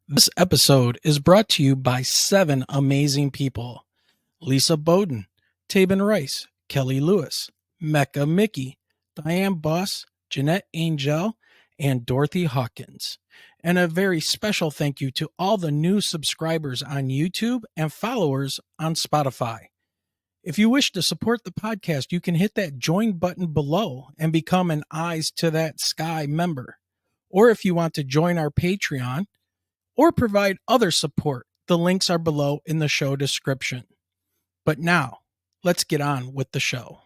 This episode is brought to you by 7 amazing people: Lisa Bowden, Tabin Rice, Kelly Lewis, Mecca Mickey, Diane Boss, Jeanette Angel, and Dorothy Hawkins. And a very special thank you to all the new subscribers on YouTube and followers on Spotify. If you wish to support the podcast, you can hit that join button below and become an Eyes to That Sky member. Or if you want to join our Patreon or provide other support, the links are below in the show description. But now, let's get on with the show.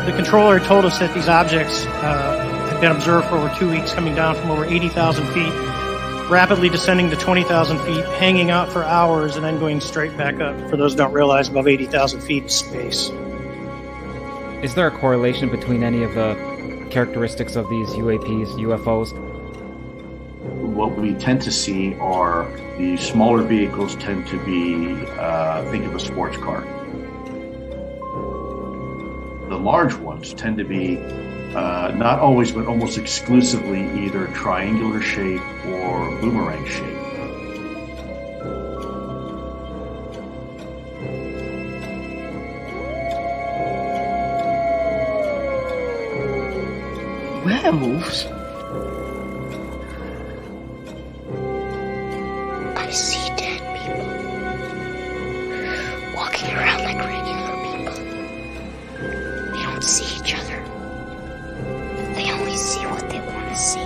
The controller told us that these objects had been observed for over 2 weeks, coming down from over 80,000 feet, rapidly descending to 20,000 feet, hanging out for hours, and then going straight back up. For those who don't realize, above 80,000 feet is space. Is there a correlation between any of the characteristics of these UAPs, UFOs? What we tend to see are the smaller vehicles tend to be, think of a sports car. The large ones tend to be not always, but almost exclusively either triangular shape or boomerang shape. Werewolves? I see dead people walking around like regular people. They don't see each other. They only see what they want to see.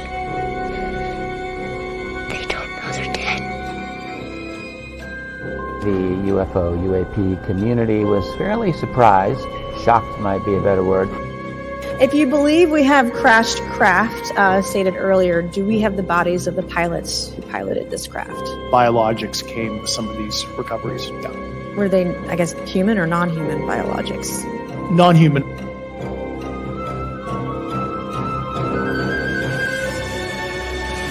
They don't know they're dead. The UFO UAP community was fairly surprised. Shocked might be a better word. If you believe we have crashed craft, stated earlier, do we have the bodies of the pilots who piloted this craft? Biologics came with some of these recoveries. Yeah. Were they, I guess, human or non-human biologics? Non-human.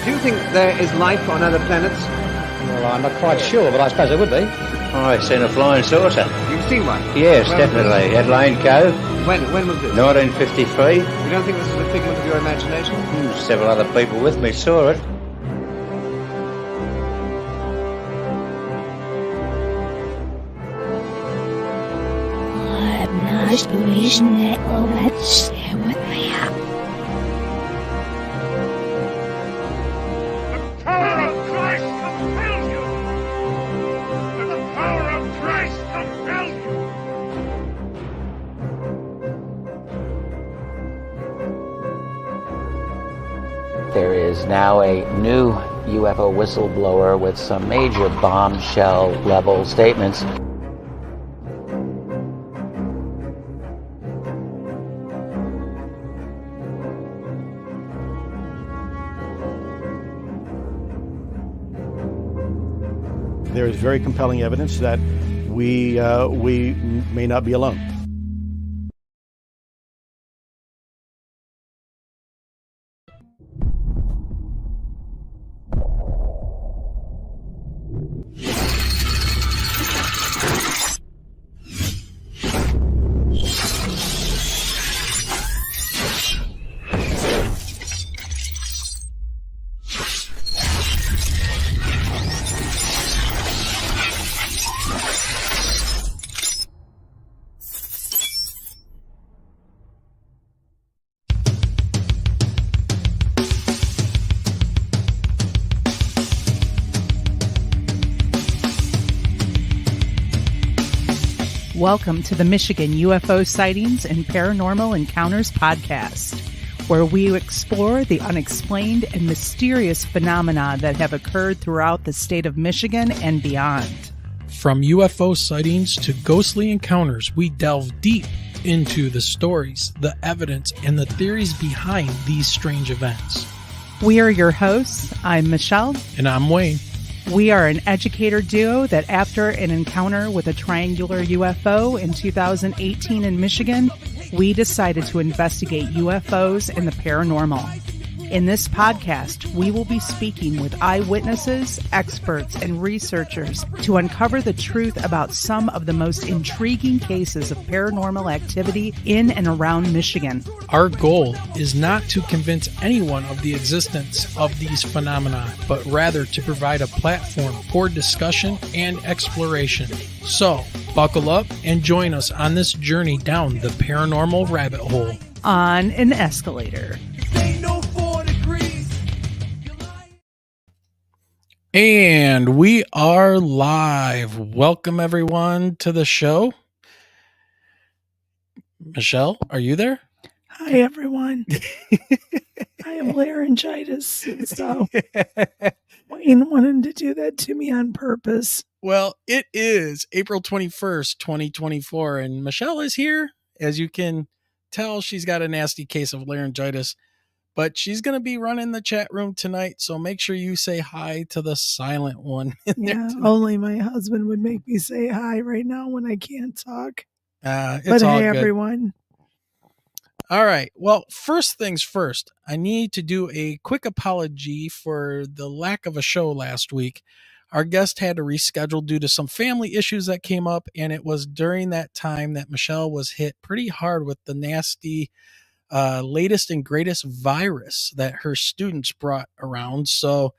Do you think there is life on other planets? Well, I'm not quite sure, but I suppose there would be. I've seen a flying saucer. You've seen one? Yes, definitely. At Lane Cove. When was this? 1953. You don't think this is a figment of your imagination? Several other people with me saw it. I'm not believing that. Oh, let's stay with me. The power of Christ compels you. The power of Christ compels you. There is now a new UFO whistleblower with some major bombshell level statements. There is very compelling evidence that we may not be alone. Welcome to the Michigan UFO Sightings and Paranormal Encounters podcast, where we explore the unexplained and mysterious phenomena that have occurred throughout the state of Michigan and beyond. From UFO sightings to ghostly encounters, we delve deep into the stories, the evidence, and the theories behind these strange events. We are your hosts. I'm Michelle. And I'm Wayne. We are an educator duo that after an encounter with a triangular UFO in 2018 in Michigan, we decided to investigate UFOs and the paranormal. In this podcast, we will be speaking with eyewitnesses, experts, and researchers to uncover the truth about some of the most intriguing cases of paranormal activity in and around Michigan. Our goal is not to convince anyone of the existence of these phenomena, but rather to provide a platform for discussion and exploration. So, buckle up and join us on this journey down the paranormal rabbit hole. On an escalator. And we are live. Welcome everyone to the show. Michelle, are you there? Hi everyone. I have laryngitis, so Wayne wanted to do that to me on purpose. Well, it is April 21st, 2024, and Michelle is here. As you can tell, she's got a nasty case of laryngitis. But she's going to be running the chat room tonight, so make sure you say hi to the silent one. Yeah, only my husband would make me say hi right now when I can't talk. It's but all hey, good. everyone. All right. Well, first things first, I need to do a quick apology for the lack of a show last week. Our guest had to reschedule due to some family issues that came up, and it was during that time that Michelle was hit pretty hard with the nasty latest and greatest virus that her students brought around. So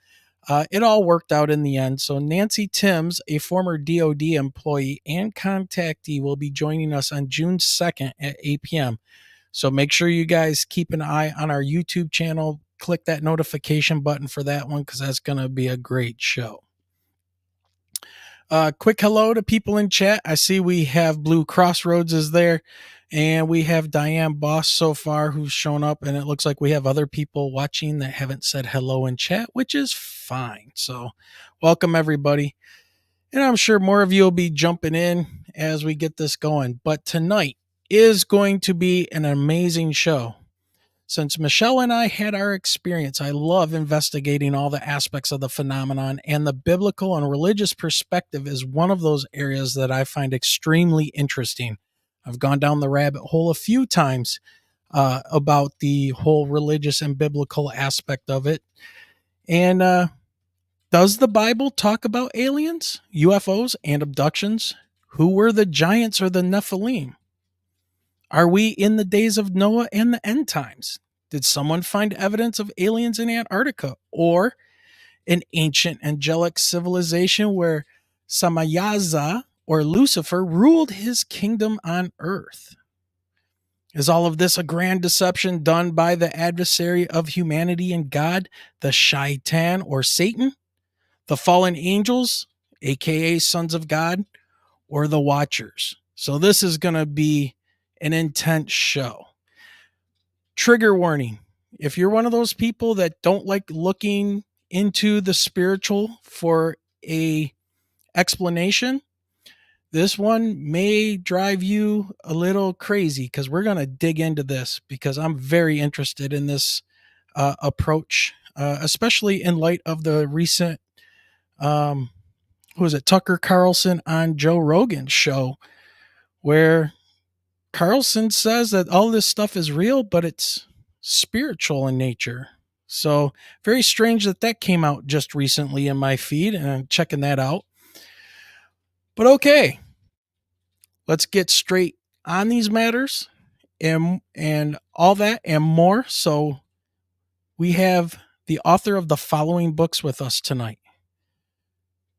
it all worked out in the end. So Nancy Timms, a former DOD employee and contactee, will be joining us on June 2nd at 8 p.m. So make sure you guys keep an eye on our YouTube channel. Click that notification button for that one because that's going to be a great show. Quick hello to people in chat. I see we have Blue Crossroads is there. And we have Diane Boss so far who's shown up, and it looks like we have other people watching that haven't said hello in chat, which is fine. So welcome everybody. And I'm sure more of you will be jumping in as we get this going. But tonight is going to be an amazing show. Since Michelle and I had our experience, I love investigating all the aspects of the phenomenon, and the biblical and religious perspective is one of those areas that I find extremely interesting. I've gone down the rabbit hole a few times about the whole religious and biblical aspect of it. And does the Bible talk about aliens, UFOs, and abductions? Who were the giants or the Nephilim? Are we in the days of Noah and the end times? Did someone find evidence of aliens in Antarctica or an ancient angelic civilization where Samayaza or Lucifer ruled his kingdom on earth? Is all of this a grand deception done by the adversary of humanity and God, the Shaitan or Satan, the fallen angels, aka sons of God, or the Watchers? So this is going to be an intense show. Trigger warning. If you're one of those people that don't like looking into the spiritual for a explanation, this one may drive you a little crazy because we're going to dig into this because I'm very interested in this approach, especially in light of the recent, Tucker Carlson on Joe Rogan's show, where Carlson says that all this stuff is real, but it's spiritual in nature. So very strange that came out just recently in my feed, and I'm checking that out. But okay, let's get straight on these matters and all that and more. So we have the author of the following books with us tonight.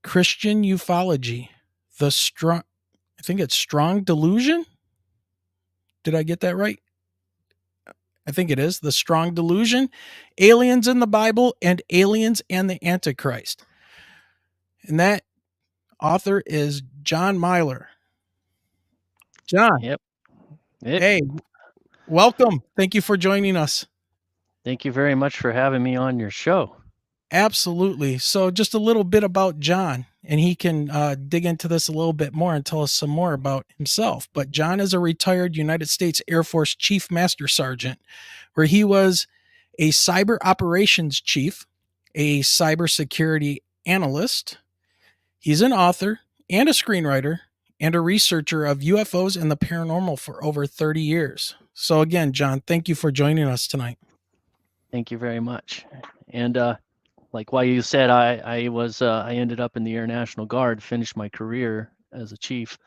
Christian Ufology, I think it's Strong Delusion. Did I get that right? I think it is. The Strong Delusion, Aliens in the Bible, and Aliens and the Antichrist. And that author is John Milor. John. Yep. Hey, welcome. Thank you for joining us. Thank you very much for having me on your show. Absolutely. So just a little bit about John, and he can dig into this a little bit more and tell us some more about himself. But John is a retired United States Air Force Chief Master Sergeant, where he was a cyber operations chief, a cybersecurity analyst. He's an author and a screenwriter and a researcher of UFOs and the paranormal for over 30 years. So again, John, thank you for joining us tonight. Thank you very much. And like why you said, I ended up in the Air National Guard, finished my career as a chief.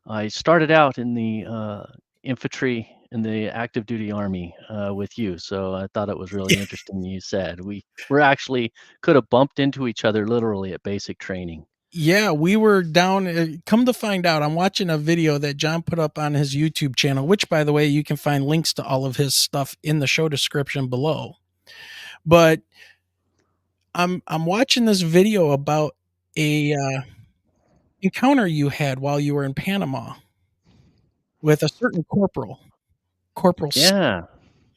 I started out in the infantry in the active duty army with you, so I thought it was really interesting. You said we're actually could have bumped into each other literally at basic training. Yeah, we were down. Come to find out, I'm watching a video that John put up on his YouTube channel, which, by the way, you can find links to all of his stuff in the show description below. But I'm watching this video about a encounter you had while you were in Panama with a certain corporal. Yeah.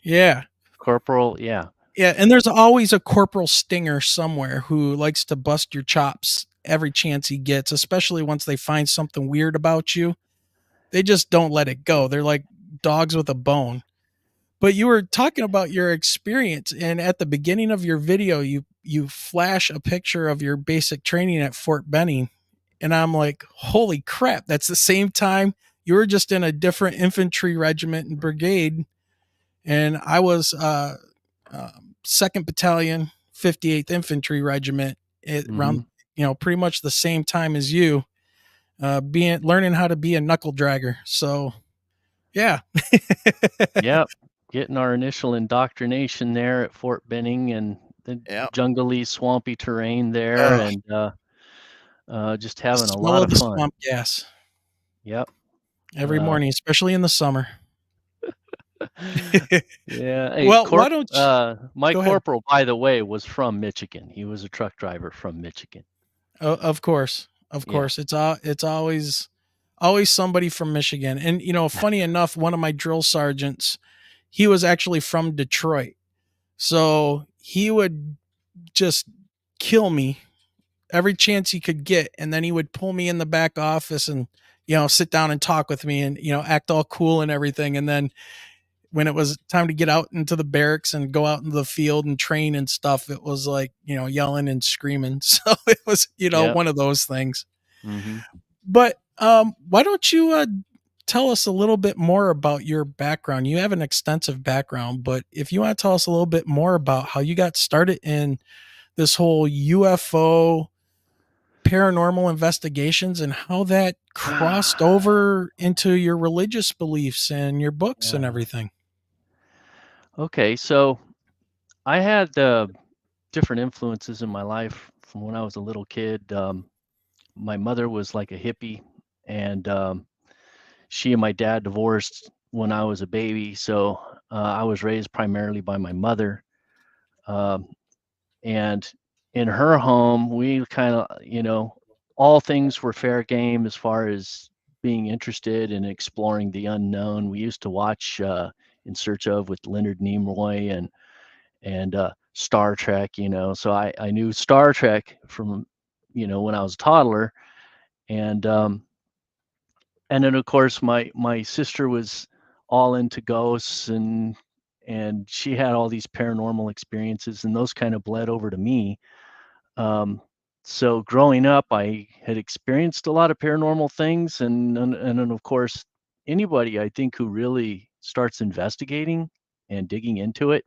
Yeah. Corporal, yeah. Yeah, and there's always a Corporal Stinger somewhere who likes to bust your chops every chance he gets, especially once they find something weird about you. They just don't let it go. They're like dogs with a bone. But you were talking about your experience, and at the beginning of your video, you flash a picture of your basic training at Fort Benning, and I'm like, holy crap, that's the same time you were just in a different infantry regiment and brigade, and I was 2nd Battalion, 58th Infantry Regiment, around pretty much the same time as you, learning how to be a knuckle dragger. So, yeah. Yep. Getting our initial indoctrination there at Fort Benning and the jungly, swampy terrain there, and just having a lot of fun. Swamp gas. Yep. Every morning, especially in the summer. Yeah. Hey, well, why don't you? My corporal, by the way, was from Michigan. He was a truck driver from Michigan. Of course. It's always somebody from Michigan. And funny enough, one of my drill sergeants, he was actually from Detroit. So he would just kill me every chance he could get, and then he would pull me in the back office and sit down and talk with me and act all cool and everything. And then when it was time to get out into the barracks and go out into the field and train and stuff, it was like, yelling and screaming. So it was, one of those things. Mm-hmm. But why don't you tell us a little bit more about your background? You have an extensive background, but if you want to tell us a little bit more about how you got started in this whole UFO paranormal investigations and how that crossed over into your religious beliefs and your books and everything. Okay, so I had different influences in my life from when I was a little kid. My mother was like a hippie, and she and my dad divorced when I was a baby, so I was raised primarily by my mother. And in her home, we kind of, all things were fair game as far as being interested in exploring the unknown. We used to watch In Search of with Leonard Nimoy and Star Trek, so I knew Star Trek from, when I was a toddler. And then of course my sister was all into ghosts, and she had all these paranormal experiences, and those kind of bled over to me. So growing up, I had experienced a lot of paranormal things, and then of course anybody I think who really starts investigating and digging into it,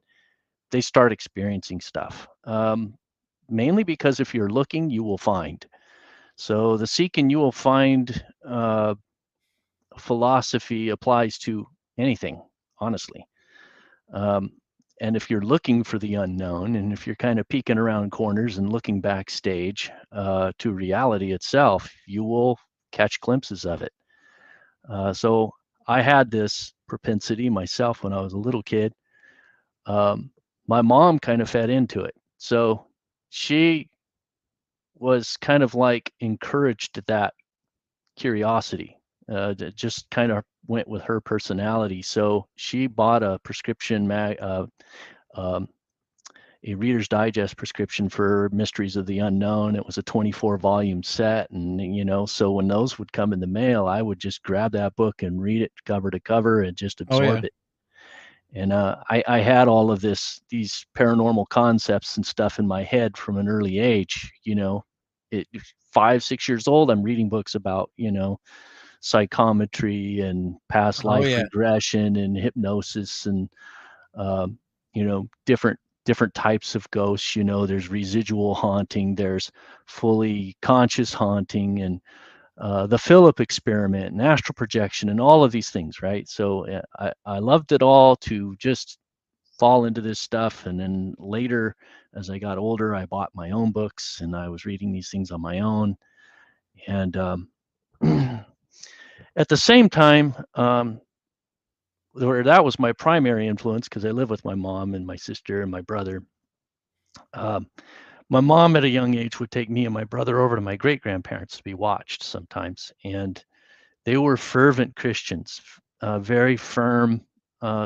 they start experiencing stuff. Mainly because if you're looking, you will find. So the seek and you will find philosophy applies to anything, honestly. And if you're looking for the unknown, and if you're kind of peeking around corners and looking backstage to reality itself, you will catch glimpses of it. So I had this propensity myself when I was a little kid. My mom kind of fed into it. So she was kind of like encouraged that curiosity. That just kind of went with her personality. So she bought a prescription a Reader's Digest prescription for Mysteries of the Unknown. It was a 24-volume set, and so when those would come in the mail, I would just grab that book and read it cover to cover and just absorb it. And I had all of these paranormal concepts and stuff in my head from an early age. 5-6 years old, I'm reading books about psychometry and past life regression and hypnosis and different different types of ghosts. There's residual haunting, there's fully conscious haunting, and the Philip experiment and astral projection and all of these things, right? So I loved it all to just fall into this stuff. And then later, as I got older, I bought my own books and I was reading these things on my own. And at the same time, where that was my primary influence, because I live with my mom and my sister and my brother. My mom at a young age would take me and my brother over to my great-grandparents to be watched sometimes. And they were fervent Christians, very firm,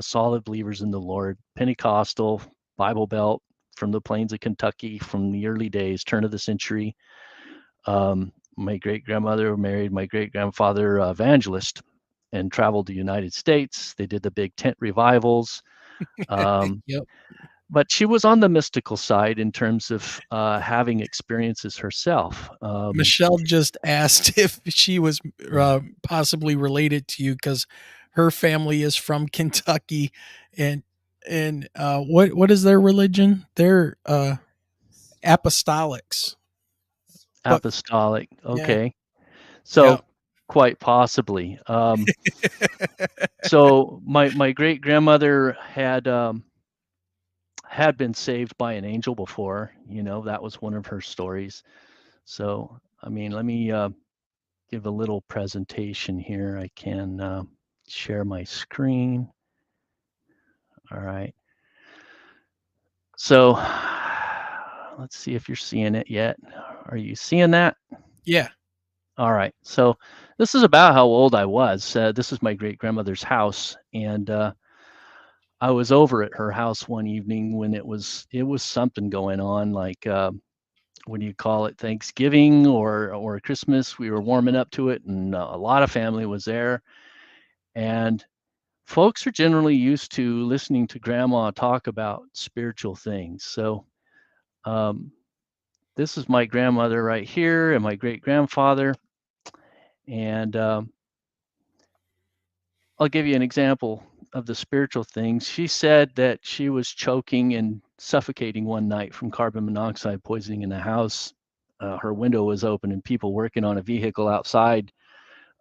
solid believers in the Lord, Pentecostal, Bible Belt, from the plains of Kentucky from the early days, turn of the century. My great-grandmother married my great-grandfather, evangelist, and traveled the United States. They did the big tent revivals. Yep. But she was on the mystical side in terms of having experiences herself. Michelle just asked if she was possibly related to you, because her family is from Kentucky, and what is their religion? They're apostolics. Apostolic. Okay. Yeah. So Yep. quite possibly. So my great grandmother had been saved by an angel before. That was one of her stories. So let me give a little presentation here. I can share my screen. All right. So let's see if you're seeing it yet. Are you seeing that? Yeah. All right. So this is about how old I was. This is my great grandmother's house, and I was over at her house one evening when it was something going on, like what do you call it, Thanksgiving or Christmas. We were warming up to it, and a lot of family was there, and folks are generally used to listening to grandma talk about spiritual things. So this is my grandmother right here and my great grandfather. And I'll give you an example of the spiritual things. She said that she was choking and suffocating one night from carbon monoxide poisoning in the house. Her window was open and people working on a vehicle outside.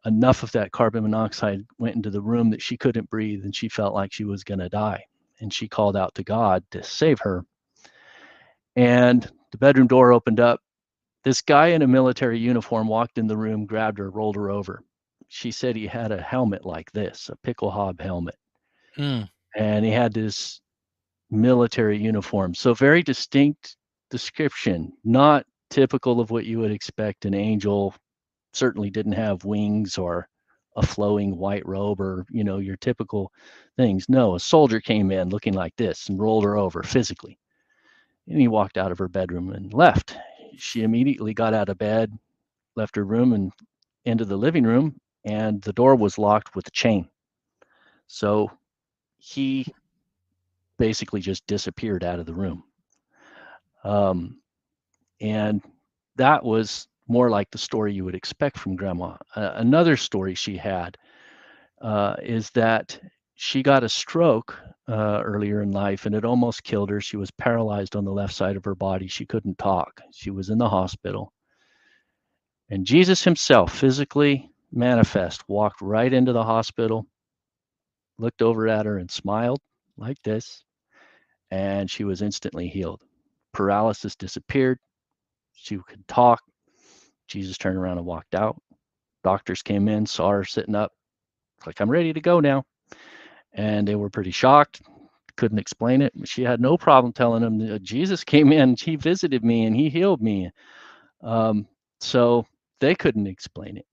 Enough of that carbon monoxide went into the room that she couldn't breathe, and she felt like she was going to die. And she called out to God to save her. And the bedroom door opened up. This guy in a military uniform walked in the room, grabbed her, rolled her over. She said he had a helmet like this, a pickle hob helmet. Mm. And he had this military uniform. So very distinct description, not typical of what you would expect an angel. Certainly didn't have wings or a flowing white robe or, your typical things. No, a soldier came in looking like this and rolled her over physically. And he walked out of her bedroom and left. She immediately got out of bed, left her room and into the living room, and the door was locked with a chain. So he basically just disappeared out of the room. And that was more like the story you would expect from grandma. Another story she had is that she got a stroke earlier in life, and it almost killed her. She was paralyzed on the left side of her body. She couldn't talk. She was in the hospital. And Jesus himself, physically manifest, walked right into the hospital, looked over at her and smiled like this, and she was instantly healed. Paralysis disappeared. She could talk. Jesus turned around and walked out. Doctors came in, saw her sitting up, like, I'm ready to go now. And they were pretty shocked, couldn't explain it. She had no problem telling them that Jesus came in, he visited me, and he healed me. So they couldn't explain it.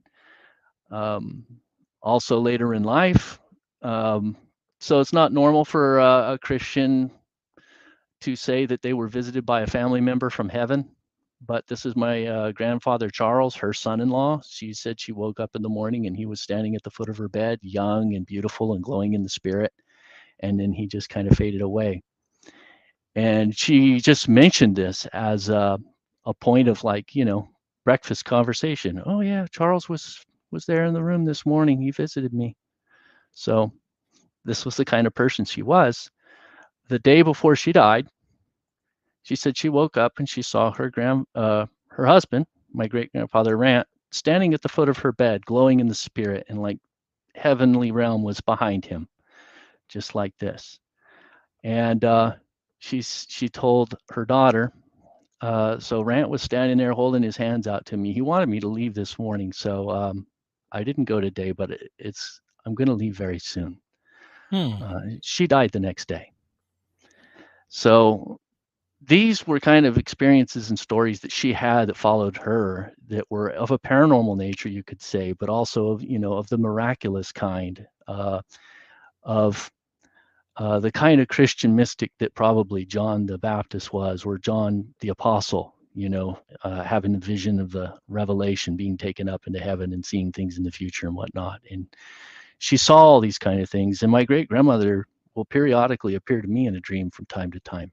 Also later in life, so it's not normal for a Christian to say that they were visited by a family member from heaven. But this is my grandfather, Charles, her son-in-law. She said she woke up in the morning and he was standing at the foot of her bed, young and beautiful and glowing in the spirit. And then he just kind of faded away. And she just mentioned this as a point of, like, breakfast conversation. Oh yeah, Charles was there in the room this morning. He visited me. So this was the kind of person she was. The day before she died, she said she woke up and she saw her husband, my great grandfather Rant, standing at the foot of her bed, glowing in the spirit, and like heavenly realm was behind him, just like this. And she told her daughter. So Rant was standing there holding his hands out to me. He wanted me to leave this morning, so I didn't go today, but I'm going to leave very soon. She died the next day. So these were kind of experiences and stories that she had that followed her that were of a paranormal nature, you could say, but also of the miraculous kind, of the kind of Christian mystic that probably John the Baptist was, or John the Apostle, having the vision of the revelation, being taken up into heaven and seeing things in the future and whatnot. And she saw all these kind of things. And my great grandmother will periodically appear to me in a dream from time to time,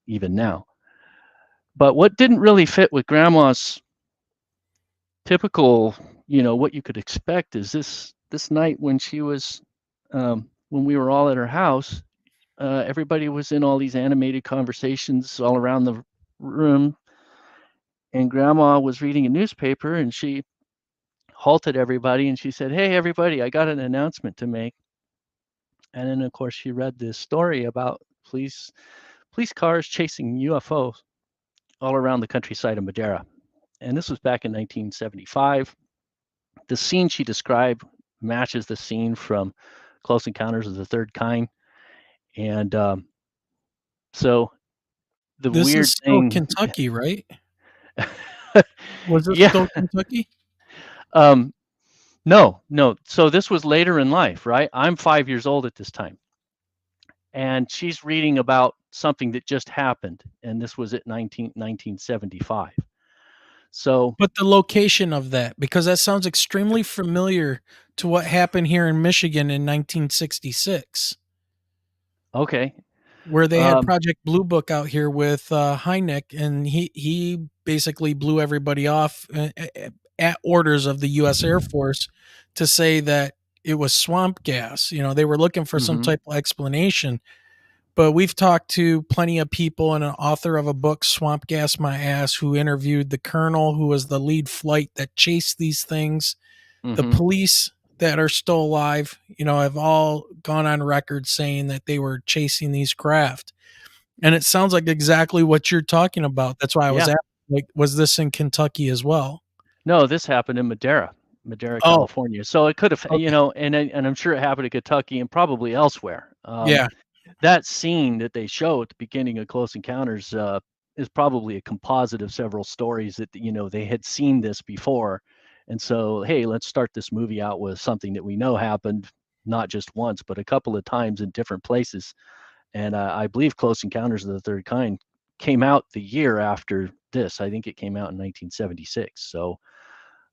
even now. But what didn't really fit with Grandma's typical, what you could expect is this night when she was, when we were all at her house, everybody was in all these animated conversations all around the room, and Grandma was reading a newspaper, and she halted everybody and she said, "Hey, everybody, I got an announcement to make." And then, of course, she read this story about police cars chasing UFOs all around the countryside of Madeira. And this was back in 1975. The scene she described matches the scene from Close Encounters of the Third Kind. And so this weird is still thing, Kentucky, right? Was it yeah. still Kentucky? No. So this was later in life, right? I'm 5 years old at this time. And she's reading about something that just happened. And this was at 1975. So, but the location of that, because that sounds extremely familiar to what happened here in Michigan in 1966. Okay. Where they had Project Blue Book out here with Hynek, and he basically blew everybody off at orders of the U.S. Air Force to say that it was swamp gas. They were looking for some type of explanation. But we've talked to plenty of people, and an author of a book, Swamp Gas My Ass, who interviewed the colonel who was the lead flight that chased these things. The police that are still alive, have all gone on record saying that they were chasing these craft. And it sounds like exactly what you're talking about. That's why I was asking, like, was this in Kentucky as well? No, this happened in Madeira, California. So it could have, and I'm sure it happened in Kentucky and probably elsewhere. Yeah. That scene that they show at the beginning of Close Encounters is probably a composite of several stories that, they had seen this before. And so, hey, let's start this movie out with something that we know happened not just once, but a couple of times in different places. And I believe Close Encounters of the Third Kind came out the year after this. I think it came out in 1976. So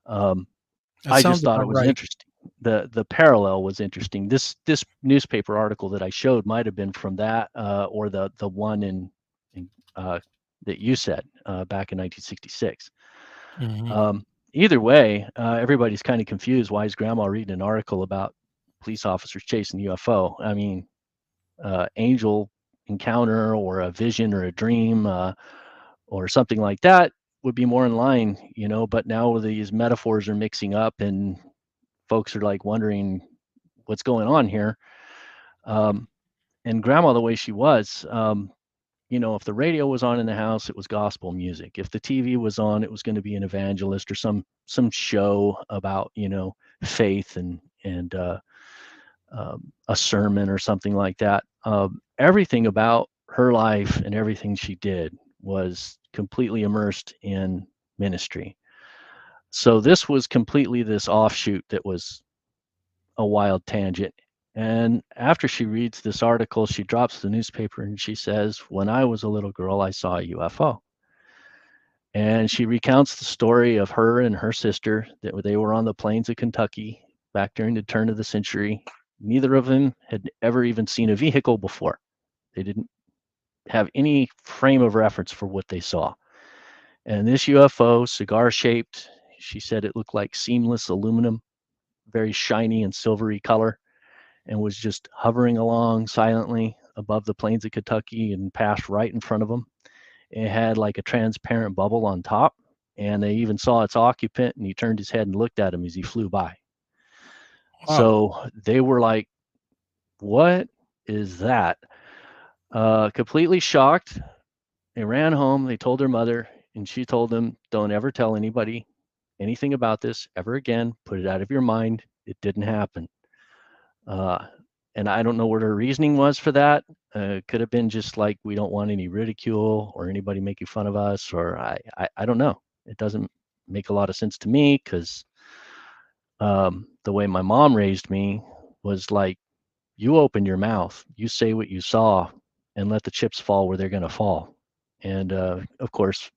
I just thought it was interesting. The parallel was interesting. This newspaper article that I showed might have been from that or the one in that you said back in 1966. Either way, everybody's kind of confused. Why is Grandma reading an article about police officers chasing UFO? I mean, angel encounter or a vision or a dream or something like that would be more in line, but now these metaphors are mixing up and folks are like wondering what's going on here. And Grandma, the way she was, if the radio was on in the house, it was gospel music. If the TV was on, it was going to be an evangelist or some show about, faith and a sermon or something like that. Everything about her life and everything she did was completely immersed in ministry. So this was completely this offshoot that was a wild tangent. And after she reads this article, she drops the newspaper and she says, "When I was a little girl, I saw a UFO." And she recounts the story of her and her sister that they were on the plains of Kentucky back during the turn of the century. Neither of them had ever even seen a vehicle before. They didn't have any frame of reference for what they saw. And this UFO, cigar-shaped, she said it looked like seamless aluminum, very shiny and silvery color, and was just hovering along silently above the plains of Kentucky and passed right in front of them. It had like a transparent bubble on top, and they even saw its occupant, and he turned his head and looked at him as he flew by. Wow. So they were like, what is that? Completely shocked. They ran home. They told their mother, and she told them, don't ever tell anybody anything about this ever again. Put it out of your mind. It didn't happen. And I don't know what her reasoning was for that. It could have been just like, we don't want any ridicule or anybody making fun of us, or I don't know. It doesn't make a lot of sense to me, because the way my mom raised me was like, you open your mouth, you say what you saw, and let the chips fall where they're going to fall. And of course,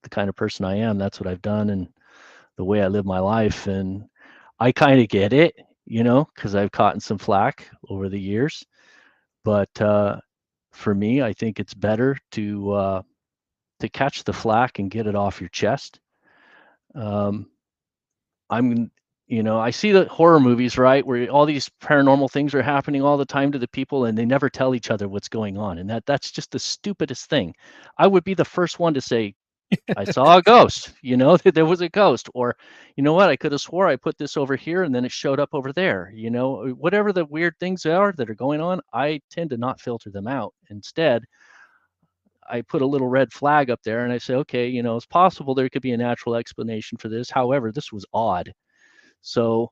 the kind of person I am, that's what I've done, and the way I live my life. And I kind of get it, because I've caught in some flack over the years. But for me, I think it's better to catch the flack and get it off your chest. I see the horror movies, right, where all these paranormal things are happening all the time to the people, and they never tell each other what's going on. And that's just the stupidest thing. I would be the first one to say, I saw a ghost, that there was a ghost, or, you know what, I could have swore I put this over here and then it showed up over there. Whatever the weird things are that are going on, I tend to not filter them out. Instead, I put a little red flag up there and I say, okay, it's possible there could be a natural explanation for this. However, this was odd. So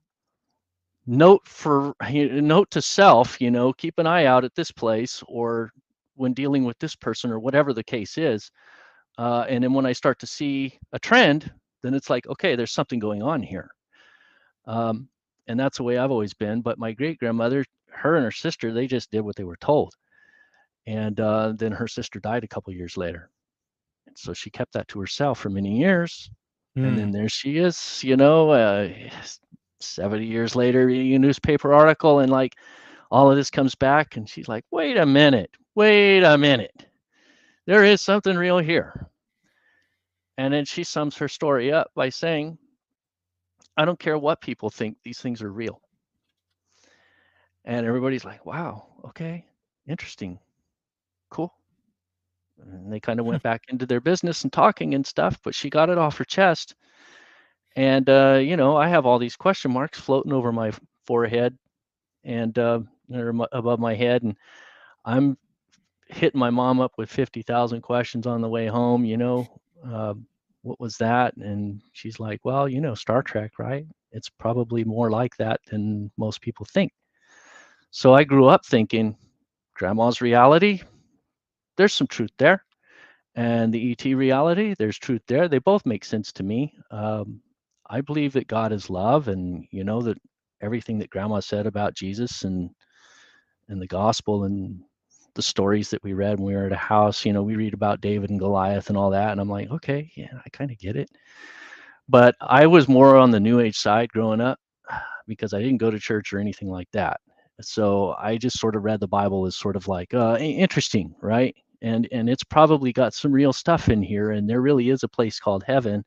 note to self, keep an eye out at this place, or when dealing with this person, or whatever the case is. And then when I start to see a trend, then it's like, okay, there's something going on here. And that's the way I've always been. But my great grandmother, her and her sister, they just did what they were told. And then her sister died a couple years later. And so she kept that to herself for many years. And then there she is, 70 years later, reading a newspaper article, and like all of this comes back, and she's like, wait a minute. There is something real here. And then she sums her story up by saying, I don't care what people think, these things are real. And everybody's like, wow, okay, interesting, cool. And they kind of went back into their business and talking and stuff, but she got it off her chest. And, I have all these question marks floating over my forehead and above my head. And I'm hitting my mom up with 50,000 questions on the way home, what was that? And she's like, well, Star Trek, right? It's probably more like that than most people think. So I grew up thinking, Grandma's reality, there's some truth there. And the ET reality, there's truth there. They both make sense to me. I believe that God is love, and that everything that Grandma said about Jesus and the gospel and the stories that we read when we were at a house, we read about David and Goliath and all that. And I'm like, okay, yeah, I kind of get it. But I was more on the New Age side growing up, because I didn't go to church or anything like that. So I just sort of read the Bible as sort of like, interesting, right? And it's probably got some real stuff in here. And there really is a place called heaven.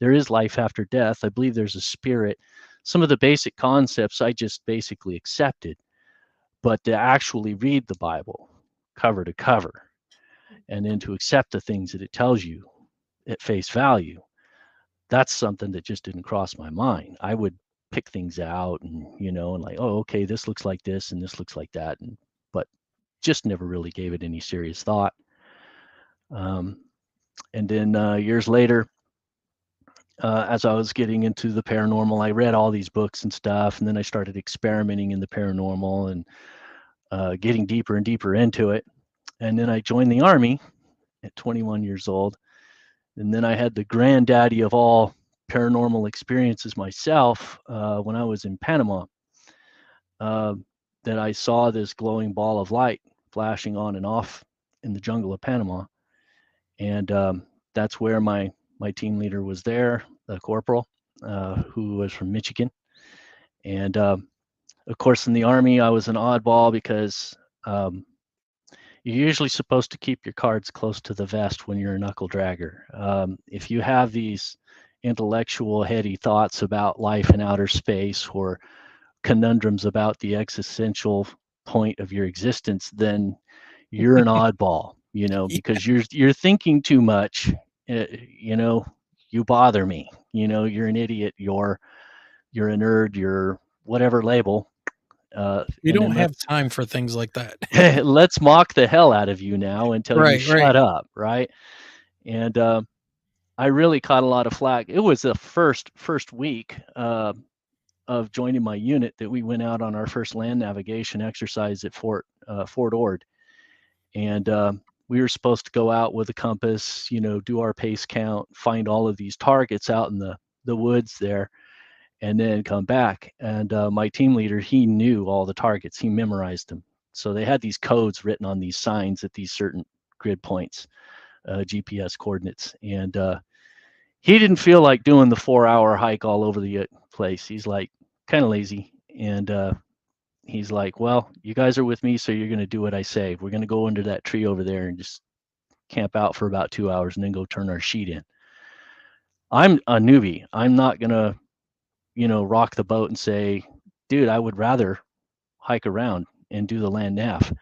There is life after death. I believe there's a spirit. Some of the basic concepts I just basically accepted. But to actually read the Bible cover to cover, and then to accept the things that it tells you at face value, that's something that just didn't cross my mind. I would pick things out and, and like, oh, okay, this looks like this and this looks like that. But just never really gave it any serious thought. And then years later, as I was getting into the paranormal, I read all these books and stuff, and then I started experimenting in the paranormal and getting deeper and deeper into it. And then I joined the Army at 21 years old. And then I had the granddaddy of all paranormal experiences myself when I was in Panama, that I saw this glowing ball of light flashing on and off in the jungle of Panama. And that's where my team leader was there, the corporal, who was from Michigan. And of course, in the Army, I was an oddball because you're usually supposed to keep your cards close to the vest when you're a knuckle dragger. If you have these intellectual, heady thoughts about life in outer space, or conundrums about the existential point of your existence, then you're an oddball, because you're thinking too much. You bother me. You're an idiot. You're a nerd. You're whatever label. We don't have time for things like that. Let's mock the hell out of you now until you shut up, right? And I really caught a lot of flack. It was the first week of joining my unit that we went out on our first land navigation exercise at Fort Ord, and we were supposed to go out with a compass, do our pace count, find all of these targets out in the woods there, and then come back. And my team leader, he knew all the targets. He memorized them. So they had these codes written on these signs at these certain grid points, GPS coordinates. And he didn't feel like doing the 4-hour hike all over the place. He's like kind of lazy. And he's like, well, you guys are with me, so you're going to do what I say. We're going to go under that tree over there and just camp out for about 2 hours and then go turn our sheet in. I'm a newbie. I'm not going to rock the boat and say, dude, I would rather hike around and do the land nav,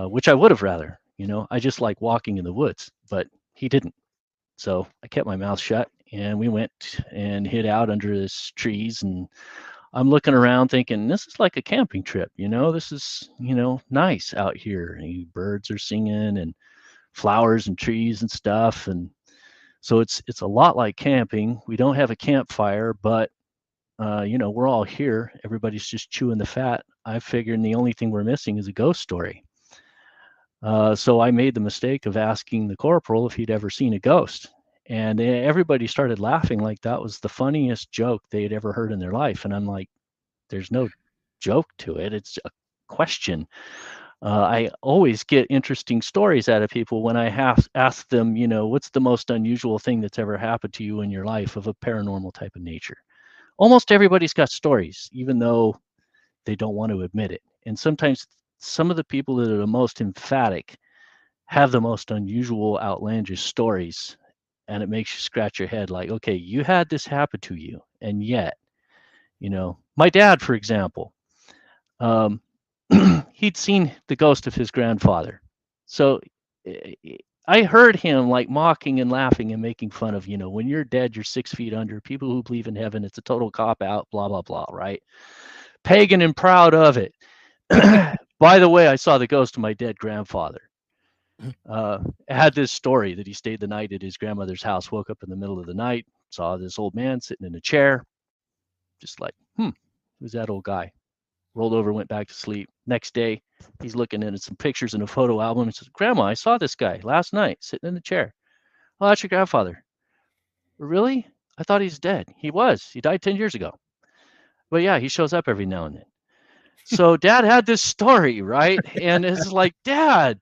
which I would have rather, I just like walking in the woods, but he didn't. So I kept my mouth shut and we went and hid out under this trees, and I'm looking around thinking, this is like a camping trip, this is, nice out here. And birds are singing and flowers and trees and stuff. And so it's a lot like camping. We don't have a campfire, but we're all here. Everybody's just chewing the fat. I figured the only thing we're missing is a ghost story. So I made the mistake of asking the corporal if he'd ever seen a ghost. And everybody started laughing like that was the funniest joke they had ever heard in their life. And I'm like, there's no joke to it. It's a question. I always get interesting stories out of people when I ask them, what's the most unusual thing that's ever happened to you in your life of a paranormal type of nature? Almost everybody's got stories, even though they don't want to admit it. And sometimes some of the people that are the most emphatic have the most unusual, outlandish stories. And it makes you scratch your head like, okay, you had this happen to you. And yet, my dad, for example, he'd seen the ghost of his grandfather. So I heard him like mocking and laughing and making fun of, when you're dead, you're 6 feet under. People who believe in heaven, it's a total cop out, blah, blah, blah, right? Pagan and proud of it. By the way, I saw the ghost of my dead grandfather. Had this story that he stayed the night at his grandmother's house, woke up in the middle of the night, saw this old man sitting in a chair, just like, who's that old guy? Rolled over, went back to sleep. Next day, he's looking at some pictures in a photo album and says, Grandma, I saw this guy last night sitting in the chair. Oh, that's your grandfather. Really? I thought he's dead. He was. He died 10 years ago. But yeah, he shows up every now and then. So Dad had this story, right? And it's like, Dad.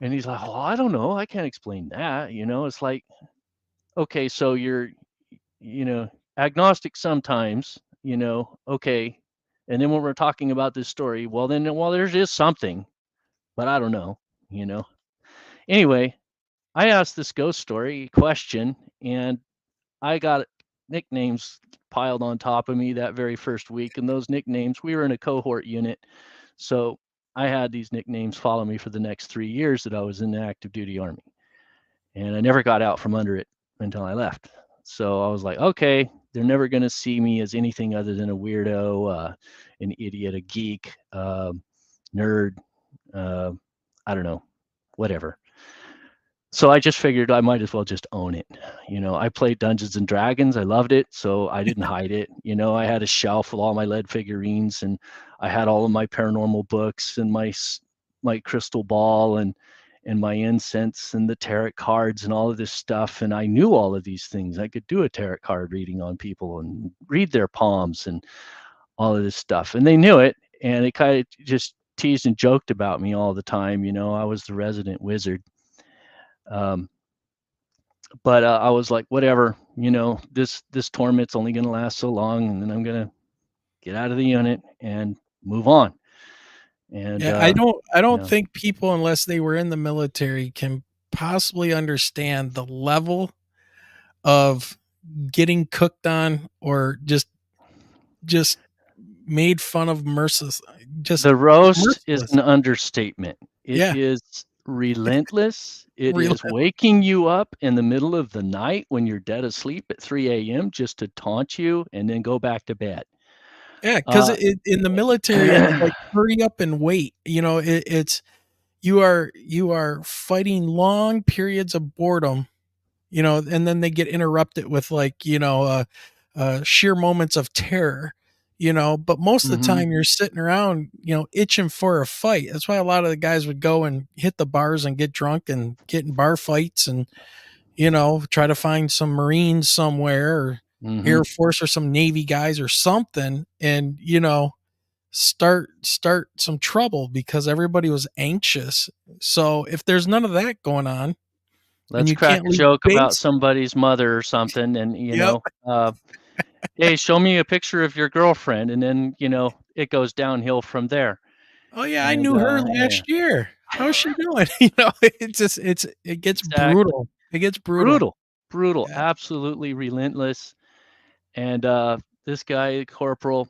And he's like, oh, I don't know. I can't explain that. It's like, okay, so you're, agnostic sometimes, okay. And then when we're talking about this story, well, there is something, but I don't know, Anyway, I asked this ghost story question, and I got nicknames piled on top of me that very first week. And those nicknames, we were in a cohort unit. So I had these nicknames follow me for the next 3 years that I was in the active duty Army. And I never got out from under it until I left. So I was like, okay, they're never going to see me as anything other than a weirdo, an idiot, a geek, nerd, I don't know, whatever. So I just figured I might as well just own it. I played Dungeons and Dragons. I loved it. So I didn't hide it. I had a shelf with all my lead figurines, and I had all of my paranormal books and my crystal ball and my incense and the tarot cards and all of this stuff. And I knew all of these things. I could do a tarot card reading on people and read their palms and all of this stuff. And they knew it. And they kind of just teased and joked about me all the time. I was the resident wizard. But I was like, whatever, this torment's only going to last so long, and then I'm going to get out of the unit and move on. And yeah, I don't think people, unless they were in the military, can possibly understand the level of getting cooked on or just made fun of merciless. The roast is an understatement. It is relentless. It is Relentless. waking you up in the middle of the night when you're dead asleep at 3 a.m. just to taunt you and then go back to bed. Yeah, because in the military, it's like hurry up and wait. It's you are fighting long periods of boredom, and then they get interrupted with sheer moments of terror, but most of the time you're sitting around, itching for a fight. That's why a lot of the guys would go and hit the bars and get drunk and get in bar fights and, try to find some Marines somewhere or Air Force or some Navy guys or something. And, start some trouble because everybody was anxious. So if there's none of that going on, and Let's you crack can't a leave joke about base, somebody's mother or something, and Yep. hey, show me a picture of your girlfriend, and then it goes downhill from there. Oh yeah, I And, knew her yeah. last year. How's she doing? It gets Exactly. brutal. It gets brutal. Brutal, Yeah. absolutely relentless. And this guy, Corporal,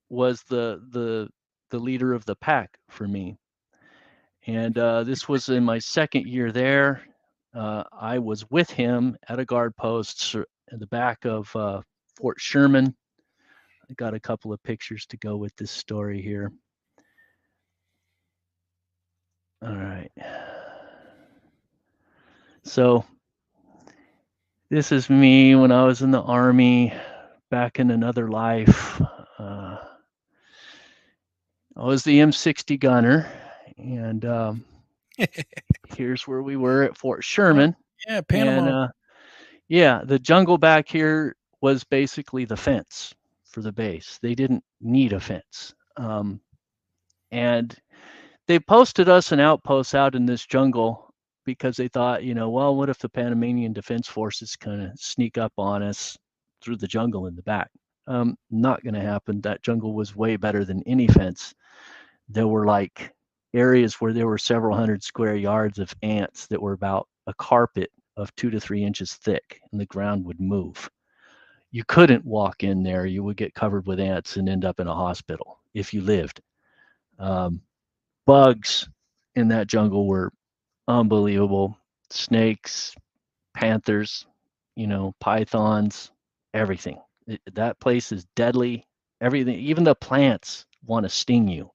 was the leader of the pack for me. And this was in my second year there. I was with him at a guard post in the back of Fort Sherman. I got a couple of pictures to go with this story here. All right. So this is me when I was in the Army, back in another life. I was the M60 gunner, and here's where we were at Fort Sherman. Yeah, Panama. And the jungle back here was basically the fence for the base. They didn't need a fence. And they posted us an outpost out in this jungle because they thought, well, what if the Panamanian Defense Forces kind of sneak up on us through the jungle in the back? Not going to happen. That jungle was way better than any fence. There were like areas where there were several hundred square yards of ants that were about a carpet of 2 to 3 inches thick, and the ground would move. You couldn't walk in there. You would get covered with ants and end up in a hospital if you lived. Bugs in that jungle were unbelievable. Snakes, panthers, pythons, everything. That place is deadly. Everything, even the plants want to sting you.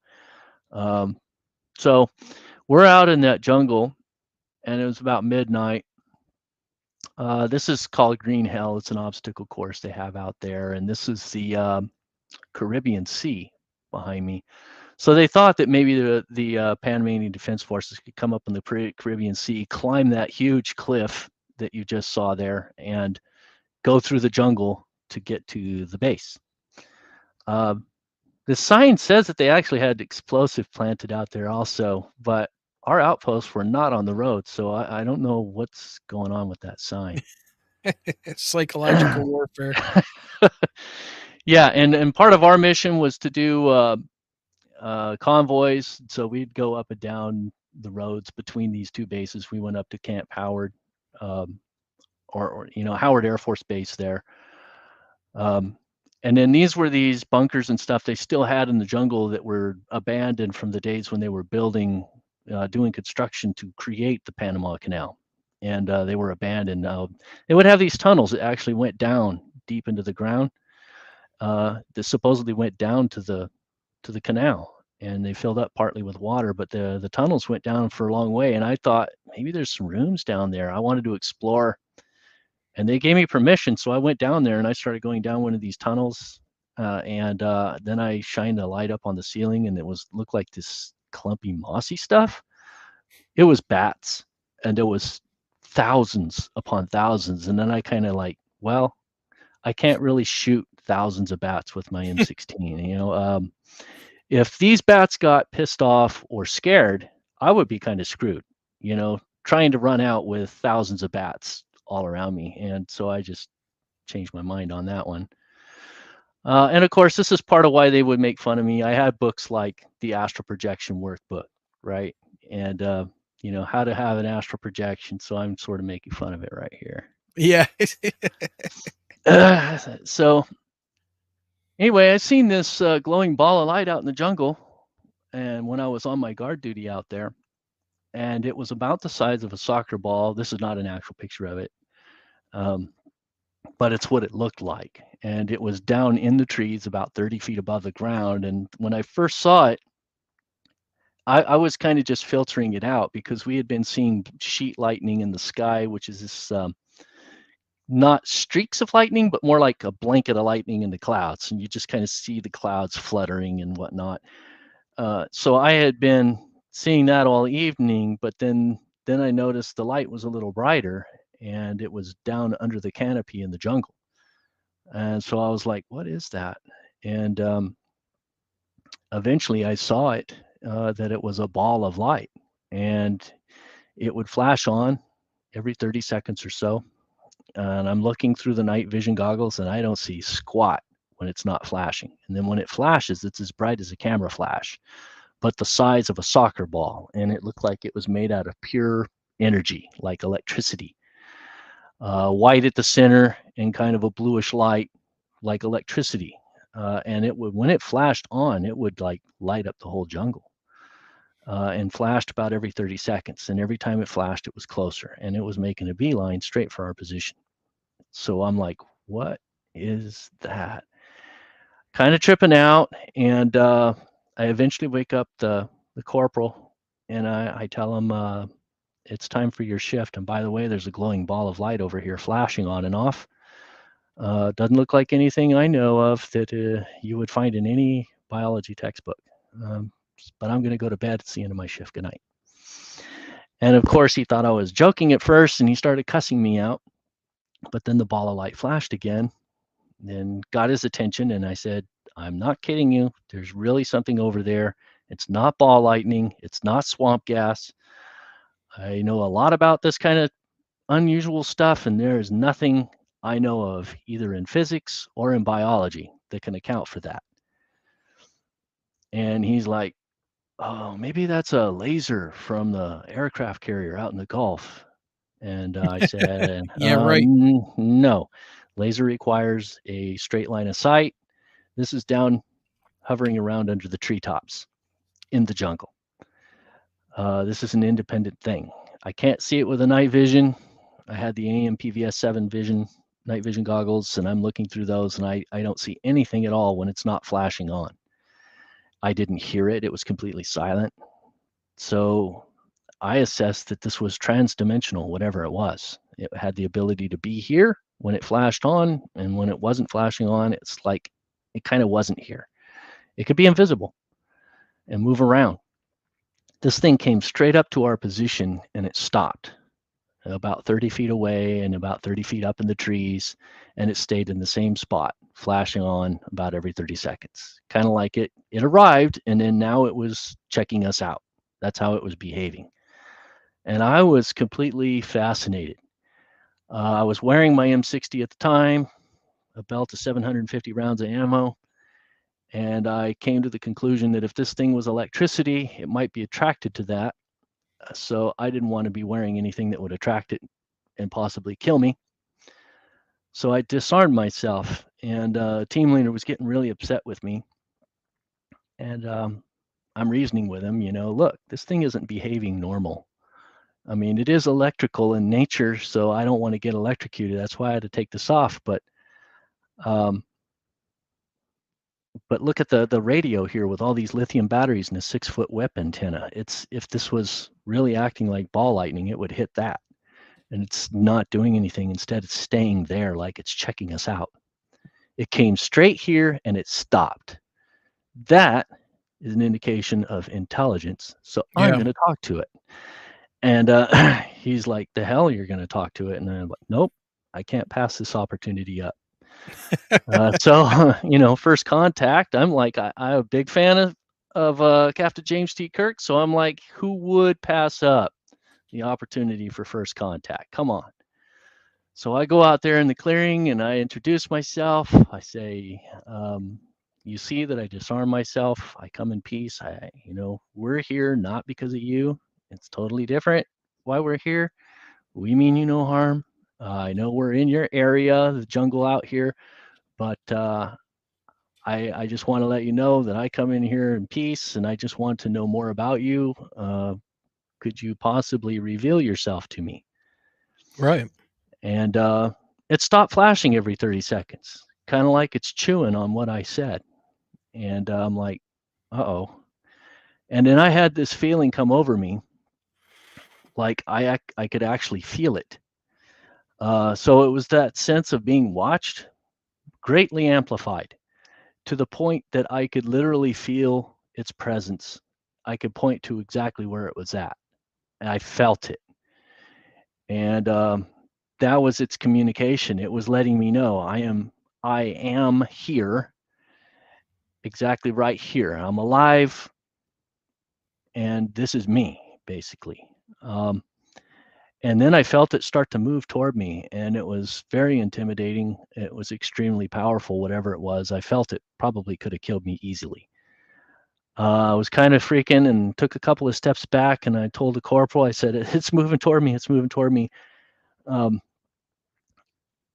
So we're out in that jungle, and it was about midnight. This is called Green Hell. It's an obstacle course they have out there, and this is the Caribbean Sea behind me. So they thought that maybe the Panamanian Defense Forces could come up in the Caribbean Sea, climb that huge cliff that you just saw there, and go through the jungle to get to the base. The sign says that they actually had explosive planted out there also, but our outposts were not on the road, so I don't know what's going on with that sign. Psychological warfare. Yeah, and part of our mission was to do convoys, so we'd go up and down the roads between these two bases. We went up to Camp Howard, or Howard Air Force Base there. And then these were these bunkers and stuff they still had in the jungle that were abandoned from the days when they were doing construction to create the Panama Canal. And they were abandoned. They would have these tunnels that actually went down deep into the ground. That supposedly went down to the canal, and they filled up partly with water, but the tunnels went down for a long way. And I thought maybe there's some rooms down there. I wanted to explore. And they gave me permission, so I went down there and I started going down one of these tunnels, and then I shined the light up on the ceiling, and it looked like this clumpy, mossy stuff. It was bats, and there was thousands upon thousands. And then I kind of well, I can't really shoot thousands of bats with my M16. If these bats got pissed off or scared, I would be kind of screwed. Trying to run out with thousands of bats all around me. And so I just changed my mind on that one. And of course, this is part of why they would make fun of me. I had books like the Astral Projection Workbook, right? And, how to have an astral projection. So I'm sort of making fun of it right here. Yeah. So anyway, I seen this glowing ball of light out in the jungle. And when I was on my guard duty out there, and it was about the size of a soccer ball. This is not an actual picture of it, but it's what it looked like. And it was down in the trees about 30 feet above the ground. And when I first saw it, I was kind of just filtering it out because we had been seeing sheet lightning in the sky, which is this not streaks of lightning, but more like a blanket of lightning in the clouds. And you just kind of see the clouds fluttering and whatnot. So I had been seeing that all evening, but then I noticed the light was a little brighter, and it was down under the canopy in the jungle. And so I was like, what is that? And eventually I saw it, that it was a ball of light, and it would flash on every 30 seconds or so. And I'm looking through the night vision goggles, and I don't see squat when it's not flashing. And then when it flashes, it's as bright as a camera flash, but the size of a soccer ball. And it looked like it was made out of pure energy, like electricity. White at the center and kind of a bluish light like electricity. And it would, when it flashed on, it would like light up the whole jungle. And flashed about every 30 seconds. And every time it flashed, it was closer, and it was making a beeline straight for our position. So I'm like, what is that? Kind of tripping out. And I eventually wake up the corporal, and I tell him, it's time for your shift. And by the way, there's a glowing ball of light over here flashing on and off. Doesn't look like anything I know of that you would find in any biology textbook. But I'm going to go to bed. It's the end of my shift. Good night. And of course, he thought I was joking at first, and he started cussing me out. But then the ball of light flashed again and got his attention. And I said, I'm not kidding you. There's really something over there. It's not ball lightning. It's not swamp gas. I know a lot about this kind of unusual stuff, and there is nothing I know of, either in physics or in biology, that can account for that. And he's like, oh, maybe that's a laser from the aircraft carrier out in the Gulf. And I said, yeah, right. No, laser requires a straight line of sight. This is down hovering around under the treetops in the jungle. This is an independent thing. I can't see it with a night vision. I had the AMPVS 7 vision, night vision goggles, and I'm looking through those, and I don't see anything at all when it's not flashing on. I didn't hear it. It was completely silent. So I assessed that this was transdimensional, whatever it was. It had the ability to be here when it flashed on, and when it wasn't flashing on, it's like it kind of wasn't here. It could be invisible and move around. This thing came straight up to our position, and it stopped about 30 feet away and about 30 feet up in the trees, and it stayed in the same spot, flashing on about every 30 seconds. Kind of like it arrived, and then now it was checking us out. That's how it was behaving. And I was completely fascinated. I was wearing my M60 at the time, a belt of 750 rounds of ammo, and I came to the conclusion that if this thing was electricity, it might be attracted to that. So I didn't want to be wearing anything that would attract it and possibly kill me. So I disarmed myself, and team leader was getting really upset with me. And I'm reasoning with him, look, this thing isn't behaving normal. I mean, it is electrical in nature, so I don't want to get electrocuted. That's why I had to take this off. But look at the radio here with all these lithium batteries and a 6-foot whip antenna. If this was really acting like ball lightning, it would hit that. And it's not doing anything. Instead, it's staying there like it's checking us out. It came straight here and it stopped. That is an indication of intelligence. So I'm going to talk to it. And he's like, the hell you're going to talk to it? And I'm like, nope, I can't pass this opportunity up. So, first contact, I'm like, I'm a big fan of Captain James T. Kirk. So I'm like, who would pass up the opportunity for first contact? Come on. So I go out there in the clearing and I introduce myself. I say, you see that I disarm myself. I come in peace. We're here not because of you. It's totally different why we're here. We mean you no harm. I know we're in your area, the jungle out here, but I just want to let you know that I come in here in peace, and I just want to know more about you, could you possibly reveal yourself to me? Right. And it stopped flashing every 30 seconds, kind of like it's chewing on what I said. And I'm like, uh-oh. And then I had this feeling come over me, like I could actually feel it. So it was that sense of being watched, greatly amplified, to the point that I could literally feel its presence. I could point to exactly where it was at. And I felt it. And that was its communication. It was letting me know I am here, exactly right here. I'm alive, and this is me, basically. And then I felt it start to move toward me, and it was very intimidating. It was extremely powerful, whatever it was. I felt it probably could have killed me easily. I was kind of freaking and took a couple of steps back, and I told the corporal, I said, it's moving toward me. It's moving toward me. And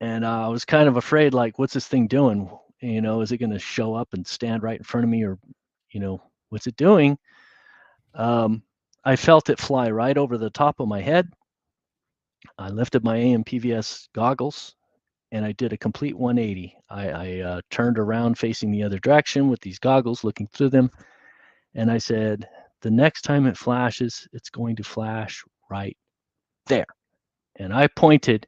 I was kind of afraid, like, what's this thing doing? You know, is it going to show up and stand right in front of me, or, you know, what's it doing? I felt it fly right over the top of my head. I lifted my AMPVS goggles and I did a complete 180. I turned around facing the other direction with these goggles, looking through them. And I said, the next time it flashes, it's going to flash right there. And I pointed,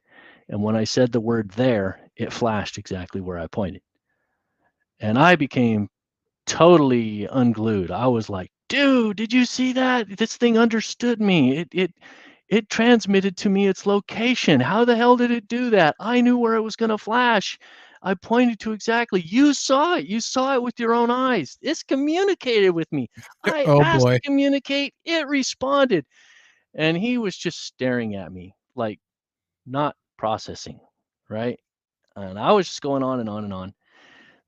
and when I said the word there, it flashed exactly where I pointed. And I became totally unglued. I was like, dude, did you see that? This thing understood me. It transmitted to me its location. How the hell did it do that? I knew where it was going to flash. I pointed to exactly. You saw it. You saw it with your own eyes. It's communicated with me. I asked to communicate. It responded. And he was just staring at me, like not processing, right? And I was just going on and on and on.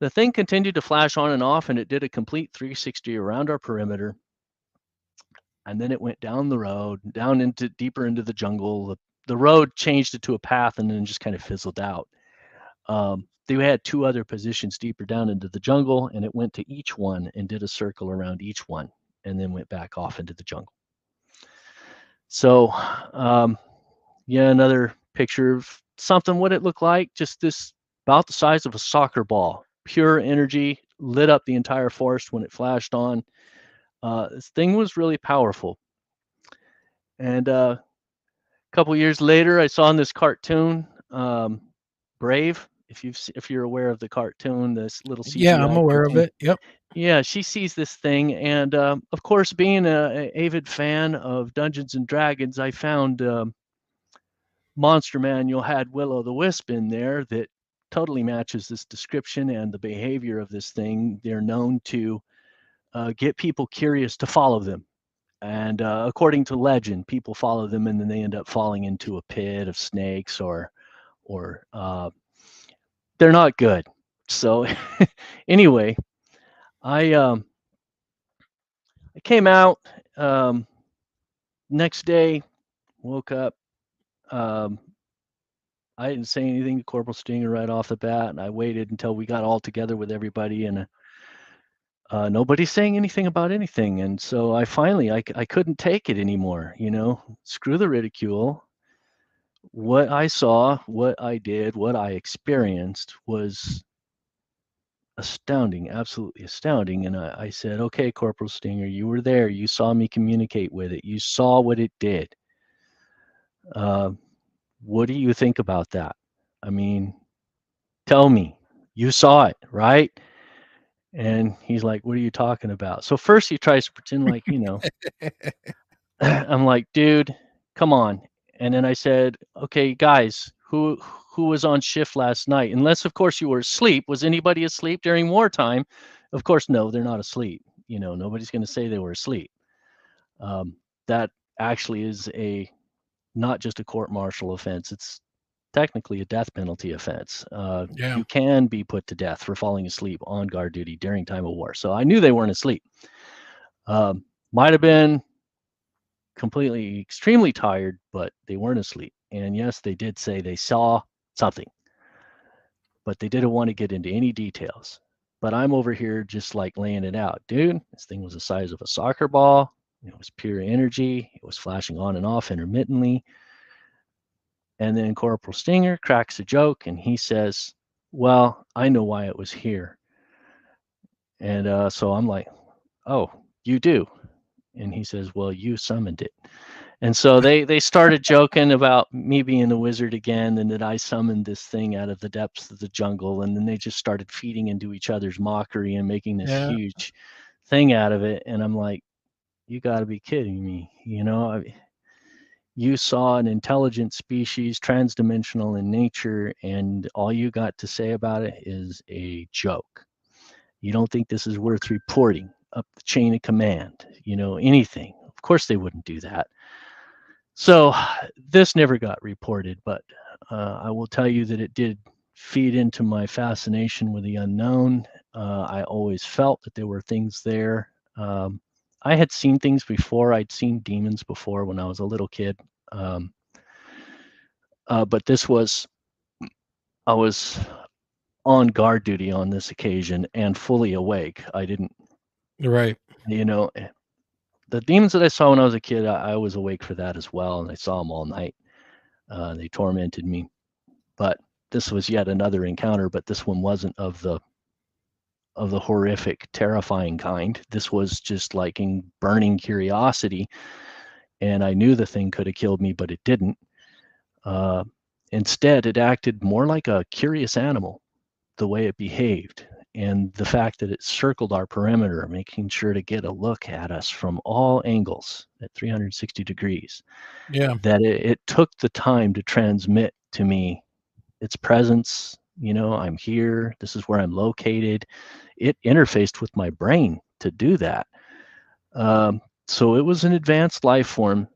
The thing continued to flash on and off, and it did a complete 360 around our perimeter. And then it went down the road, down into deeper into the jungle. The road changed it to a path and then just kind of fizzled out. They had two other positions deeper down into the jungle, and it went to each one and did a circle around each one and then went back off into the jungle. So, yeah, another picture of something, what it looked like, just this about the size of a soccer ball, pure energy, lit up the entire forest when it flashed on. This thing was really powerful. And a couple years later, I saw in this cartoon, Brave. If you're aware of the cartoon, this little CGI. Yeah, I'm aware of it. Yep. Yeah, she sees this thing, and of course, being an avid fan of Dungeons and Dragons, I found Monster Manual had Will-o'-the-Wisp in there that totally matches this description and the behavior of this thing. They're known to get people curious to follow them. And according to legend, people follow them and then they end up falling into a pit of snakes or they're not good. So anyway, I came out next day, woke up. I didn't say anything to Corporal Stinger right off the bat, and I waited until we got all together with everybody, and nobody's saying anything about anything. And so I finally, I couldn't take it anymore, you know, screw the ridicule. What I saw, what I did, what I experienced was astounding, absolutely astounding. And I said, okay, Corporal Stinger, you were there. You saw me communicate with it. You saw what it did. What do you think about that? I mean, tell me, you saw it, right? And he's like, what are you talking about? So first he tries to pretend like, you know, I'm like, dude, come on. And then I said, okay, guys, who was on shift last night? Unless, of course, you were asleep. Was anybody asleep during wartime? Of course, no, they're not asleep. You know, nobody's going to say they were asleep. That actually is not just a court-martial offense. It's technically a death penalty offense. You can be put to death for falling asleep on guard duty during time of war. So I knew they weren't asleep. Might have been completely, extremely tired, but they weren't asleep. And yes, they did say they saw something, but they didn't want to get into any details. But I'm over here just like laying it out. Dude, this thing was the size of a soccer ball. It was pure energy. It was flashing on and off intermittently. And then Corporal Stinger cracks a joke and he says, well, I know why it was here. And so I'm like, oh, you do? And he says, well, you summoned it. And so they started joking about me being the wizard again, and that I summoned this thing out of the depths of the jungle. And then they just started feeding into each other's mockery and making this huge thing out of it. And I'm like, you got to be kidding me. You saw an intelligent species, transdimensional in nature, and all you got to say about it is a joke. You don't think this is worth reporting up the chain of command, anything. Of course they wouldn't do that. So this never got reported, but I will tell you that it did feed into my fascination with the unknown. I always felt that there were things there. I had seen things before. I'd seen demons before when I was a little kid. But I was on guard duty on this occasion and fully awake. I didn't, Right. The demons that I saw when I was a kid, I was awake for that as well. And I saw them all night. They tormented me, but this was yet another encounter, but this one wasn't of the horrific, terrifying kind. This was just like in burning curiosity. And I knew the thing could have killed me, but it didn't. Instead, it acted more like a curious animal, the way it behaved, and the fact that it circled our perimeter, making sure to get a look at us from all angles at 360 degrees. Yeah. That it took the time to transmit to me its presence. I'm here. This is where I'm located. It interfaced with my brain to do that. So it was an advanced life form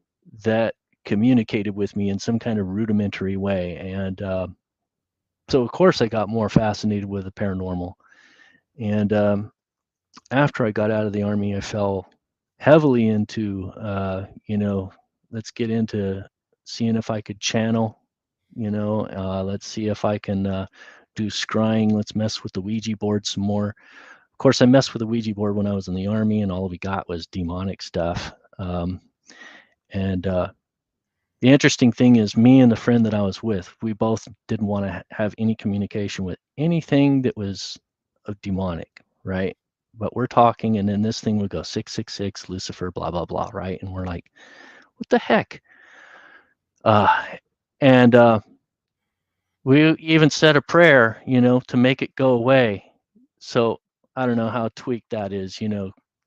that communicated with me in some kind of rudimentary way. And so, of course, I got more fascinated with the paranormal. And after I got out of the Army, I fell heavily into, let's get into seeing if I could channel, let's see if I can do scrying. Let's mess with the Ouija board some more. Of course, I messed with the Ouija board when I was in the Army, and all we got was demonic stuff. The interesting thing is, me and the friend that I was with, we both didn't want to have any communication with anything that was demonic, right? But we're talking, and then this thing would go 666, Lucifer, blah, blah, blah, right? And we're like, what the heck? We even said a prayer, to make it go away. So I don't know how tweaked that is,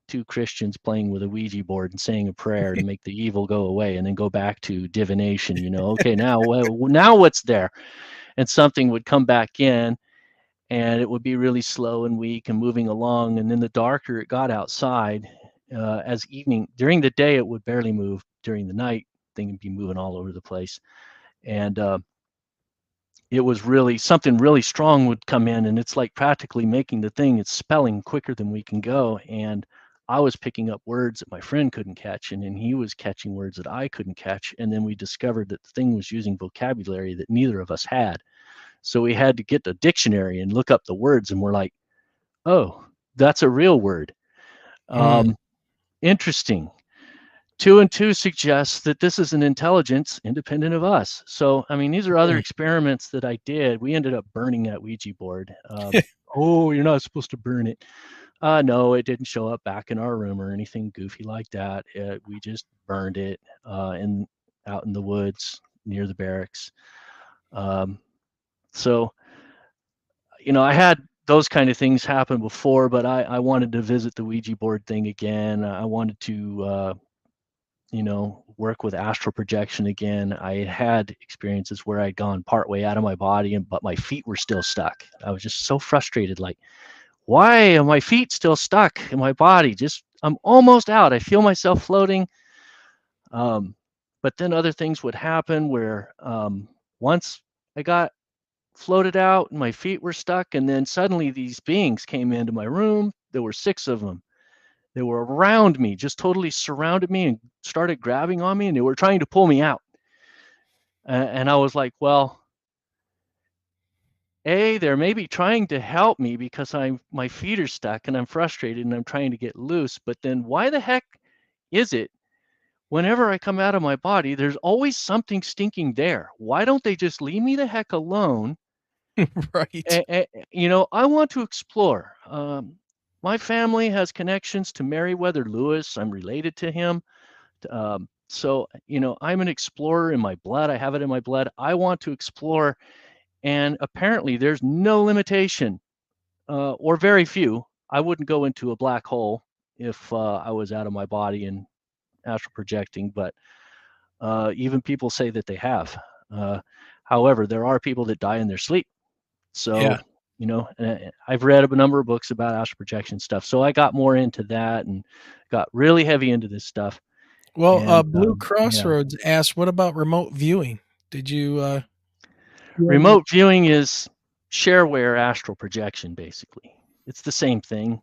two Christians playing with a Ouija board and saying a prayer to make the evil go away, and then go back to divination, okay, now what's there? And something would come back in, and it would be really slow and weak and moving along. And then the darker it got outside, as evening, during the day, it would barely move. During the night, thing would be moving all over the place. And it was really something really strong would come in, and it's like practically making the thing, it's spelling quicker than we can go. And I was picking up words that my friend couldn't catch, and then he was catching words that I couldn't catch. And then we discovered that the thing was using vocabulary that neither of us had. So we had to get the dictionary and look up the words, and we're like, oh, that's a real word. Interesting. 2 and 2 suggests that this is an intelligence independent of us. So, these are other experiments that I did. We ended up burning that Ouija board. Oh, you're not supposed to burn it. No, it didn't show up back in our room or anything goofy like that. We just burned it out in the woods near the barracks. So, I had those kind of things happen before, but I wanted to visit the Ouija board thing again. I wanted to, work with astral projection again. I had experiences where I'd gone partway out of my body, but my feet were still stuck. I was just so frustrated. Like, why are my feet still stuck in my body? I'm almost out. I feel myself floating. But then other things would happen where once I got floated out and my feet were stuck, and then suddenly these beings came into my room. There were 6 of them. They were around me, just totally surrounded me and started grabbing on me, and they were trying to pull me out. And I was like, well, they're maybe trying to help me because my feet are stuck and I'm frustrated and I'm trying to get loose. But then why the heck is it, whenever I come out of my body, there's always something stinking there. Why don't they just leave me the heck alone? Right. I want to explore. My family has connections to Meriwether Lewis. I'm related to him. So, I'm an explorer in my blood. I have it in my blood. I want to explore. And apparently there's no limitation, or very few. I wouldn't go into a black hole if I was out of my body and astral projecting, but even people say that they have. However, there are people that die in their sleep. So, I've read a number of books about astral projection stuff. So I got more into that and got really heavy into this stuff. Well, And, Blue Crossroads asked, what about remote viewing? Did you Remote viewing is shareware astral projection, basically. It's the same thing,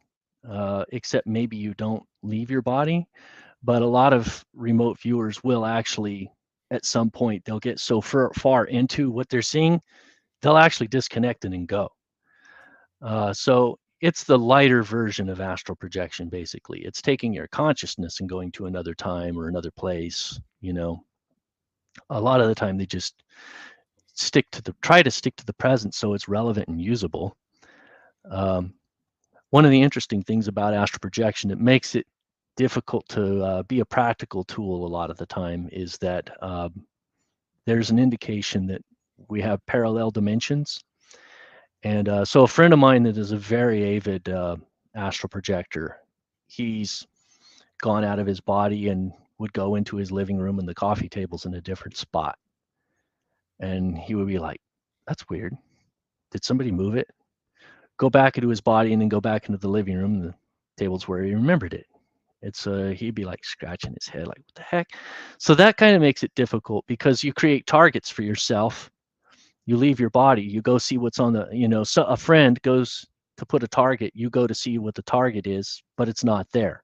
except maybe you don't leave your body. But a lot of remote viewers will actually, at some point, they'll get so far into what they're seeing, they'll actually disconnect it and go. So it's the lighter version of astral projection, basically. It's taking your consciousness and going to another time or another place. A lot of the time they just try to stick to the present so it's relevant and usable. One of the interesting things about astral projection that makes it difficult to be a practical tool a lot of the time is that there's an indication that we have parallel dimensions. And so a friend of mine that is a very avid astral projector, he's gone out of his body and would go into his living room and the coffee table's in a different spot. And he would be like, that's weird. Did somebody move it? Go back into his body and then go back into the living room. And the table's where he remembered it. He'd be like scratching his head, like, what the heck? So that kind of makes it difficult because you create targets for yourself. You leave your body, you go see what's on the, so a friend goes to put a target, you go to see what the target is, but it's not there.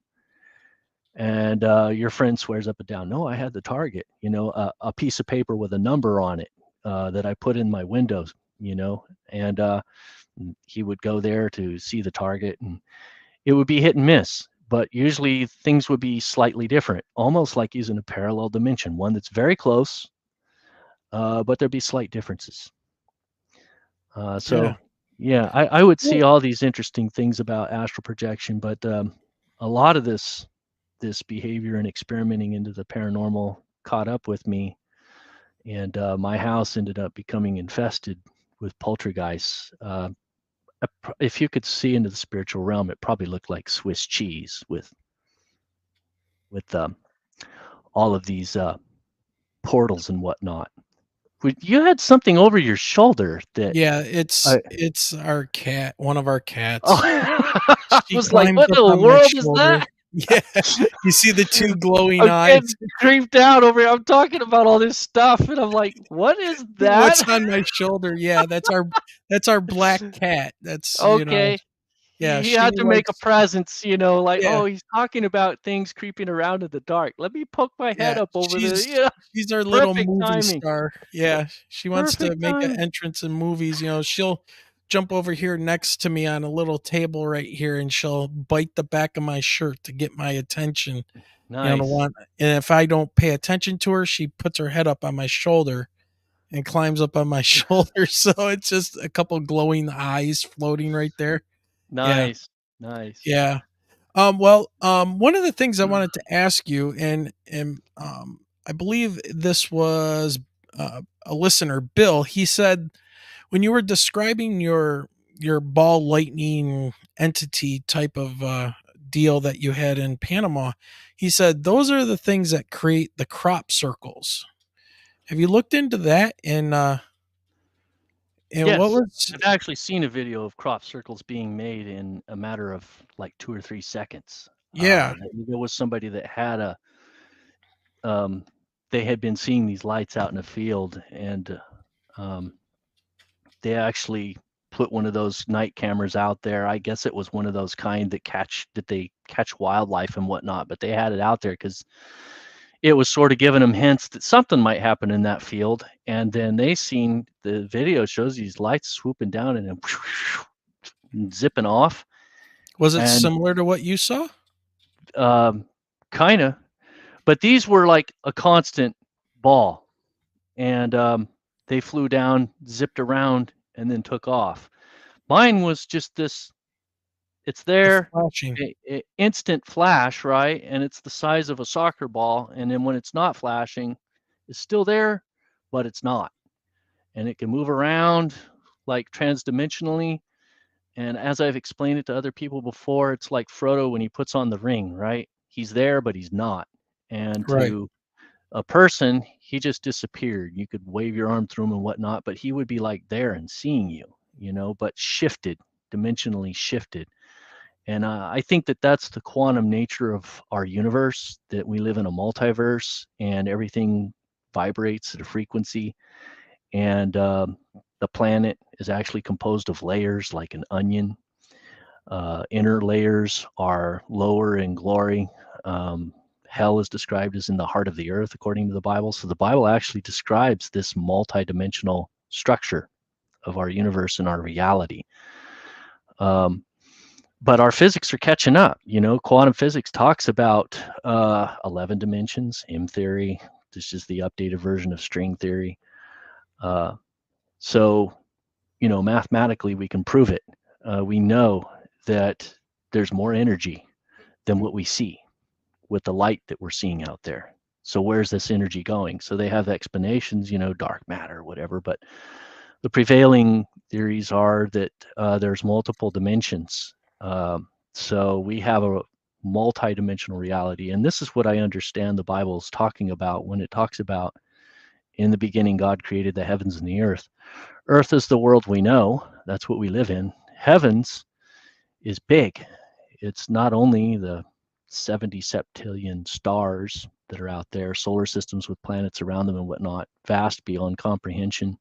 And your friend swears up and down, no, I had the target, a piece of paper with a number on it that I put in my windows, and he would go there to see the target and it would be hit and miss. But usually things would be slightly different, almost like he's in a parallel dimension, one that's very close, but there'd be slight differences. I would see all these interesting things about astral projection, but a lot of this behavior and experimenting into the paranormal caught up with me, and my house ended up becoming infested with poltergeists. If you could see into the spiritual realm, it probably looked like Swiss cheese with all of these portals and whatnot. You had something over your shoulder that... Yeah, it's our cat, one of our cats. Oh, I was like, what in the world is that? Yeah, you see the two glowing I'm eyes. getting creeped out over here. I'm talking about all this stuff, and I'm like, what is that? What's on my shoulder? Yeah, that's our black cat. That's okay. Yeah, he had to make a presence, Yeah. oh, he's talking about things creeping around in the dark. Let me poke my head up over the, she's our little perfect movie timing. star. Yeah, she wants Perfect to make an timing. entrance in movies. She'll jump over here next to me on a little table right here, and she'll bite the back of my shirt to get my attention. Nice. And if I don't pay attention to her, she puts her head up on my shoulder and climbs up on my shoulder. So it's just a couple glowing eyes floating right there. Nice. Nice. Yeah. One of the things I wanted to ask you, and I believe this was a listener, Bill. He said when you were describing your ball lightning entity type of deal that you had in Panama, he said those are the things that create the crop circles. Have you looked into that? And yes, what was... I've actually seen a video of crop circles being made in a matter of like 2 or 3 seconds. Yeah. There was somebody that had they had been seeing these lights out in a field, and they actually put one of those night cameras out there. I guess it was one of those kind that they catch wildlife and whatnot, but they had it out there because it was sort of giving them hints that something might happen in that field. And then they seen the video shows these lights swooping down and then zipping off. Was it similar to what you saw? Kind of. But these were like a constant ball, and they flew down, zipped around, and then took off. Mine was just this. It's there, flashing. instant flash, right? And it's the size of a soccer ball. And then when it's not flashing, it's still there, but it's not. And it can move around like transdimensionally. And as I've explained it to other people before, it's like Frodo when he puts on the ring, right? He's there, but he's not. And Right. to a person, he just disappeared. You could wave your arm through him and whatnot, but he would be like there and seeing you, but shifted, dimensionally shifted. And I think that that's the quantum nature of our universe, that we live in a multiverse and everything vibrates at a frequency. And the planet is actually composed of layers like an onion. Inner layers are lower in glory. Hell is described as in the heart of the earth, according to the Bible. So the Bible actually describes this multidimensional structure of our universe and our reality. But our physics are catching up. Quantum physics talks about 11 dimensions, M theory. This is the updated version of string theory. So, mathematically, we can prove it. We know that there's more energy than what we see with the light that we're seeing out there. So where's this energy going? So they have explanations, dark matter, whatever. But the prevailing theories are that there's multiple dimensions. So we have a multi-dimensional reality. And this is what I understand the Bible is talking about when it talks about, in the beginning, God created the heavens and the earth. Earth is the world we know. That's what we live in. Heavens is big. It's not only the 70 septillion stars that are out there, solar systems with planets around them and whatnot, vast beyond comprehension.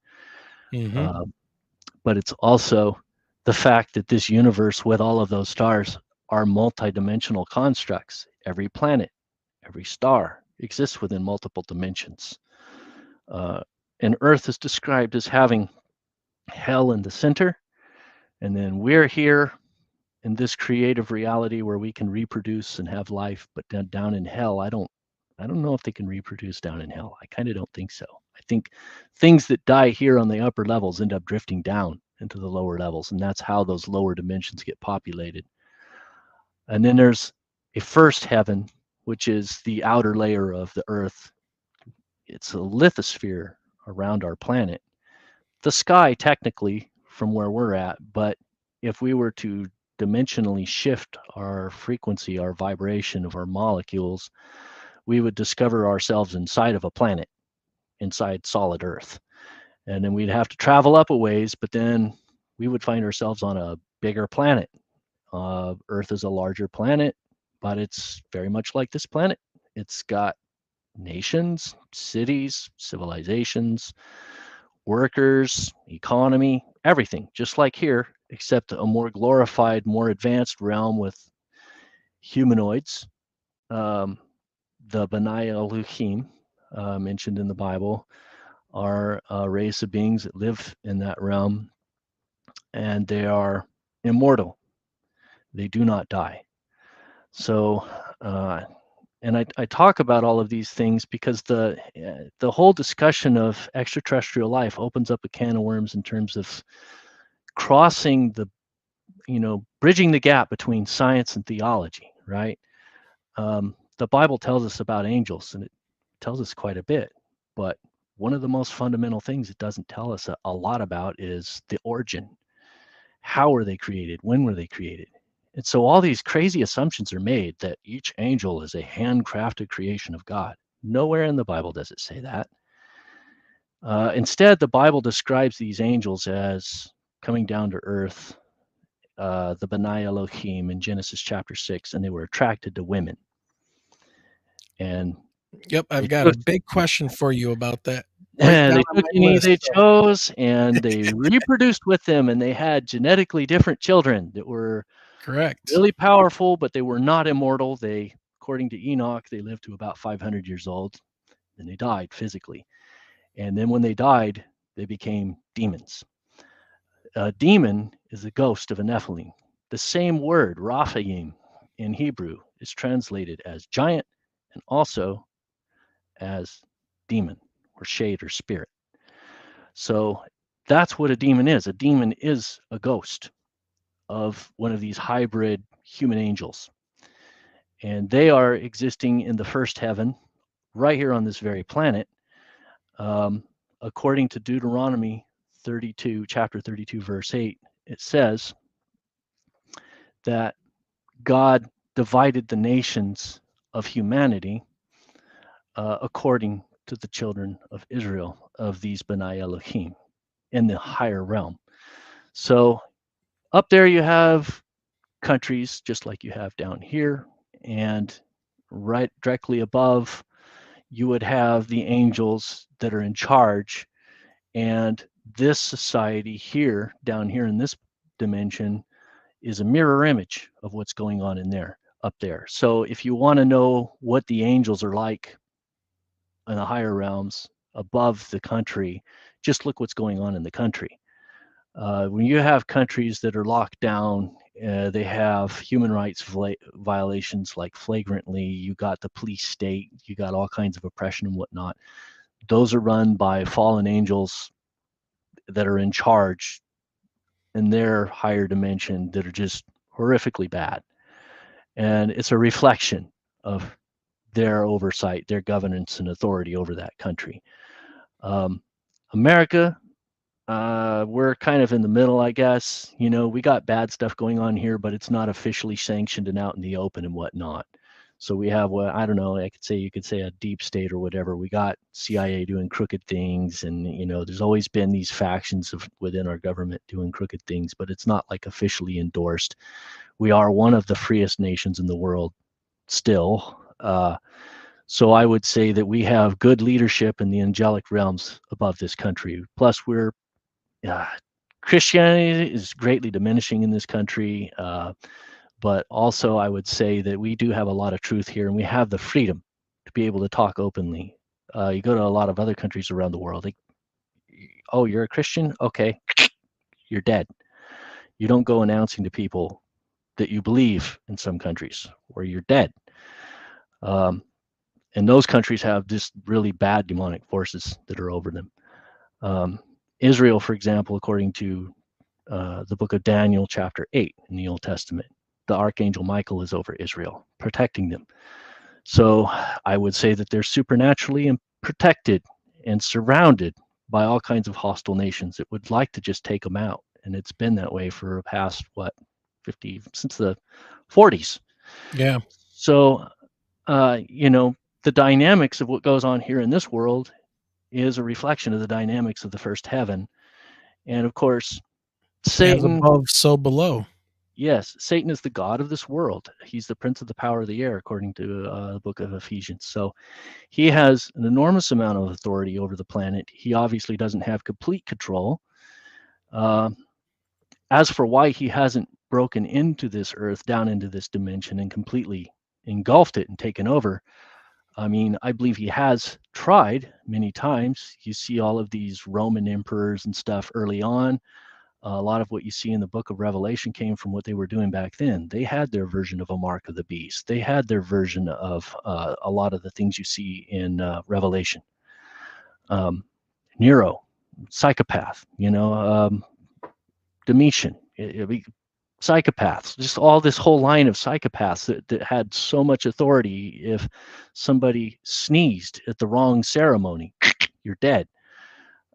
But it's also the fact that this universe with all of those stars are multidimensional constructs. Every planet, every star exists within multiple dimensions. And Earth is described as having hell in the center, and then we're here in this creative reality where we can reproduce and have life. But down in hell, I don't know if they can reproduce down in hell. I kind of don't think so. I think things that die here on the upper levels end up drifting down into the lower levels, and that's how those lower dimensions get populated. And then there's a first heaven, which is the outer layer of the earth. It's a lithosphere around our planet. The sky, technically, from where we're at, but if we were to dimensionally shift our frequency, our vibration of our molecules, we would discover ourselves inside of a planet, inside solid Earth. And then we'd have to travel up a ways, but then we would find ourselves on a bigger planet. Earth is a larger planet, but it's very much like this planet. It's got nations, cities, civilizations, workers, economy, everything, just like here, except a more glorified, more advanced realm with humanoids. The B'nai Elohim, mentioned in the Bible, are a race of beings that live in that realm, and they are immortal. They do not die. So, and I talk about all of these things because the whole discussion of extraterrestrial life opens up a can of worms in terms of crossing the, bridging the gap between science and theology, right? The Bible tells us about angels, and it tells us quite a bit, but one of the most fundamental things it doesn't tell us a lot about is the origin. How were they created? When were they created? And so all these crazy assumptions are made that each angel is a handcrafted creation of God. Nowhere in the Bible does it say that. Instead, the Bible describes these angels as coming down to earth, the B'nai Elohim in Genesis chapter 6, and they were attracted to women. And yep, I've got a big question for you about that. And they took any they chose, and they reproduced with them, and they had genetically different children that were correct, really powerful, but they were not immortal. They, according to Enoch, they lived to about 500 years old, and they died physically. And then when they died, they became demons. A demon is a ghost of a Nephilim. The same word, Raphaim, in Hebrew is translated as giant and also as demon or shade or spirit. So that's what a demon is. A demon is a ghost of one of these hybrid human angels. And they are existing in the first heaven, right here on this very planet. According to Deuteronomy 32, chapter 32, verse 8, it says that God divided the nations of humanity according to the children of Israel, of these B'nai Elohim, in the higher realm. So up there you have countries just like you have down here, and right directly above you would have the angels that are in charge, and this society here, down here in this dimension, is a mirror image of what's going on in there, up there. So if you want to know what the angels are like in the higher realms above the country, just look what's going on in the country. When you have countries that are locked down, they have human rights violations like flagrantly. You got the police state, you got all kinds of oppression and whatnot. Those are run by fallen angels that are in charge in their higher dimension that are just horrifically bad. And it's a reflection of their oversight, their governance and authority over that country. America, we're kind of in the middle, I guess. You know, we got bad stuff going on here, but it's not officially sanctioned and out in the open and whatnot. So we have what, I don't know, you could say a deep state or whatever. We got CIA doing crooked things, and you know, there's always been these factions within our government doing crooked things, but it's not like officially endorsed. We are one of the freest nations in the world still. So I would say that we have good leadership in the angelic realms above this country. Plus, Christianity is greatly diminishing in this country, but also I would say that we do have a lot of truth here, and we have the freedom to be able to talk openly. You go to a lot of other countries around the world, oh, you're a Christian? Okay, you're dead. You don't go announcing to people that you believe in some countries, or you're dead. And those countries have just really bad demonic forces that are over them. Israel, for example, according to the book of Daniel, chapter 8 in the Old Testament, the archangel Michael is over Israel, protecting them. So I would say that they're supernaturally protected and surrounded by all kinds of hostile nations that would like to just take them out. And it's been that way for the past, since the 40s. Yeah. So, you know, the dynamics of what goes on here in this world is a reflection of the dynamics of the first heaven. And of course, Satan, as above, so below. Yes, Satan is the god of this world. He's the prince of the power of the air, according to the book of Ephesians. So he has an enormous amount of authority over the planet. He obviously doesn't have complete control. As for why he hasn't broken into this earth, down into this dimension, and completely engulfed it and taken over, I mean, I believe he has tried many times. You see all of these Roman emperors and stuff early on. A lot of what you see in the book of Revelation came from what they were doing back then. They had their version of a mark of the beast. They had their version of a lot of the things you see in Revelation. Nero, psychopath, you know, Domitian, psychopaths, just all this whole line of psychopaths that had so much authority. If somebody sneezed at the wrong ceremony, you're dead.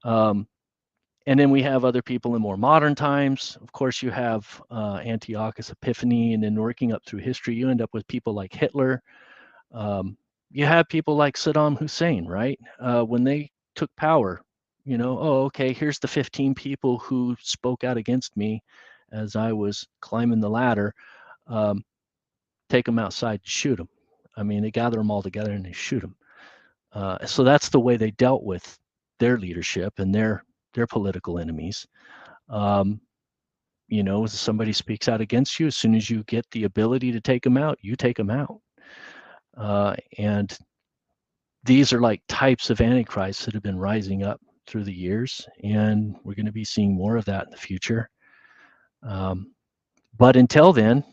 And then we have other people in more modern times. Of course, you have Antiochus Epiphanes, and then working up through history, you end up with people like Hitler. You have people like Saddam Hussein, right? When they took power, you know, oh, okay, here's the 15 people who spoke out against me as I was climbing the ladder. Take them outside, shoot them. I mean, they gather them all together and they shoot them. So that's the way they dealt with their leadership and their political enemies. You know, if somebody speaks out against you, as soon as you get the ability to take them out, you take them out. And these are like types of antichrists that have been rising up through the years, and we're going to be seeing more of that in the future. But until then,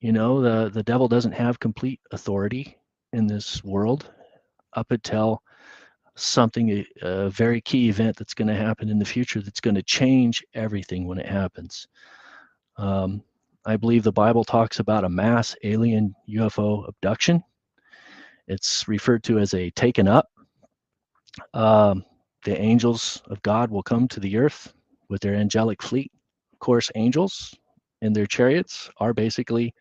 you know, the devil doesn't have complete authority in this world. up until something, a very key event that's going to happen in the future that's going to change everything when it happens. I believe the Bible talks about a mass alien UFO abduction. It's referred to as a taken up. The angels of God will come to the earth with their angelic fleet. Of course, angels in their chariots are basically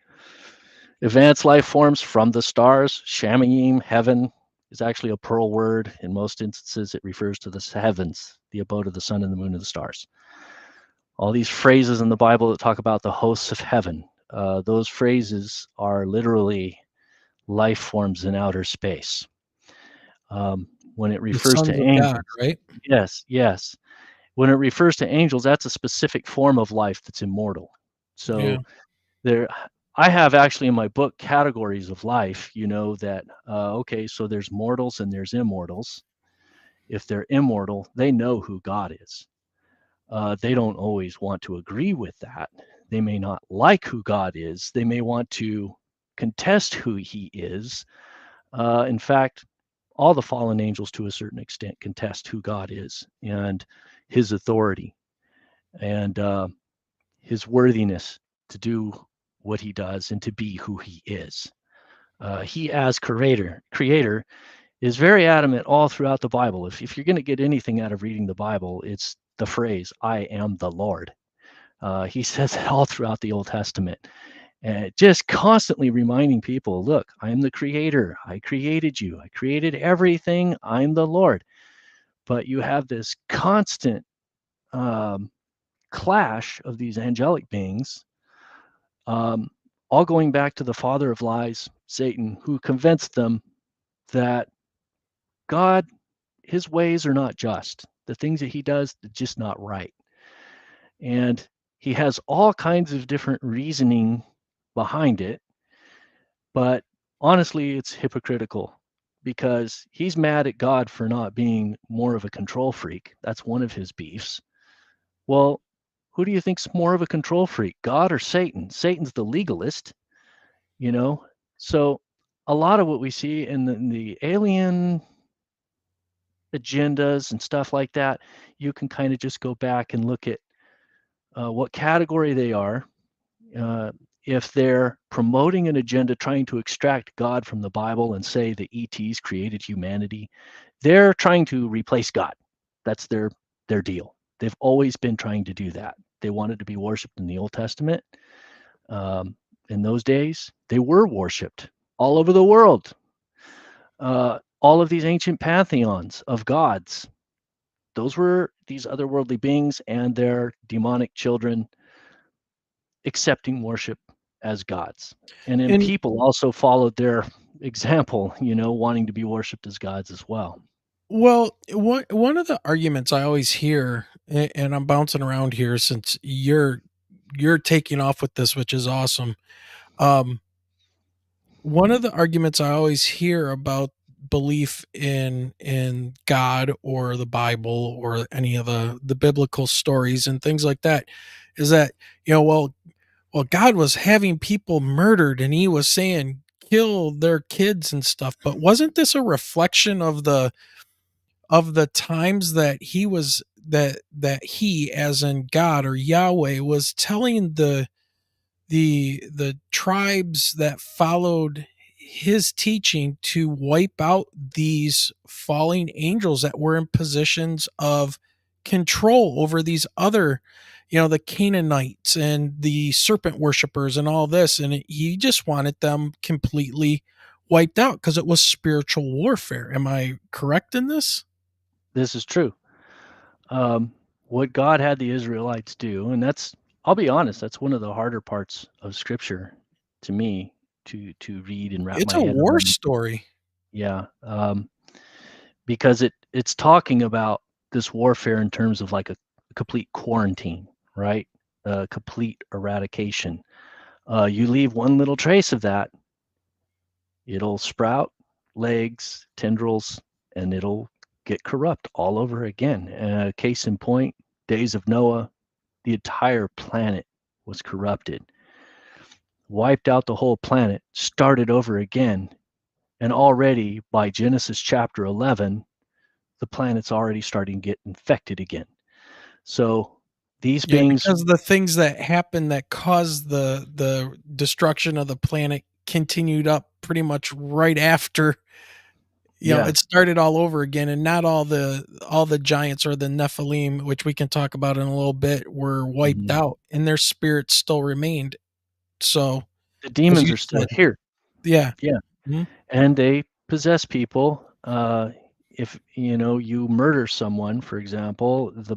advanced life forms from the stars. Shamayim, heaven, is actually a plural word. In most instances, it refers to the heavens, the abode of the sun and the moon and the stars. All these phrases in the Bible that talk about the hosts of heaven, those phrases are literally life forms in outer space. When it The refers to sons of angels, God, right? yes. When it refers to angels, that's a specific form of life that's immortal. Yeah. So I have actually in my book categories of life, that, okay, so there's mortals and there's immortals. If they're immortal, they know who God is. They don't always want to agree with that. They may not like who God is. They may want to contest who he is. In fact, all the fallen angels to a certain extent contest who God is and his authority and his worthiness to do what he does and to be who he is. He as creator is very adamant all throughout the Bible. If you're going to get anything out of reading the Bible, it's the phrase, I am the Lord. He says it all throughout the Old Testament. And just constantly reminding people, look, I am the creator. I created you. I created everything. I'm the Lord. But you have this constant clash of these angelic beings, all going back to the father of lies, Satan, who convinced them that God, his ways are not just. The things that he does are just not right. And he has all kinds of different reasoning behind it. But honestly, it's hypocritical because he's mad at God for not being more of a control freak. That's one of his beefs. Well, who do you think's more of a control freak, God or Satan? Satan's the legalist, So a lot of what we see in the alien agendas and stuff like that, you can kind of just go back and look at what category they are. If they're promoting an agenda trying to extract God from the Bible and say the ETs created humanity, they're trying to replace God. That's their deal. They've always been trying to do that. They wanted to be worshipped in the Old Testament. In those days, they were worshipped all over the world. All of these ancient pantheons of gods, those were these otherworldly beings and their demonic children accepting worship as gods. And then people also followed their example, wanting to be worshipped as gods as well. Well, one of the arguments I always hear, and I'm bouncing around here since you're taking off with this, which is awesome. One of the arguments I always hear about belief in God or the Bible or any of the biblical stories and things like that is that, well, God was having people murdered and he was saying kill their kids and stuff, but wasn't this a reflection of the times that he was that he, as in God or Yahweh, was telling the tribes that followed his teaching to wipe out these falling angels that were in positions of control over these other, the Canaanites and the serpent worshipers and all this, and he just wanted them completely wiped out because it was spiritual warfare. Am I correct in this? This is true. What God had the Israelites do, and I'll be honest, that's one of the harder parts of Scripture to me to read and wrap It's my a head war around. story. Yeah, because it's talking about this warfare in terms of like a complete quarantine, right? A complete eradication. You leave one little trace of that, it'll sprout legs, tendrils, and it'll get corrupt all over again. Case in point, days of Noah, the entire planet was corrupted, wiped out the whole planet, started over again, And already by Genesis chapter 11, the planet's already starting to get infected again. So these beings, because the things that happened that caused the destruction of the planet continued up pretty much right after. It started all over again, and not all the giants or the Nephilim, which we can talk about in a little bit, were wiped out, and their spirits still remained. So the demons are still here. Yeah. Yeah. Mhm. And they possess people. If you murder someone, for example, the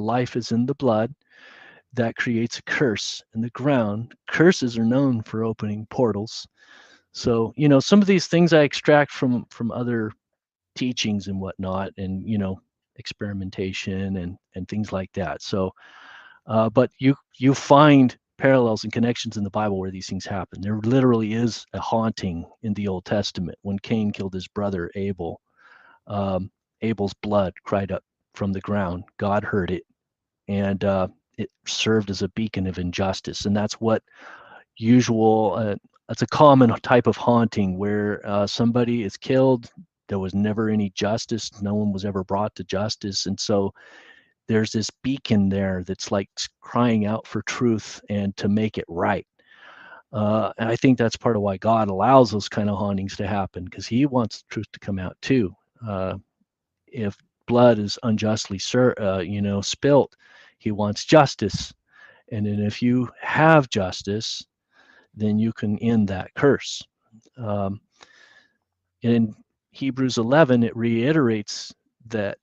life is in the blood. That creates a curse in the ground. Curses are known for opening portals. So, some of these things I extract from other teachings and whatnot, and, experimentation and things like that. So, but you find parallels and connections in the Bible where these things happen. There literally is a haunting in the Old Testament when Cain killed his brother Abel. Abel's blood cried up from the ground. God heard it, and it served as a beacon of injustice. And that's what that's a common type of haunting where somebody is killed. There was never any justice. No one was ever brought to justice. And so there's this beacon there that's like crying out for truth and to make it right. And I think that's part of why God allows those kind of hauntings to happen, because he wants the truth to come out too. If blood is unjustly spilt, he wants justice. And then if you have justice, then you can end that curse. In Hebrews 11, it reiterates that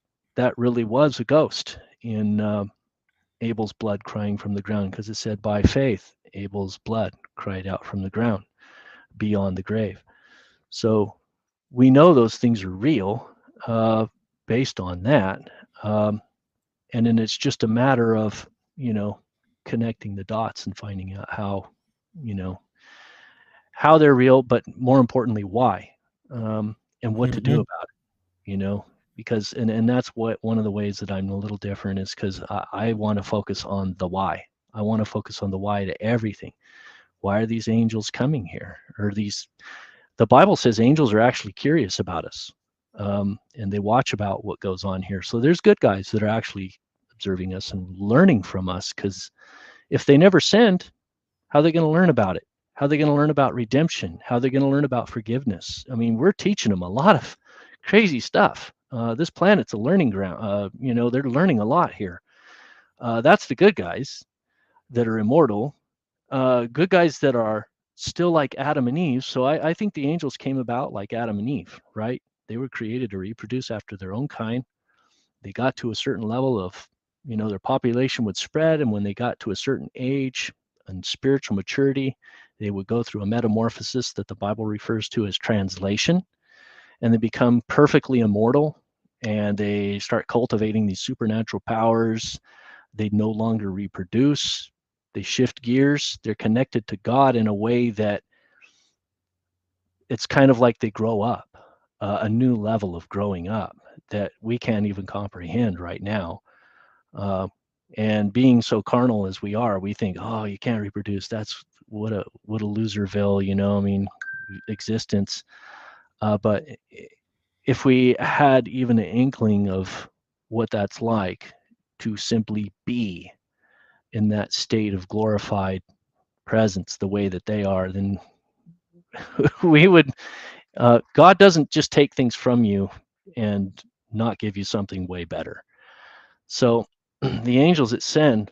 really was a ghost in Abel's blood crying from the ground, because it said, by faith, Abel's blood cried out from the ground beyond the grave. So we know those things are real based on that. And then it's just a matter of, connecting the dots and finding out how they're real, but more importantly, why, and what to do about it, because, and that's what one of the ways that I'm a little different is because I want to focus on the why. I want to focus on the why to everything. Why are these angels coming here? The Bible says angels are actually curious about us, and they watch about what goes on here. So there's good guys that are actually observing us and learning from us, because if they never sinned, how are they going to learn about it? How are they going to learn about redemption? How are they going to learn about forgiveness? I mean, we're teaching them a lot of crazy stuff. This planet's a learning ground. They're learning a lot here. That's the good guys that are immortal. Good guys that are still like Adam and Eve. So I think the angels came about like Adam and Eve, right? They were created to reproduce after their own kind. They got to a certain level of, their population would spread. And when they got to a certain age and spiritual maturity, they would go through a metamorphosis that the Bible refers to as translation. And they become perfectly immortal, and they start cultivating these supernatural powers. They no longer reproduce. They shift gears. They're connected to God in a way that it's kind of like they grow up, a new level of growing up that we can't even comprehend right now. And being so carnal as we are, we think, oh, you can't reproduce. That's what a loserville, existence. But if we had even an inkling of what that's like to simply be in that state of glorified presence the way that they are, then we would, God doesn't just take things from you and not give you something way better. So the angels that send,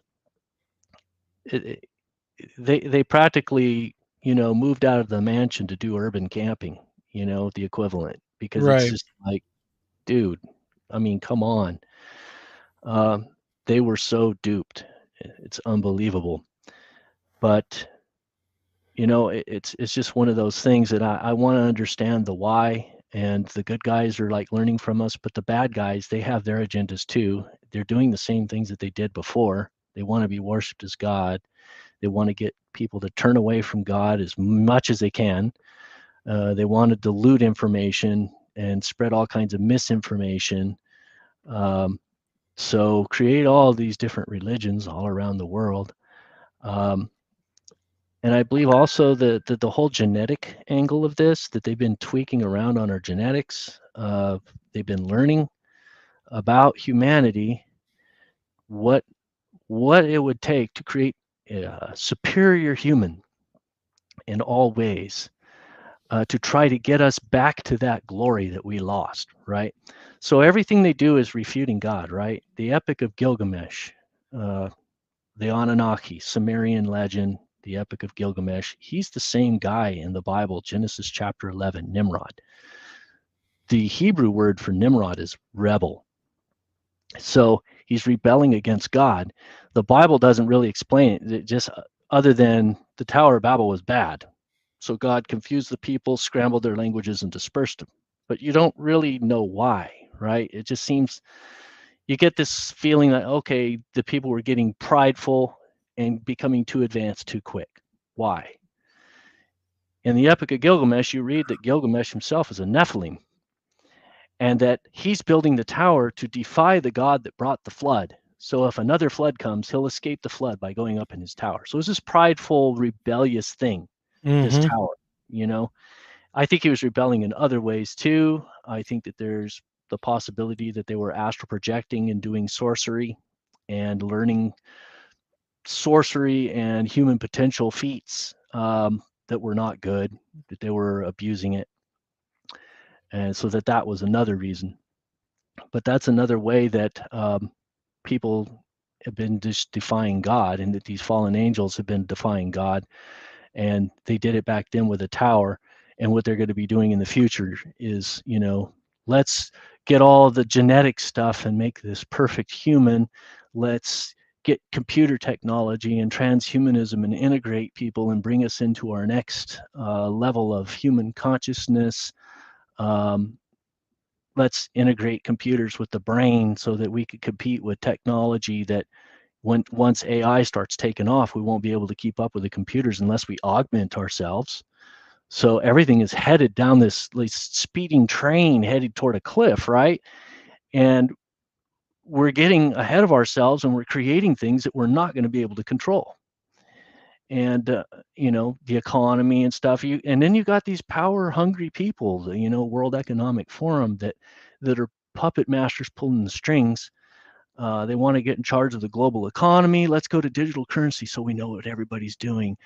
they practically, moved out of the mansion to do urban camping, the equivalent, because it's just like, dude, I mean, come on. They were so duped. It's unbelievable. But, it's just one of those things that I want to understand the why. And the good guys are like learning from us, but the bad guys, they have their agendas too. They're doing the same things that they did before. They want to be worshiped as God. They want to get people to turn away from God as much as they can. They want to dilute information and spread all kinds of misinformation. So create all these different religions all around the world. And I believe also that the whole genetic angle of this, that they've been tweaking around on our genetics. They've been learning about humanity, what it would take to create a superior human in all ways, to try to get us back to that glory that we lost, right? So everything they do is refuting God, right? The Epic of Gilgamesh, the Anunnaki, Sumerian legend, the Epic of Gilgamesh. He's the same guy in the Bible, Genesis chapter 11, Nimrod. The Hebrew word for Nimrod is rebel. So he's rebelling against God. The Bible doesn't really explain it, just other than the Tower of Babel was bad. So God confused the people, scrambled their languages, and dispersed them. But you don't really know why, right? It just seems, you get this feeling that, okay, the people were getting prideful and becoming too advanced too quick. Why? In the Epic of Gilgamesh, you read that Gilgamesh himself is a Nephilim, and that he's building the tower to defy the God that brought the flood. So if another flood comes, he'll escape the flood by going up in his tower. So it's this prideful, rebellious thing, this tower, you know. I think he was rebelling in other ways too. I think that there's the possibility that they were astral projecting and doing sorcery and learning sorcery and human potential feats that were not good, that they were abusing it. And so that was another reason. But that's another way that people have been just defying God, and that these fallen angels have been defying God. And they did it back then with a tower. And what they're going to be doing in the future is, you know, let's get all the genetic stuff and make this perfect human. Let's get computer technology and transhumanism and integrate people and bring us into our next level of human consciousness. Let's integrate computers with the brain so that we could compete with technology that once AI starts taking off, we won't be able to keep up with the computers unless we augment ourselves. So everything is headed down this speeding train headed toward a cliff, right? And we're getting ahead of ourselves, and we're creating things that we're not going to be able to control. And you know, the economy and stuff. And then you got these power-hungry people, you know, World Economic Forum, that are puppet masters pulling the strings. They want to get in charge of the global economy. Let's go to digital currency so we know what everybody's doing.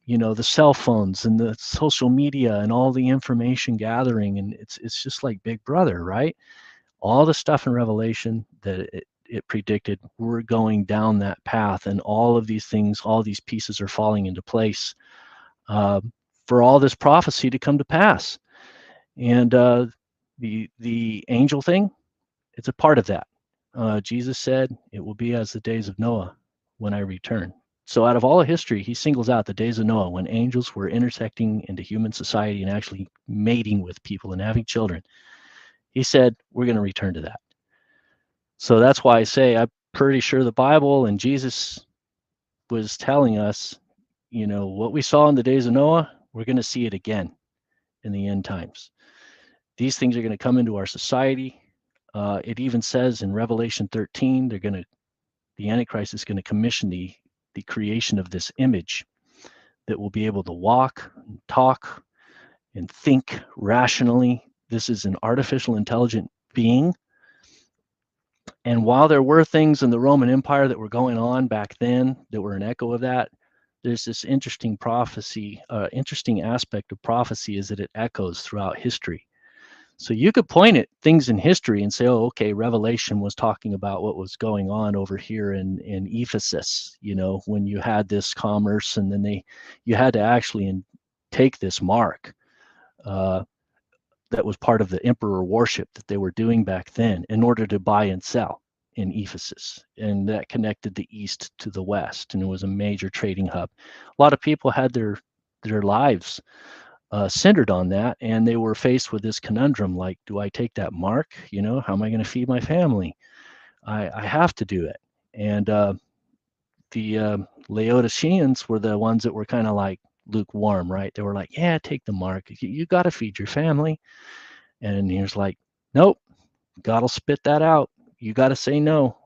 You know, the cell phones and the social media and all the information gathering, and it's just like Big Brother, right? All the stuff in Revelation that it predicted, we're going down that path, and all of these things, all these pieces are falling into place for all this prophecy to come to pass. And the angel thing, it's a part of that. Jesus said, it will be as the days of Noah when I return. So out of all of history, he singles out the days of Noah, when angels were intersecting into human society and actually mating with people and having children. He said, we're going to return to that. So that's why I say I'm pretty sure the Bible and Jesus was telling us, you know, what we saw in the days of Noah, we're going to see it again in the end times. These things are going to come into our society. It even says in Revelation 13, the Antichrist is going to commission the creation of this image that will be able to walk and talk and think rationally. This is an artificial intelligent being. And while there were things in the Roman Empire that were going on back then that were an echo of that, there's this interesting prophecy, interesting aspect of prophecy is that it echoes throughout history. So you could point at things in history and say, oh, okay, Revelation was talking about what was going on over here in Ephesus, you know, when you had this commerce, and then you had to actually take this mark that was part of the emperor worship that they were doing back then in order to buy and sell in Ephesus. And that connected the east to the west, and it was a major trading hub. A lot of people had their lives centered on that, and they were faced with this conundrum, like, do I take that mark? You know, how am I going to feed my family? I have to do it. And the Laodiceans were the ones that were kind of like lukewarm, right? They were like, yeah, take the mark. You got to feed your family. And he was like, nope, God will spit that out. You got to say no.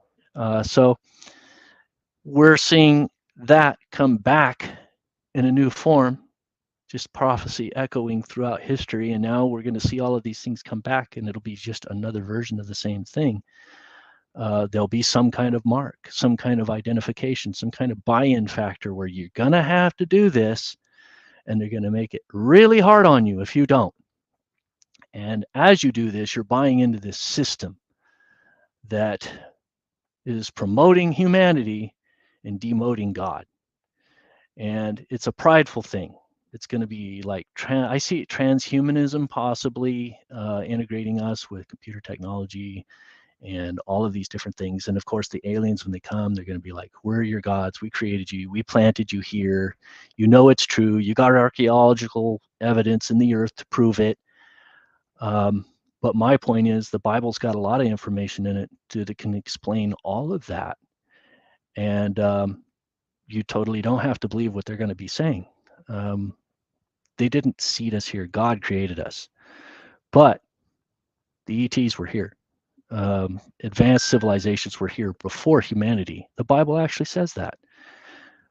So we're seeing that come back in a new form, just prophecy echoing throughout history. And now we're going to see all of these things come back, and it'll be just another version of the same thing. There'll be some kind of mark, some kind of identification, some kind of buy-in factor where you're going to have to do this, and they're going to make it really hard on you if you don't. And as you do this, you're buying into this system that is promoting humanity and demoting God. And it's a prideful thing. It's going to be like, I see transhumanism possibly integrating us with computer technology and all of these different things. And of course, the aliens, when they come, they're going to be like, we're your gods. We created you. We planted you here. You know it's true. You got archaeological evidence in the earth to prove it. But my point is, the Bible's got a lot of information in it that can explain all of that. And you totally don't have to believe what they're going to be saying. They didn't seed us here. God created us. But the ETs were here. Advanced civilizations were here before humanity. The Bible actually says that.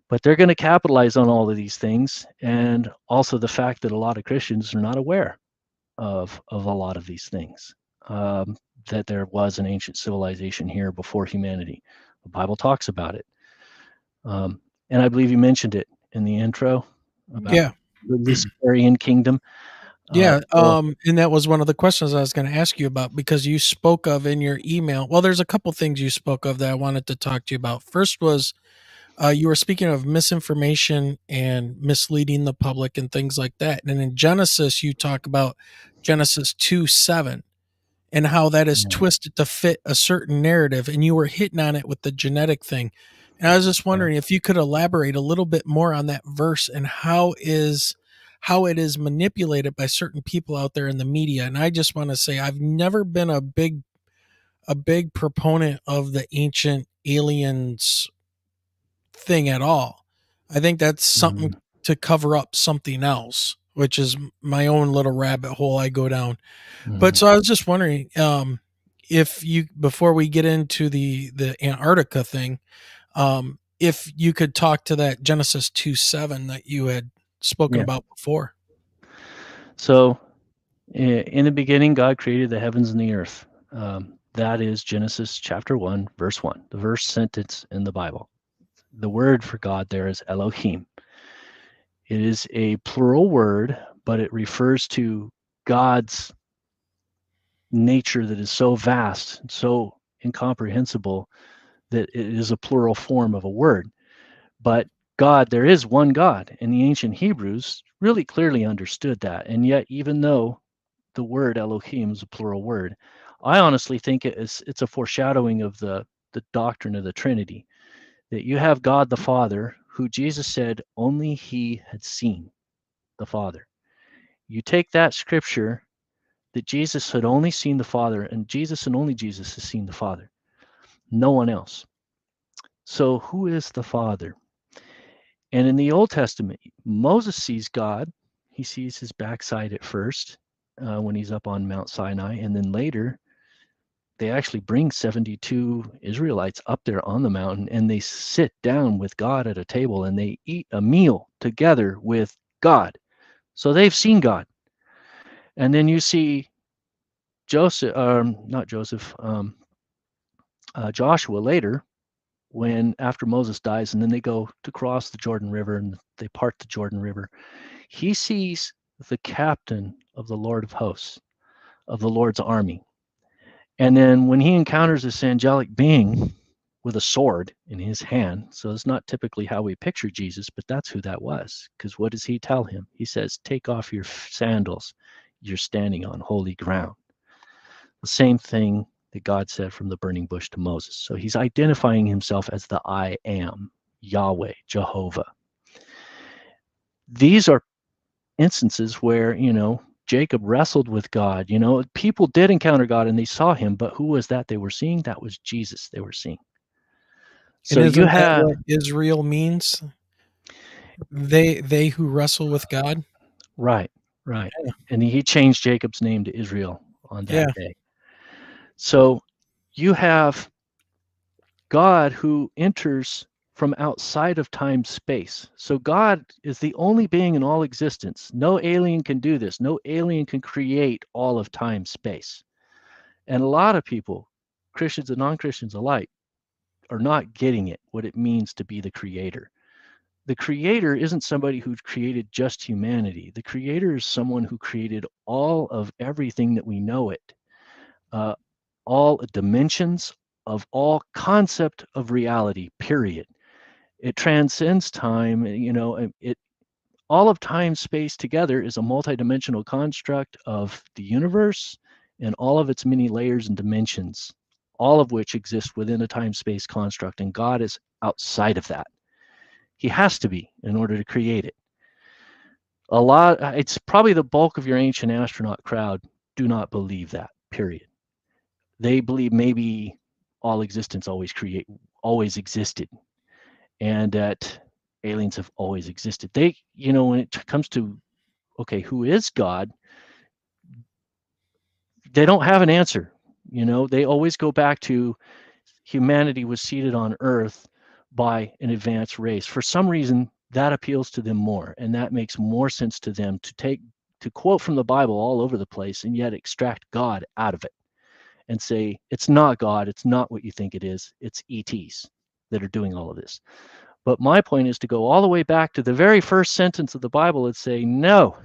But they're going to capitalize on all of these things, and also the fact that a lot of Christians are not aware of a lot of these things, that there was an ancient civilization here before humanity. The Bible talks about it. And I believe you mentioned it in the intro about the Luciferian kingdom. Yeah, and that was one of the questions I was going to ask you about, because you spoke of in your email. Well, there's a couple things you spoke of that I wanted to talk to you about. First was you were speaking of misinformation and misleading the public and things like that. And in Genesis, you talk about Genesis 2:7 and how that is twisted to fit a certain narrative. And you were hitting on it with the genetic thing. And I was just wondering if you could elaborate a little bit more on that verse and how it is manipulated by certain people out there in the media. And I just want to say, I've never been a big proponent of the ancient aliens thing at all. I think that's something to cover up something else, which is my own little rabbit hole I go down. But so I was just wondering, if you, before we get into the Antarctica thing, if you could talk to that Genesis 2:7 that you had spoken about before. So in the beginning, God created the heavens and the earth. That is Genesis chapter 1, verse 1, the first sentence in the Bible. The word for God there is Elohim. It is a plural word, but it refers to God's nature that is so vast, so incomprehensible, that it is a plural form of a word. But God, there is one God, and the ancient Hebrews really clearly understood that. And yet, even though the word Elohim is a plural word, I honestly think it's a foreshadowing of the doctrine of the Trinity, that you have God the Father, who Jesus said only he had seen the Father. You take that scripture that Jesus had only seen the Father, and Jesus and only Jesus has seen the Father, no one else. So who is the Father? And in the Old Testament, Moses sees God. He sees his backside at first when he's up on Mount Sinai, and then later they actually bring 72 Israelites up there on the mountain, and they sit down with God at a table, and they eat a meal together with God. So they've seen God. And then you see Joshua later, when after Moses dies, and then they go to cross the Jordan River, and they part the Jordan River. He sees the captain of the Lord of hosts, of the Lord's army. And then when he encounters this angelic being with a sword in his hand, so it's not typically how we picture Jesus, but that's who that was. Because what does he tell him? He says, take off your sandals. You're standing on holy ground. The same thing that God said from the burning bush to Moses. So he's identifying himself as the I am, Yahweh, Jehovah. These are instances where, Jacob wrestled with God. People did encounter God and they saw him, but who was that they were seeing? That was Jesus they were seeing. So and you have what Israel means. They who wrestle with God. Right. Yeah. And he changed Jacob's name to Israel on that day. So you have God who enters from outside of time-space. So God is the only being in all existence. No alien can do this. No alien can create all of time-space. And a lot of people, Christians and non-Christians alike, are not getting it, what it means to be the creator. The creator isn't somebody who created just humanity. The creator is someone who created all of everything that we know it, all dimensions of all concept of reality, period. It transcends time, all of time space together is a multidimensional construct of the universe and all of its many layers and dimensions, all of which exist within a time space construct, and God is outside of that. He has to be in order to create it. It's probably the bulk of your ancient astronaut crowd do not believe that, period. They believe maybe all existence always existed, and that aliens have always existed. When it comes to, okay, who is God, they don't have an answer. They always go back to humanity was seeded on Earth by an advanced race. For some reason, that appeals to them more, and that makes more sense to them to quote from the Bible all over the place and yet extract God out of it and say, it's not God, it's not what you think it is, it's ETs that are doing all of this. But my point is to go all the way back to the very first sentence of the Bible and say, no,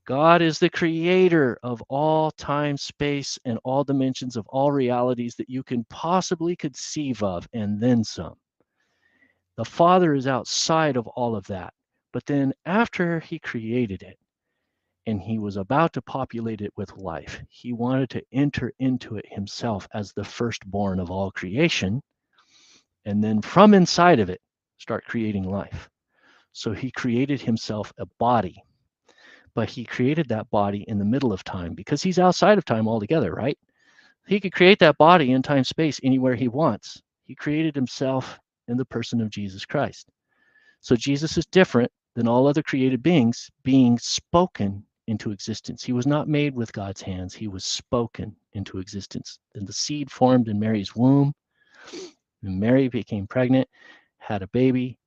God is the creator of all time, space, and all dimensions of all realities that you can possibly conceive of, and then some. The Father is outside of all of that. But then after he created it, and he was about to populate it with life, he wanted to enter into it himself as the firstborn of all creation, and then from inside of it, start creating life. So he created himself a body, but he created that body in the middle of time because he's outside of time altogether, right? He could create that body in time space anywhere he wants. He created himself in the person of Jesus Christ. So Jesus is different than all other created beings, being spoken into existence. He was not made with God's hands. He was spoken into existence. And the seed formed in Mary's womb, and Mary became pregnant, had a baby.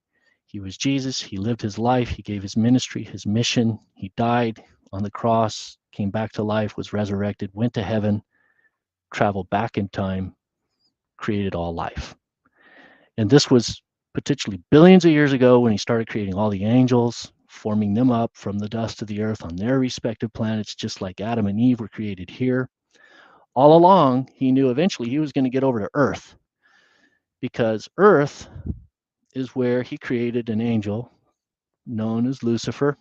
He was Jesus. He lived his life. He gave his ministry, his mission. He died on the cross, came back to life, was resurrected, went to heaven, traveled back in time, created all life. And this was potentially billions of years ago when he started creating all the angels, forming them up from the dust of the earth on their respective planets, just like Adam and Eve were created here. All along, he knew eventually he was going to get over to Earth, because Earth is where he created an angel known as Lucifer,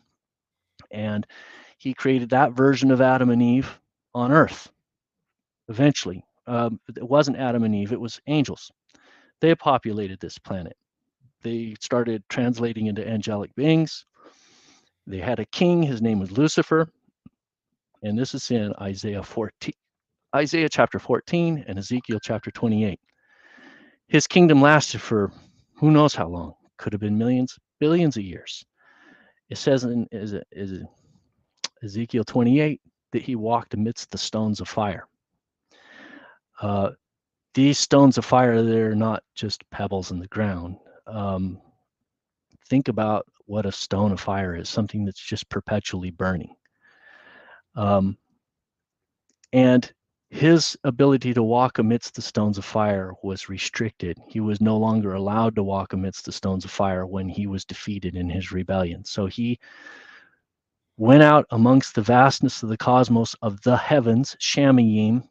and he created that version of Adam and Eve on Earth eventually. It wasn't Adam and Eve, it was angels. They populated this planet. They started translating into angelic beings. They had a king, his name was Lucifer, and this is in Isaiah chapter 14 and Ezekiel chapter 28. His kingdom lasted for who knows how long. Could have been millions, billions of years. It says in Ezekiel 28 that he walked amidst the stones of fire. These stones of fire, they're not just pebbles in the ground. Think about what a stone of fire is, something that's just perpetually burning. And his ability to walk amidst the stones of fire was restricted. He was no longer allowed to walk amidst the stones of fire when he was defeated in his rebellion. So he went out amongst the vastness of the cosmos of the heavens, Shamayim,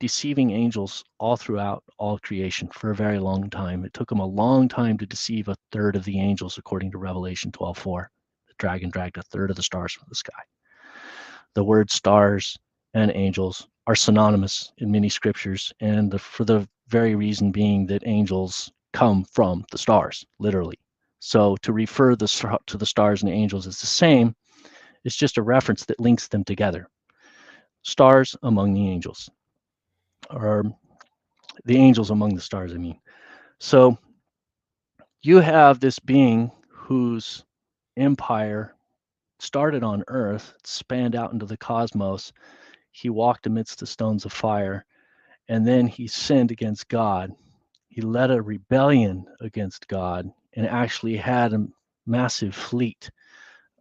deceiving angels all throughout all creation for a very long time. It took him a long time to deceive a third of the angels, according to Revelation 12:4. The dragon dragged a third of the stars from the sky. The word stars and angels are synonymous in many scriptures, and for the very reason being that angels come from the stars, literally. So to refer to the stars and the angels as the same is just a reference that links them together. Stars among the angels, or the angels among the stars, I mean. So you have this being whose empire started on Earth, spanned out into the cosmos. He walked amidst the stones of fire, and then he sinned against God. he led a rebellion against God and actually had a massive fleet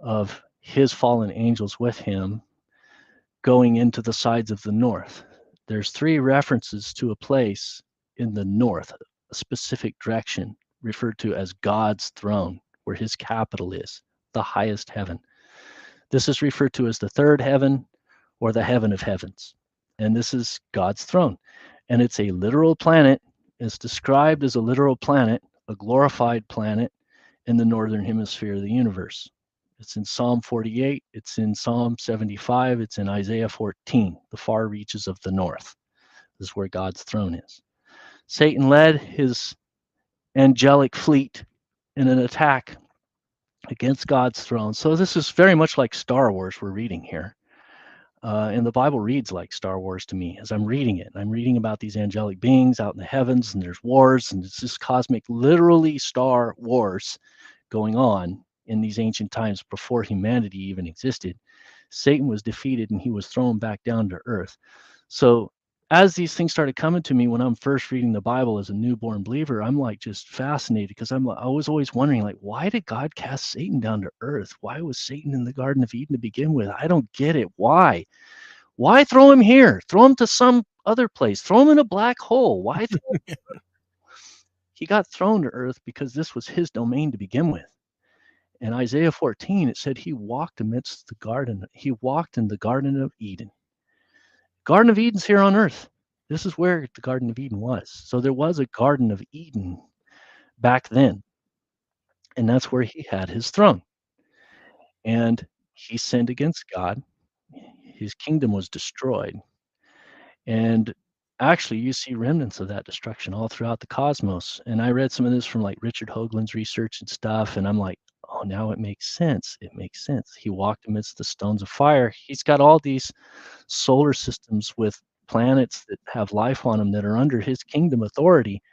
of his fallen angels with him going into the sides of the north. There's 3 references to a place in the north, a specific direction referred to as God's throne, where his capital is, the highest heaven. This is referred to as the third heaven or the heaven of heavens. And this is God's throne. And it's a literal planet. It's described as a literal planet, a glorified planet in the northern hemisphere of the universe. It's in Psalm 48, it's in Psalm 75, it's in Isaiah 14, the far reaches of the north. This is where God's throne is. Satan led his angelic fleet in an attack against God's throne. So this is very much like Star Wars we're reading here. And the Bible reads like Star Wars to me as I'm reading it. I'm reading about these angelic beings out in the heavens, and there's wars, and it's this cosmic, literally Star Wars going on in these ancient times before humanity even existed. Satan was defeated and he was thrown back down to earth. So as these things started coming to me when I'm first reading the Bible as a newborn believer, I'm like just fascinated because I was always wondering, like, why did God cast Satan down to earth? Why was Satan in the Garden of Eden to begin with? I don't get it. Why? Why throw him here? Throw him to some other place. Throw him in a black hole. Why? He got thrown to earth because this was his domain to begin with. In Isaiah 14, it said he walked amidst the garden. He walked in the Garden of Eden. Garden of Eden's here on earth. This is where the Garden of Eden was. So there was a Garden of Eden back then. And that's where he had his throne. And he sinned against God. His kingdom was destroyed. And actually, you see remnants of that destruction all throughout the cosmos. And I read some of this from like Richard Hoagland's research and stuff. And I'm like, oh, now it makes sense. It makes sense. He walked amidst the stones of fire. He's got all these solar systems with planets that have life on them that are under his kingdom authority.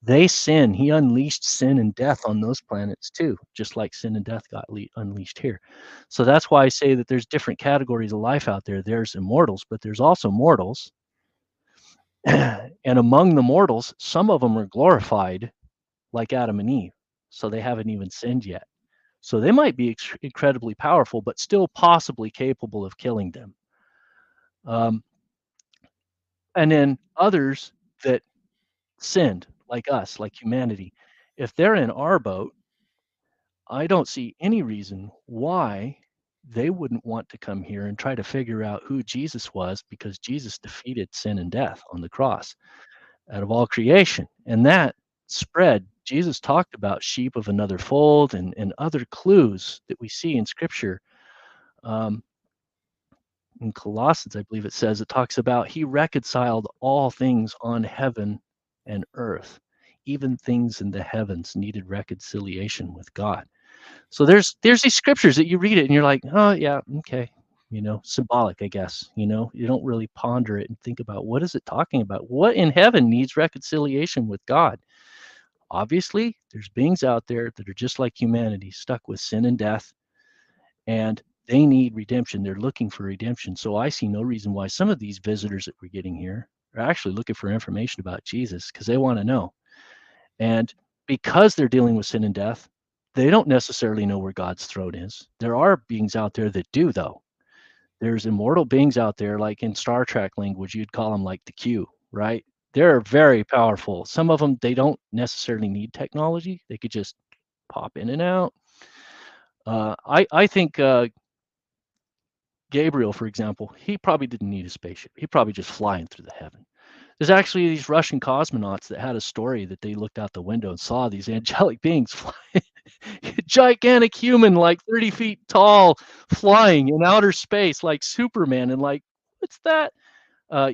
They sin. He unleashed sin and death on those planets too, just like sin and death got unleashed here. So that's why I say that there's different categories of life out there. There's immortals, but there's also mortals. And among the mortals, some of them are glorified like Adam and Eve. So they haven't even sinned yet. So they might be incredibly powerful, but still possibly capable of killing them. And then others that sinned, like us, like humanity, if they're in our boat, I don't see any reason why they wouldn't want to come here and try to figure out who Jesus was, because Jesus defeated sin and death on the cross out of all creation. And that spread. Jesus talked about sheep of another fold and other clues that we see in Scripture. In Colossians, I believe it says, it talks about he reconciled all things on heaven and earth. Even things in the heavens needed reconciliation with God. So there's these scriptures that you read it and you're like, oh yeah, okay, symbolic, I guess. You don't really ponder it and think about what is it talking about? What in heaven needs reconciliation with God? Obviously, there's beings out there that are just like humanity, stuck with sin and death, and they need redemption. They're looking for redemption. So I see no reason why some of these visitors that we're getting here are actually looking for information about Jesus, because they want to know. And because they're dealing with sin and death, they don't necessarily know where God's throne is. There are beings out there that do, though. There's immortal beings out there, like in Star Trek language, you'd call them like the Q, right? They're very powerful. Some of them, they don't necessarily need technology. They could just pop in and out. I think Gabriel, for example, he probably didn't need a spaceship. He probably just flying through the heaven. There's actually these Russian cosmonauts that had a story that they looked out the window and saw these angelic beings flying, gigantic human, like 30 feet tall, flying in outer space like Superman. And like, what's that?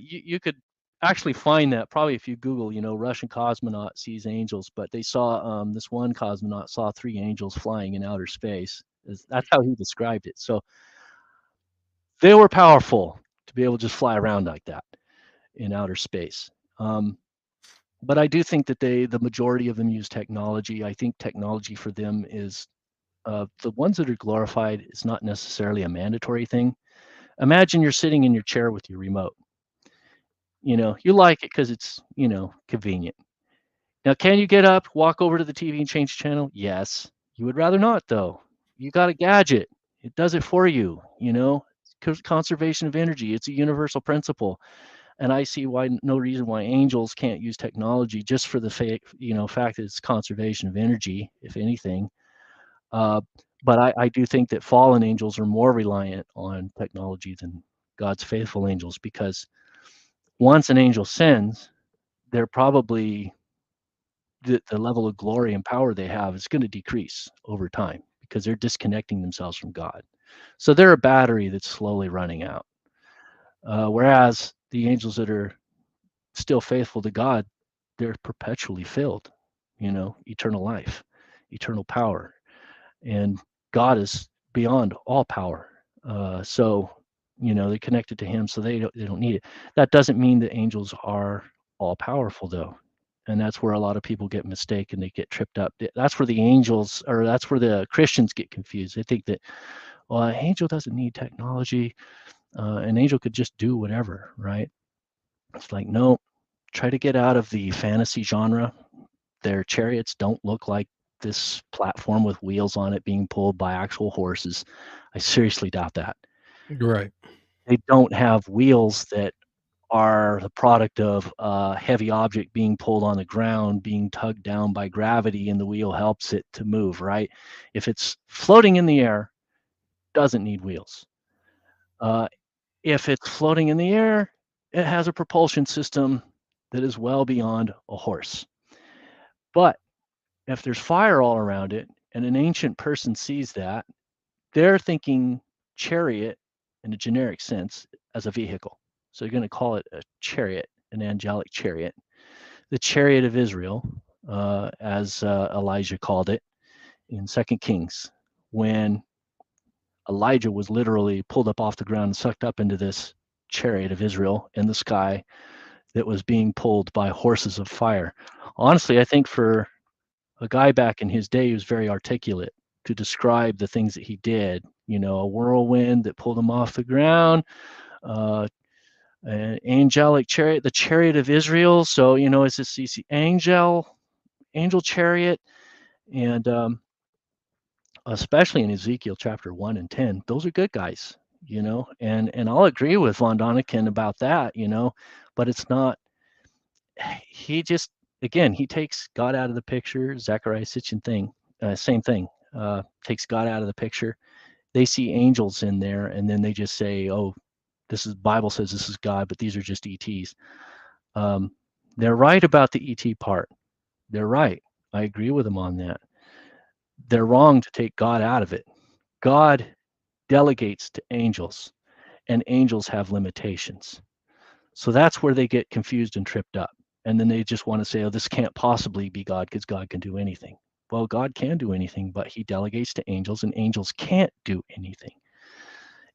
You could actually find that probably if you Google, Russian cosmonaut sees angels. But they saw this one cosmonaut saw 3 angels flying in outer space. That's how he described it. So they were powerful to be able to just fly around like that in outer space. But I do think that the majority of them use technology. I think technology for them is the ones that are glorified is not necessarily a mandatory thing. Imagine you're sitting in your chair with your remote. You like it because it's, convenient. Now, can you get up, walk over to the TV and change channel? Yes. You would rather not, though. You got a gadget. It does it for you, you know? Conservation of energy. It's a universal principle. And I see no reason why angels can't use technology just for the fact that it's conservation of energy, if anything. But I do think that fallen angels are more reliant on technology than God's faithful angels, because once an angel sins, they're probably the level of glory and power they have is going to decrease over time because they're disconnecting themselves from God. So they're a battery that's slowly running out. Whereas the angels that are still faithful to God, they're perpetually filled, eternal life, eternal power. And God is beyond all power. So they're connected to him, so they don't need it. That doesn't mean that angels are all powerful, though. And that's where a lot of people get mistaken. They get tripped up. That's where that's where the Christians get confused. They think that, well, an angel doesn't need technology. An angel could just do whatever, right? It's like, no, try to get out of the fantasy genre. Their chariots don't look like this platform with wheels on it being pulled by actual horses. I seriously doubt that. Right. They don't have wheels that are the product of a heavy object being pulled on the ground, being tugged down by gravity, and the wheel helps it to move, right? If it's floating in the air, it doesn't need wheels. If it's floating in the air, it has a propulsion system that is well beyond a horse. But if there's fire all around it and an ancient person sees that, they're thinking chariot in a generic sense as a vehicle. So you're going to call it a chariot, an angelic chariot. The chariot of Israel, as Elijah called it in 2 Kings, when Elijah was literally pulled up off the ground and sucked up into this chariot of Israel in the sky that was being pulled by horses of fire. Honestly, I think for a guy back in his day, he was very articulate to describe the things that he did. A whirlwind that pulled him off the ground, an angelic chariot, the chariot of Israel. So, it's this angel chariot. And especially in Ezekiel chapter 1 and 10, those are good guys, and I'll agree with Von Daniken about that, but it's not, he just, again, he takes God out of the picture. Zechariah Sitchin thing, same thing, takes God out of the picture. They see angels in there, and then they just say, oh, Bible says this is God, but these are just ETs. They're right about the ET part. They're right. I agree with them on that. They're wrong to take God out of it. God delegates to angels, and angels have limitations. So that's where they get confused and tripped up. And then they just want to say, oh, this can't possibly be God because God can do anything. Well, God can do anything, but he delegates to angels, and angels can't do anything.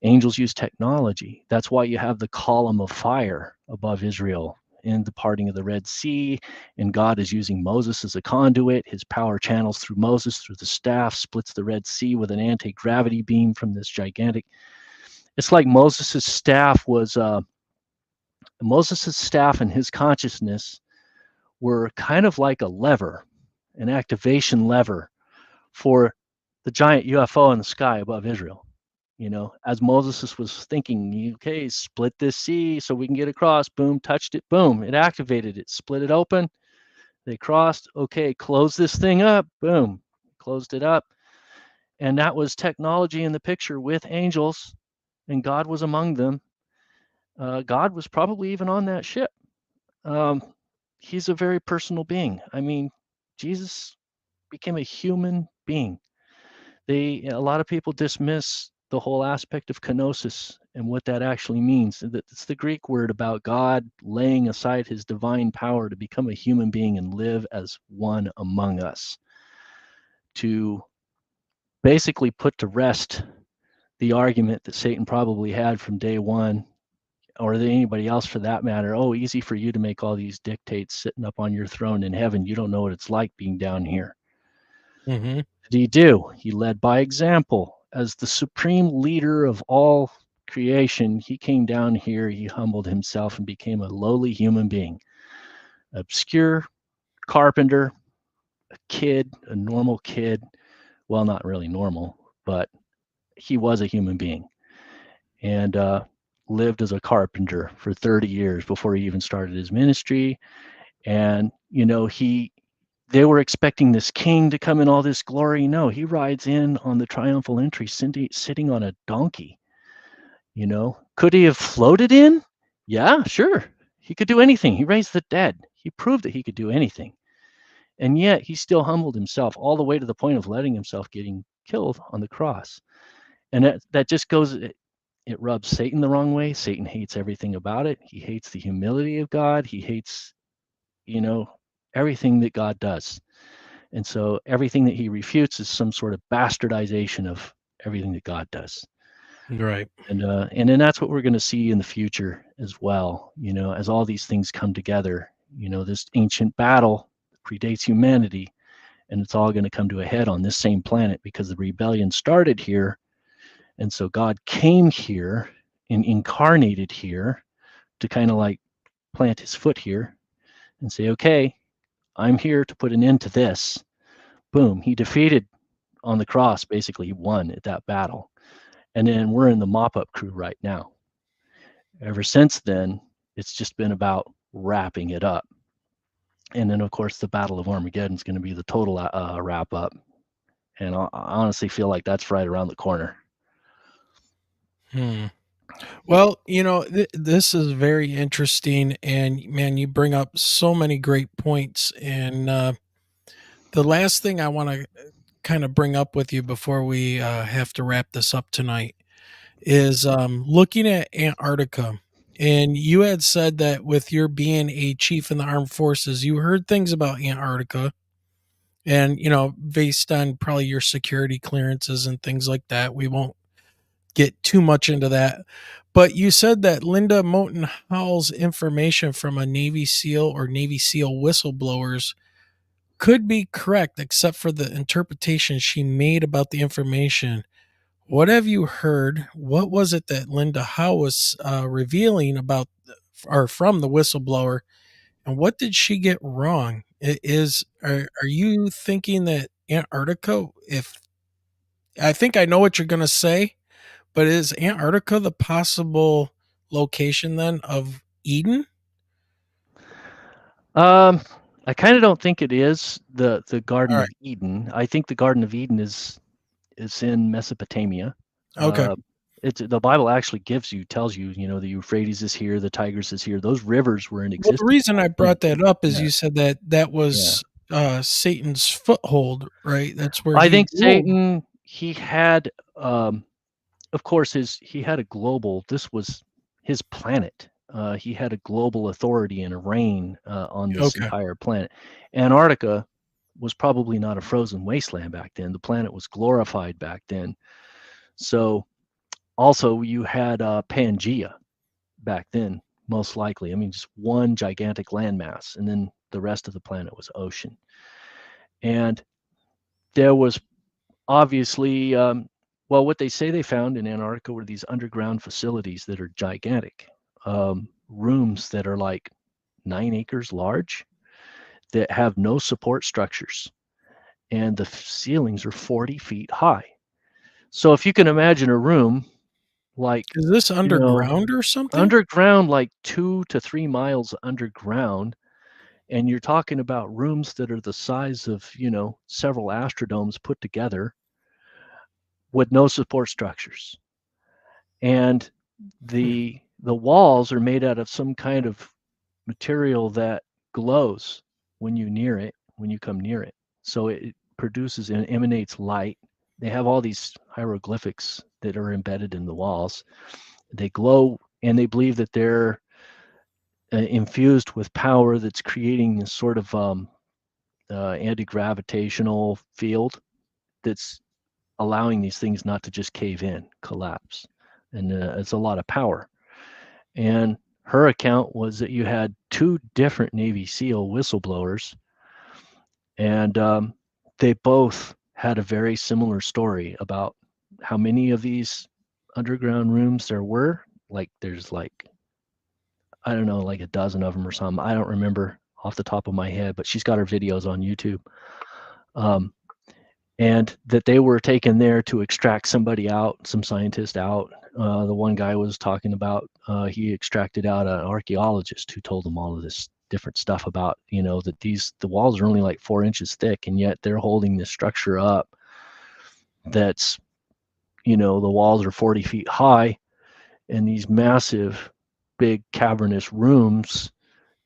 Angels use technology. That's why you have the column of fire above Israel in the parting of the Red Sea, and God is using Moses as a conduit. His power channels through Moses, through the staff, splits the Red Sea with an anti-gravity beam from this gigantic. It's like Moses's staff and his consciousness were kind of like a lever, an activation lever for the giant UFO in the sky above Israel. As Moses was thinking, okay, split this sea so we can get across, boom, touched it, boom, it activated it, split it open, they crossed, okay, close this thing up, boom, closed it up. And that was technology in the picture with angels, and God was among them. God was probably even on that ship. He's a very personal being. I mean, Jesus became a human being. A lot of people dismiss the whole aspect of kenosis and what that actually means. It's the Greek word about God laying aside his divine power to become a human being and live as one among us, to basically put to rest the argument that Satan probably had from day one, or anybody else for that matter. Oh, easy for you to make all these dictates sitting up on your throne in heaven. You don't know what it's like being down here. Mm-hmm. What did he do? He led by example. As the supreme leader of all creation, he came down here, he humbled himself and became a lowly human being. Obscure, carpenter, a kid, a normal kid. Well, not really normal, but he was a human being, and lived as a carpenter for 30 years before he even started his ministry. And they were expecting this king to come in all this glory. No, he rides in on the triumphal entry sitting on a donkey. Could he have floated in? Yeah, sure. He could do anything. He raised the dead. He proved that he could do anything. And yet he still humbled himself all the way to the point of letting himself getting killed on the cross. And that just goes, it rubs Satan the wrong way. Satan hates everything about it. He hates the humility of God. He hates, everything that God does. And so everything that he refutes is some sort of bastardization of everything that God does. Right. And then that's what we're going to see in the future as well. As all these things come together, this ancient battle predates humanity, and it's all going to come to a head on this same planet because the rebellion started here. And so God came here and incarnated here to kind of like plant his foot here and say, okay, I'm here to put an end to this. Boom. He defeated on the cross, basically he won at that battle. And then we're in the mop-up crew right now. Ever since then, it's just been about wrapping it up. And then, of course, the Battle of Armageddon is going to be the total wrap-up. And I honestly feel like that's right around the corner. Well, this is very interesting. And, man, you bring up so many great points. And the last thing I want to kind of bring up with you before we have to wrap this up tonight is looking at Antarctica. And you had said that with your being a chief in the armed forces, you heard things about Antarctica. And, based on probably your security clearances and things like that, we won't get too much into that. But you said that Linda Moulton Howell's information from a Navy SEAL or Navy SEAL whistleblowers could be correct, except for the interpretation she made about the information. What have you heard? What was it that Linda Howe was revealing about or from the whistleblower? And what did she get wrong? Are you thinking that Antarctica, if I think I know what you're going to say, but is Antarctica the possible location then of Eden? I kind of don't think it is the Garden of Eden. I think the Garden of Eden is in Mesopotamia. Okay. It's the Bible actually tells you, the Euphrates is here, the Tigris is here. Those rivers were in existence. Well, the reason I brought that up is you said that was Satan's foothold, right? That's where I think ruled. Satan, he had, of course, he had a global. This was his planet. He had a global authority and a reign on this entire planet. Antarctica was probably not a frozen wasteland back then. The planet was glorified back then. So also you had Pangea back then, most likely. I mean, just one gigantic landmass, and then the rest of the planet was ocean. And there was obviously, what they say they found in Antarctica were these underground facilities that are gigantic, rooms that are like 9 acres large that have no support structures, and the ceilings are 40 feet high. So if you can imagine a room like, is this underground or something? Underground, like 2 to 3 miles underground, and you're talking about rooms that are the size of, several Astrodomes put together with no support structures. And the walls are made out of some kind of material that glows when you come near it. So it produces and emanates light. They have all these hieroglyphics that are embedded in the walls. They glow, and they believe that they're infused with power that's creating this sort of anti-gravitational field that's allowing these things not to just cave in, collapse. And it's a lot of power. And her account was that you had 2 different Navy SEAL whistleblowers, and they both had a very similar story about how many of these underground rooms there were. Like there's like, I don't know, like a dozen of them or something. I don't remember off the top of my head, but she's got her videos on YouTube. And that they were taken there to extract somebody out, some scientist out. The one guy was talking about, he extracted out an archaeologist who told him all of this different stuff about, that the walls are only like 4 inches thick, and yet they're holding this structure up that's, the walls are 40 feet high, and these massive, big cavernous rooms,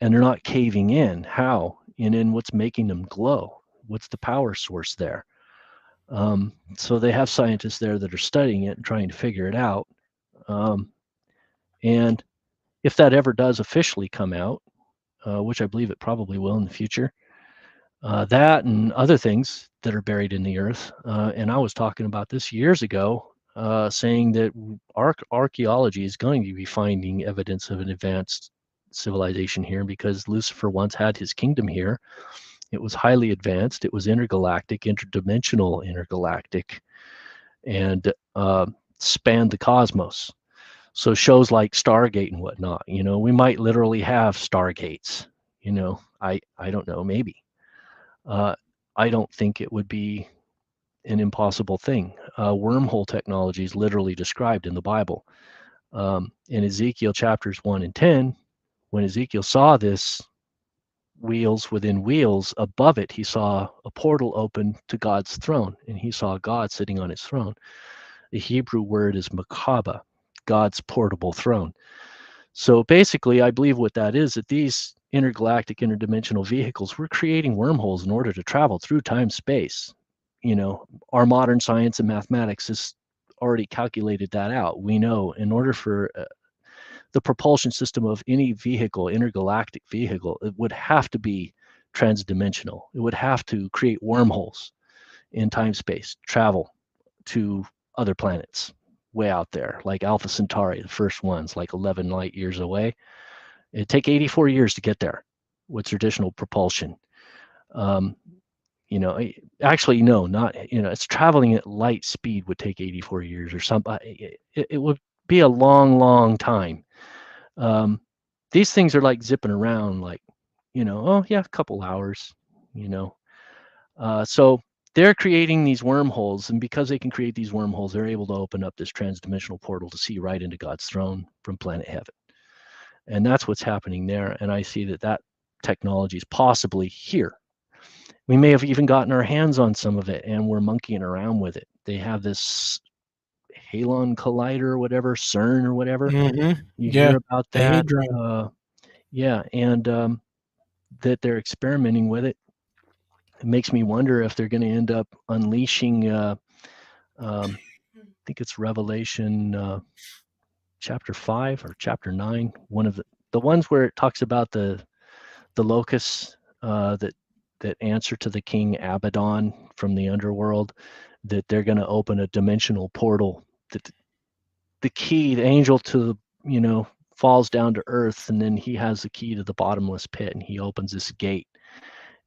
and they're not caving in. How? And then what's making them glow? What's the power source there? So they have scientists there that are studying it and trying to figure it out. And if that ever does officially come out, which I believe it probably will in the future, that and other things that are buried in the earth. And I was talking about this years ago, saying that archaeology is going to be finding evidence of an advanced civilization here, because Lucifer once had his kingdom here. It was highly advanced. It was intergalactic, interdimensional intergalactic, and spanned the cosmos. So shows like Stargate and whatnot, we might literally have Stargates. I don't know, maybe. I don't think it would be an impossible thing. Wormhole technology is literally described in the Bible. In Ezekiel chapters 1 and 10, when Ezekiel saw this, wheels within wheels, above it he saw a portal open to God's throne, and he saw God sitting on his throne. The Hebrew word is Makaba, God's portable throne. So basically, I believe what that is, that these intergalactic, interdimensional vehicles were creating wormholes in order to travel through time, space. Our modern science and mathematics has already calculated that out. We know in order for the propulsion system of any vehicle, intergalactic vehicle, it would have to be transdimensional. It would have to create wormholes in time space, travel to other planets way out there, like Alpha Centauri, the first ones, like 11 light years away. It'd take 84 years to get there with traditional propulsion. Actually, no, not, it's traveling at light speed would take 84 years or something. It would be a long, long time. These things are like zipping around, like, a couple hours, so they're creating these wormholes, and because they can create these wormholes, they're able to open up this transdimensional portal to see right into God's throne from planet heaven. And that's what's happening there. And I see that technology is possibly here. We may have even gotten our hands on some of it, and we're monkeying around with it. They have this Halon Collider or whatever, CERN or whatever. Mm-hmm. You hear about the that. Hadron. And that they're experimenting with it. It makes me wonder if they're going to end up unleashing, I think it's Revelation chapter 5 or chapter 9, one of the ones where it talks about the locusts that answer to the king Abaddon from the underworld, that they're going to open a dimensional portal, that the key, the angel to the, falls down to earth, and then he has the key to the bottomless pit, and he opens this gate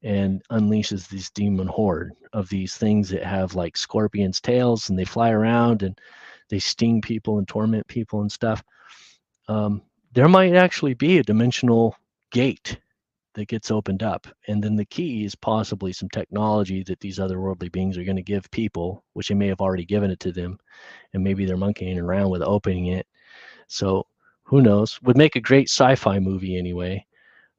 and unleashes this demon horde of these things that have like scorpions' tails, and they fly around and they sting people and torment people and stuff. There might actually be a dimensional gate that gets opened up, and then the key is possibly some technology that these otherworldly beings are going to give people, which they may have already given it to them, and maybe they're monkeying around with opening it. So who knows? Would make a great sci-fi movie anyway.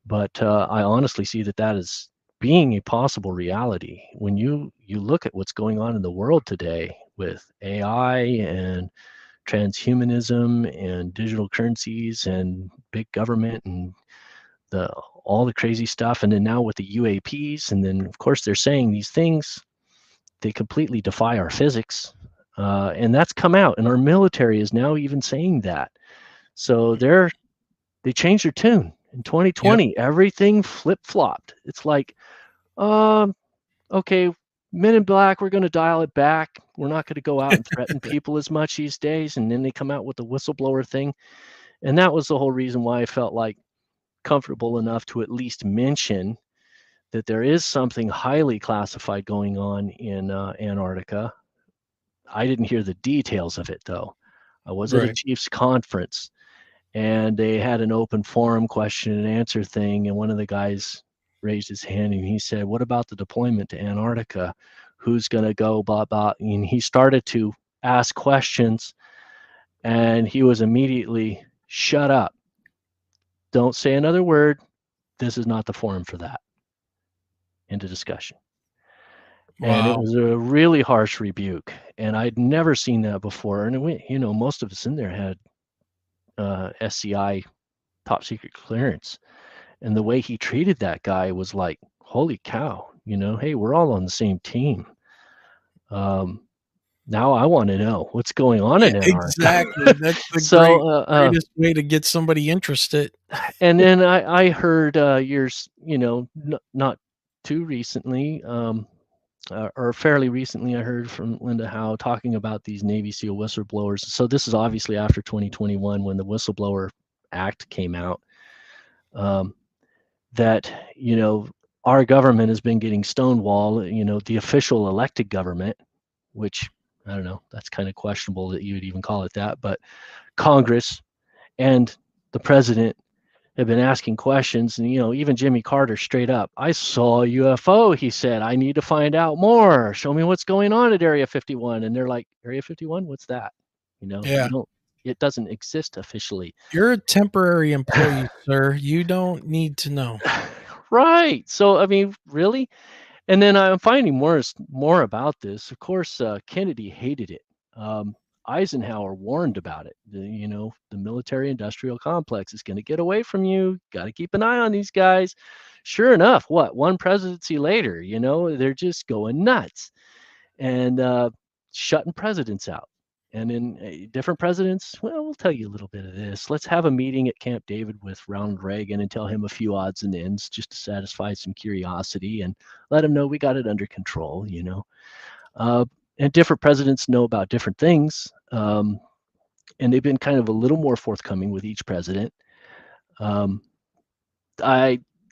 But I honestly see that is being a possible reality. When you look at what's going on in the world today with AI and transhumanism and digital currencies and big government and all the crazy stuff, and then now with the UAPs, and then of course they're saying these things, they completely defy our physics, and that's come out, and our military is now even saying that. So they changed their tune. In 2020, everything flip-flopped. It's like, okay, Men in Black, we're going to dial it back. We're not going to go out and threaten people as much these days. And then they come out with the whistleblower thing. And that was the whole reason why I felt like comfortable enough to at least mention that there is something highly classified going on in Antarctica. I didn't hear the details of it, though. I was at a Chiefs conference, and they had an open forum question and answer thing, and one of the guys raised his hand and he said, "What about the deployment to Antarctica? Who's going to go, blah, blah." And he started to ask questions, and he was immediately, "Shut up. Don't say another word. This is not the forum for that." Into discussion. And it Wow. was a really harsh rebuke, and I'd never seen that before. And we, most of us in there had SCI, top secret clearance, and the way he treated that guy was like, holy cow, hey, we're all on the same team. Now I want to know what's going on in Antarctica. Exactly. That's the greatest way to get somebody interested. And then I heard years, not too recently, or fairly recently, I heard from Linda Howe talking about these Navy SEAL whistleblowers. So this is obviously after 2021 when the Whistleblower Act came out, that, our government has been getting stonewalled, the official elected government, which I don't know, that's kind of questionable that you would even call it that, but Congress and the president have been asking questions. And, even Jimmy Carter straight up, "I saw a UFO," he said. "I need to find out more. Show me what's going on at Area 51. And they're like, "Area 51? What's that?" Yeah. It doesn't exist officially. You're a temporary employee, sir. You don't need to know. Right. So, I mean, really? And then I'm finding more about this. Of course, Kennedy hated it. Eisenhower warned about it. The military-industrial complex is going to get away from you. Got to keep an eye on these guys. Sure enough, one presidency later, they're just going nuts and shutting presidents out. And then different presidents, well, we'll tell you a little bit of this. Let's have a meeting at Camp David with Ronald Reagan and tell him a few odds and ends just to satisfy some curiosity and let him know we got it under control, and different presidents know about different things. And they've been kind of a little more forthcoming with each president. Does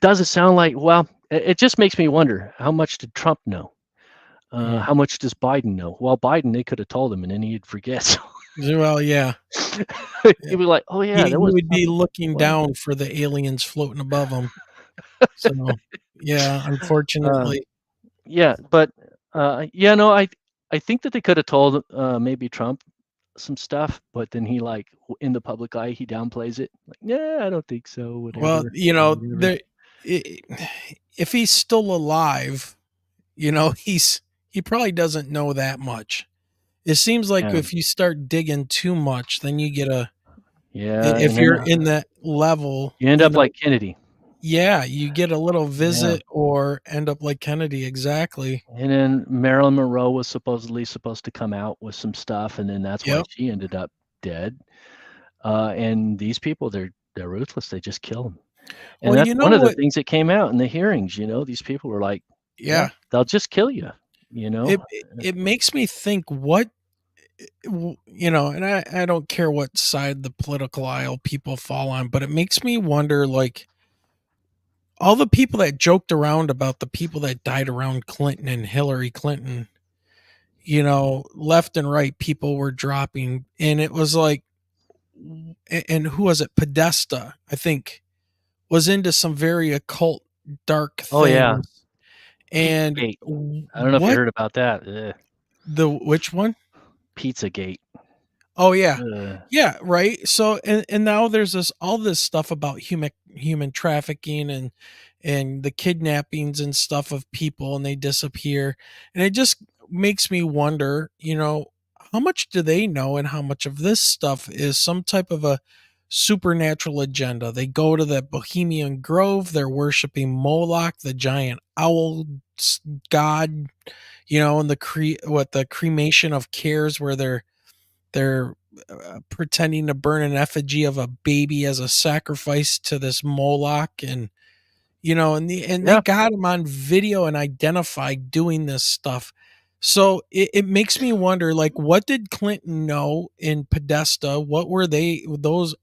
it sound like, well, it just makes me wonder, how much did Trump know? How much does Biden know? Well, Biden, they could have told him and then he'd forget. Well, yeah. He'd be like, "Oh yeah, he would be looking down for the aliens floating above him." So, yeah, unfortunately. Yeah, but no, I think that they could have told maybe Trump some stuff, but then he in the public eye he downplays it. Like, yeah, I don't think so. Whatever. Well, if he's still alive, he probably doesn't know that much. It seems like if you start digging too much, then you get if you're in that level, you end up like Kennedy. Yeah, you get a little visit or end up like Kennedy, exactly. And then Marilyn Monroe was supposedly supposed to come out with some stuff, and then that's why she ended up dead. And these people, they're ruthless. They just kill them. And that's one of the things that came out in the hearings. These people were like, yeah, they'll just kill you. It makes me think and I don't care what side the political aisle people fall on, but it makes me wonder, like, all the people that joked around about the people that died around Clinton and Hillary Clinton, left and right, people were dropping, and it was like, and who was it? Podesta, I think, was into some very occult, dark things. Oh yeah. And I don't know if you heard about that. Which one? Pizzagate. Oh yeah. Yeah, right. So and now there's all this stuff about human trafficking and the kidnappings and stuff of people, and they disappear. And it just makes me wonder, how much do they know and how much of this stuff is some type of a supernatural agenda? They go to the Bohemian Grove, they're worshiping Moloch, the giant owl god, and the cremation of cares, where they're pretending to burn an effigy of a baby as a sacrifice to this Moloch, and they got him on video and identified doing this stuff. So it makes me wonder, like, what did Clinton know in Podesta? What were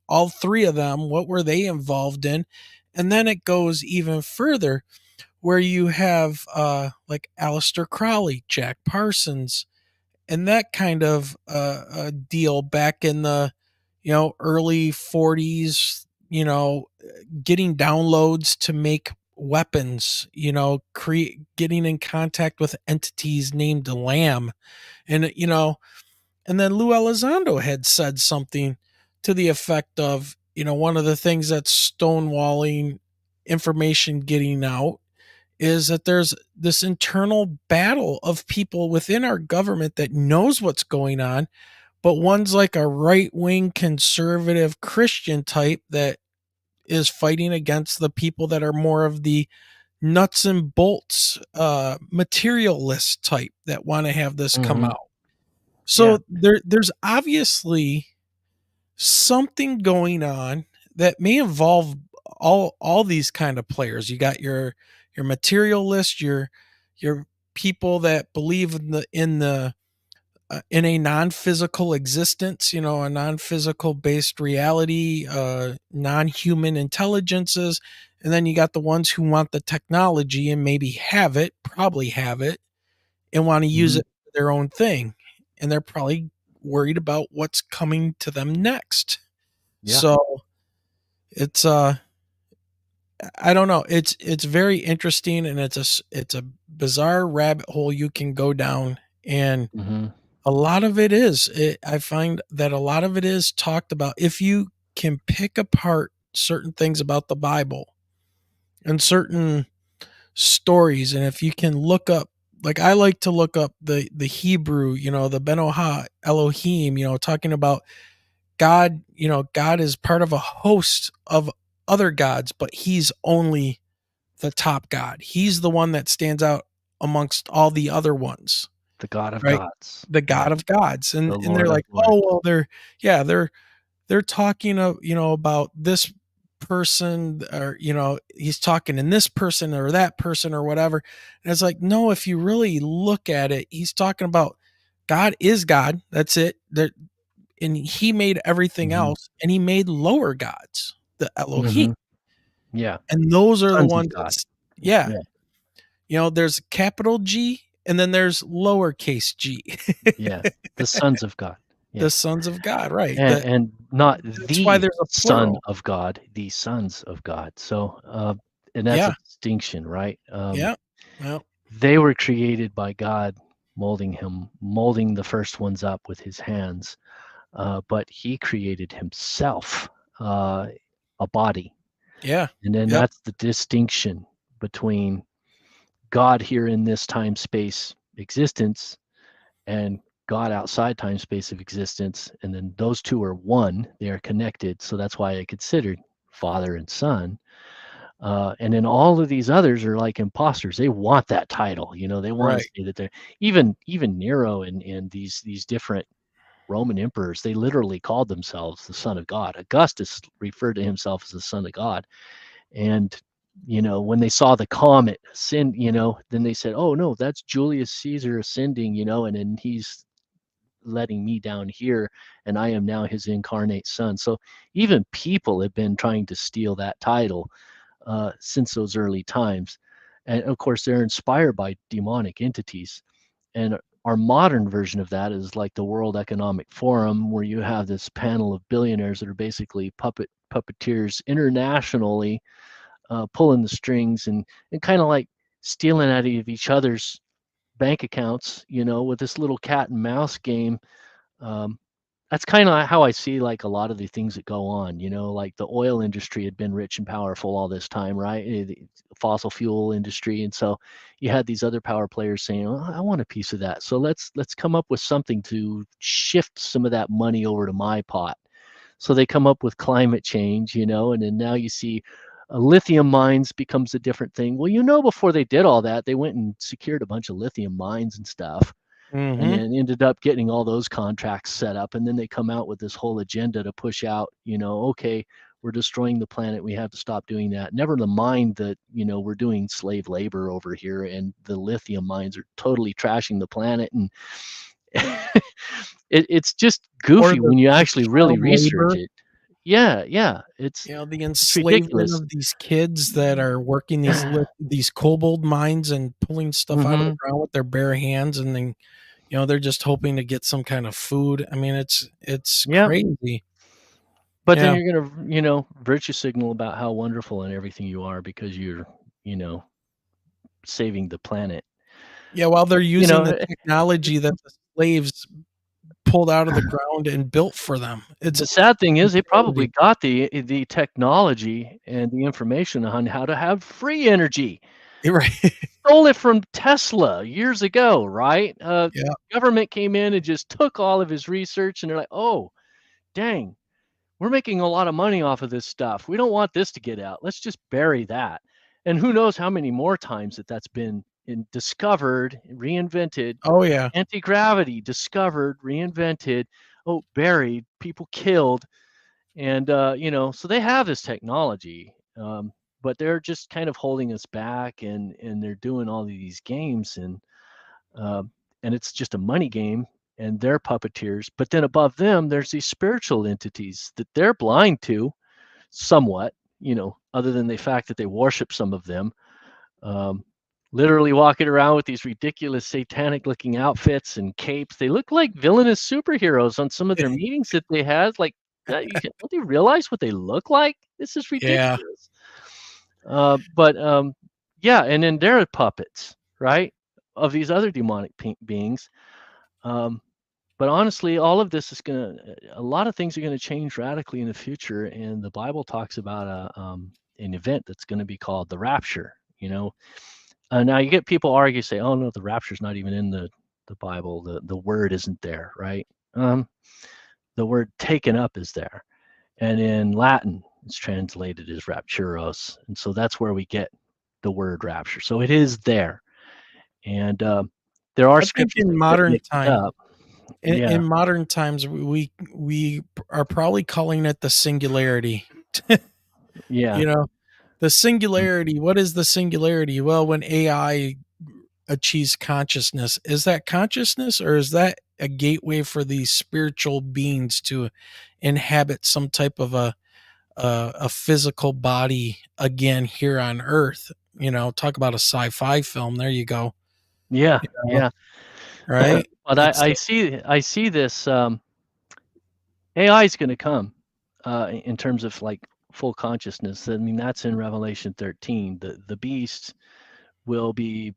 all three of them, what were they involved in? And then it goes even further, where you have like Aleister Crowley, Jack Parsons, and that kind of deal back in the early 40s, getting downloads to make weapons, getting in contact with entities named Lamb. And, and then Lou Elizondo had said something to the effect of, one of the things that's stonewalling information getting out is that there's this internal battle of people within our government that knows what's going on, but one's like a right-wing conservative Christian type that is fighting against the people that are more of the nuts and bolts materialist type that want to have this come Mhm. out. So there's obviously something going on that may involve all these kind of players. You got your materialist, your people that believe in a non-physical existence, a non-physical based reality, non-human intelligences, and then you got the ones who want the technology and maybe probably have it, and want to use Mhm. it for their own thing, and they're probably worried about what's coming to them next. Yeah. So it's I don't know. It's very interesting, and it's a bizarre rabbit hole you can go down, and Mhm. a lot of I find that a lot of it is talked about. If you can pick apart certain things about the Bible and certain stories, and if you can look up, like I like to look up the Hebrew, the Benoha Elohim, talking about God, God is part of a host of other gods, but he's only the top God. He's the one that stands out amongst all the other ones. The God of Right? gods. The Yeah. God of gods. And The they're Lord of like, lords. "Oh, well, they're talking about this person, or he's talking in this person or that person or whatever." And it's like, no, if you really look at it, he's talking about God is God. That's it. And he made everything Mhm. else, and he made lower gods, the Elohim. Mhm. Yeah. And those are the Sons of ones God. yeah. Yeah. There's capital G, and then there's lowercase g. Yeah. The sons of God. The Yeah. sons of God, right. And not That's why the there's a son plural. of God, the sons of God. So, and that's a Yeah. distinction, right? Yeah. Well, They were created by God, molding the first ones up with his hands. But he created himself, a body. yeah. And then Yep. that's the distinction between God here in this time space existence and God outside time space of existence. And then those two are one, they are connected. So that's why I considered father and son. And then all of these others are like imposters. They want that title, they want to Right. say that they're even Nero and these different Roman emperors, they literally called themselves the son of God. Augustus referred to himself as the son of God. And when they saw the comet ascend, then they said, "Oh no, that's Julius Caesar ascending," and then he's letting me down here, and I am now his incarnate son. So even people have been trying to steal that title since those early times, and of course they're inspired by demonic entities. And our modern version of that is like the World Economic Forum, where you have this panel of billionaires that are basically puppeteers internationally, pulling the strings and kind of like stealing out of each other's bank accounts, with this little cat and mouse game. Um, that's kind of how I see like a lot of the things that go on, like the oil industry had been rich and powerful all this time, right? The fossil fuel industry. And so you had these other power players saying, "Oh, I want a piece of that. So let's come up with something to shift some of that money over to my pot." So they come up with climate change, and then now you see lithium mines becomes a different thing. Well, before they did all that, they went and secured a bunch of lithium mines and stuff, and Mm-hmm. then ended up getting all those contracts set up. And then they come out with this whole agenda to push out, okay, we're destroying the planet. We have to stop doing that. Never mind that, we're doing slave labor over here, and the lithium mines are totally trashing the planet. And it's just Or goofy the when you the actually really child research labor. it. Yeah, The it's enslavement ridiculous. of these kids that are working these cobalt mines and pulling stuff out of the Hmm. ground with their bare hands, and then they're just hoping to get some kind of food. I mean, it's Yeah, crazy. but then Yeah. you're gonna, virtue signal about how wonderful and everything you are because you're saving the planet. Yeah, while they're using know, the technology that the slaves pulled out of the ground and built for them. It's the sad thing is they probably insanity. got the technology and the information on how to have free energy. Right. Stole it from Tesla years ago, right? Yeah. Government came in and just took all of his research, and they're like, "Oh, dang, we're making a lot of money off of this stuff. We don't want this to get out. Let's just bury that." And who knows how many more times that's been discovered, reinvented. Oh yeah. Anti-gravity discovered, reinvented. Oh, buried, people killed, and so they have this technology, but they're just kind of holding us back, and they're doing all of these games, and it's just a money game, and they're puppeteers. But then above them, there's these spiritual entities that they're blind to, somewhat, other than the fact that they worship some of them. Literally walking around with these ridiculous satanic-looking outfits and capes. They look like villainous superheroes on some of their meetings that they had. Like, don't you realize what they look like? This is Yeah. ridiculous. Yeah, and then they're puppets, right, of these other demonic beings. But honestly, all of this is a lot of things are gonna change radically in the future, and the Bible talks about an event that's gonna be called the rapture. Now you get people argue, say, "Oh no, the rapture's not even in the Bible. The word isn't there," right? The word "taken up" is there, and in Latin it's translated as rapturos, and so that's where we get the word rapture. So it is there, and there are I think scriptures in that modern make it time, up. in modern times, we are probably calling it the singularity. Yeah. The singularity. What is the singularity? Well, when AI achieves consciousness, is that consciousness, or is that a gateway for these spiritual beings to inhabit some type of a physical body again here on Earth? Talk about a sci-fi film. There you go. Yeah, yeah. Right. But I see this. AI is going to come in terms of like full consciousness. I mean, that's in Revelation 13. The beast will be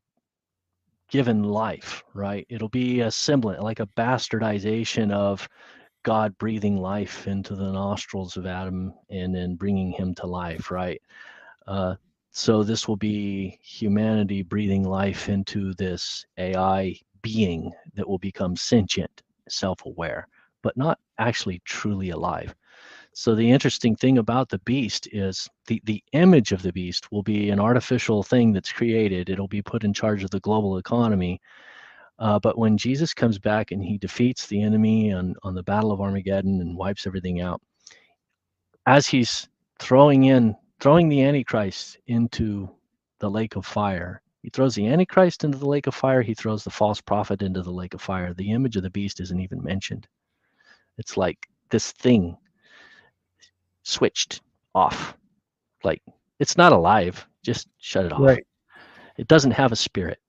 given life, right? It'll be a semblant, like a bastardization of God breathing life into the nostrils of Adam and then bringing him to life, right? So this will be humanity breathing life into this AI being that will become sentient, self-aware, but not actually truly alive. So the interesting thing about the beast is the image of the beast will be an artificial thing that's created. It'll be put in charge of the global economy. But when Jesus comes back and he defeats the enemy on the Battle of Armageddon and wipes everything out, as he's throwing the Antichrist into the lake of fire, he throws the Antichrist into the lake of fire, he throws the false prophet into the lake of fire. The image of the beast isn't even mentioned. It's like this thing switched off. Like, it's not alive. Just shut it off. Right. It doesn't have a spirit.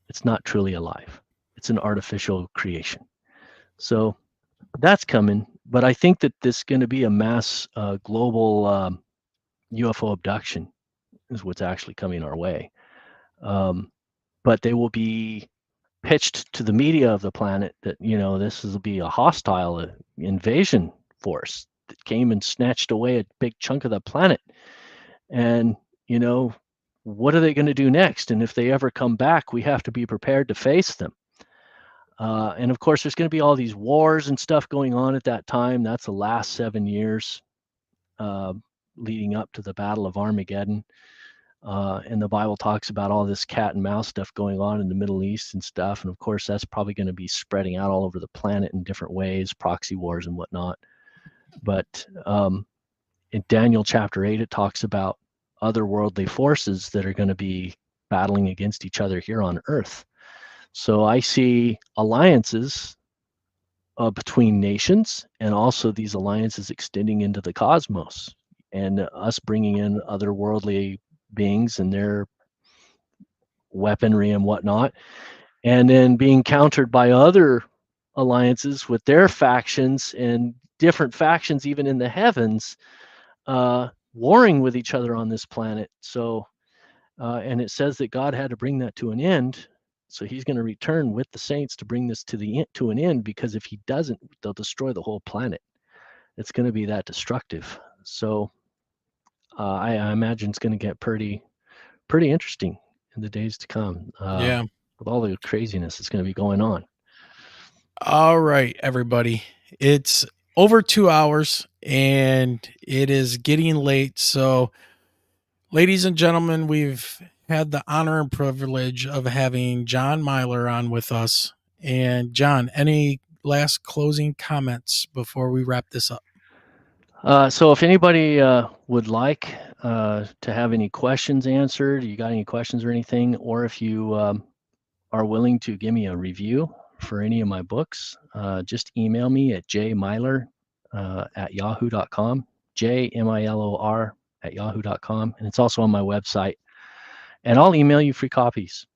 It's not truly alive. It's an artificial creation. So that's coming. But I think that this is going to be a mass global UFO abduction is what's actually coming our way. But they will be pitched to the media of the planet that, this will be a hostile invasion force that came and snatched away a big chunk of the planet. And, what are they going to do next? And if they ever come back, we have to be prepared to face them. And of course, there's going to be all these wars and stuff going on at that time. That's the last 7 years leading up to the Battle of Armageddon. And the Bible talks about all this cat and mouse stuff going on in the Middle East and stuff. And of course, that's probably going to be spreading out all over the planet in different ways, proxy wars and whatnot. But in Daniel chapter 8, it talks about otherworldly forces that are going to be battling against each other here on Earth. So I see alliances between nations, and also these alliances extending into the cosmos, and us bringing in otherworldly beings and their weaponry and whatnot, and then being countered by other alliances with their factions and different factions even in the heavens, warring with each other on this planet. So and it says that God had to bring that to an end. So he's going to return with the saints to bring this to an end, because if he doesn't, they'll destroy the whole planet. It's going to be that destructive. So I imagine it's going to get pretty interesting in the days to come. Yeah. With all the craziness that's going to be going on. All right, everybody. It's over 2 hours and it is getting late. So, ladies and gentlemen, we've had the honor and privilege of having John Milor on with us. And John, any last closing comments before we wrap this up? So if anybody would like to have any questions answered, you got any questions or anything, or if you are willing to give me a review for any of my books, just email me at jmilor@yahoo.com, jmilor@yahoo.com, and it's also on my website. And I'll email you free copies.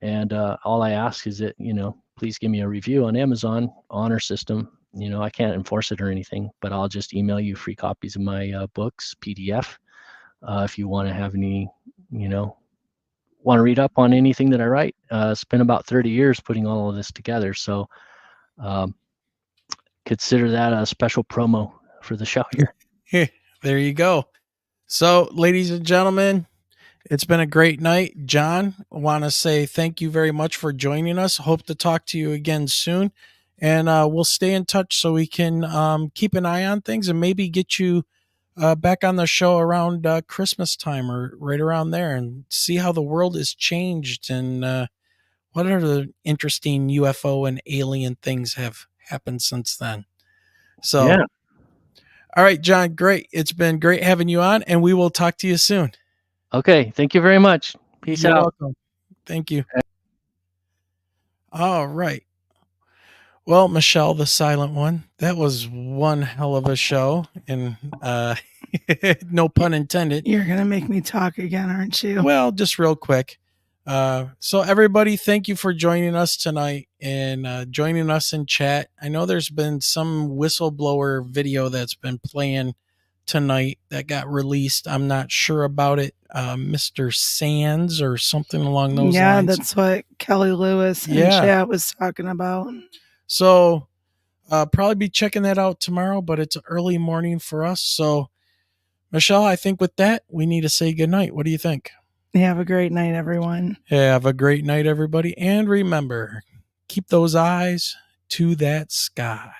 And all I ask is that, please give me a review on Amazon honor system. I can't enforce it or anything, but I'll just email you free copies of my books, PDF. If you want to have any, want to read up on anything that I write. It's been about 30 years putting all of this together. So consider that a special promo for the show here. There you go. So, ladies and gentlemen, it's been a great night. John, I want to say thank you very much for joining us. Hope to talk to you again soon. And we'll stay in touch so we can keep an eye on things and maybe get you back on the show around Christmas time or right around there, and see how the world has changed and what are the interesting UFO and alien things have happened since then. So, yeah. All right, John, great. It's been great having you on, and we will talk to you soon. Okay. Thank you very much. Peace You're out. welcome. Thank you. All right. Well, Michelle, the silent one, that was one hell of a show, and no pun intended. You're going to make me talk again, aren't you? Well, just real quick. So everybody, thank you for joining us tonight and joining us in chat. I know there's been some whistleblower video that's been playing tonight that got released. I'm not sure about it. Mr. Sands or something along those lines. Yeah, that's what Kelly Lewis in chat was talking about. So probably be checking that out tomorrow, but it's early morning for us. So, Michelle, I think with that, we need to say goodnight. What do you think? Have a great night, everyone. Have a great night, everybody. And remember, keep those eyes to that sky.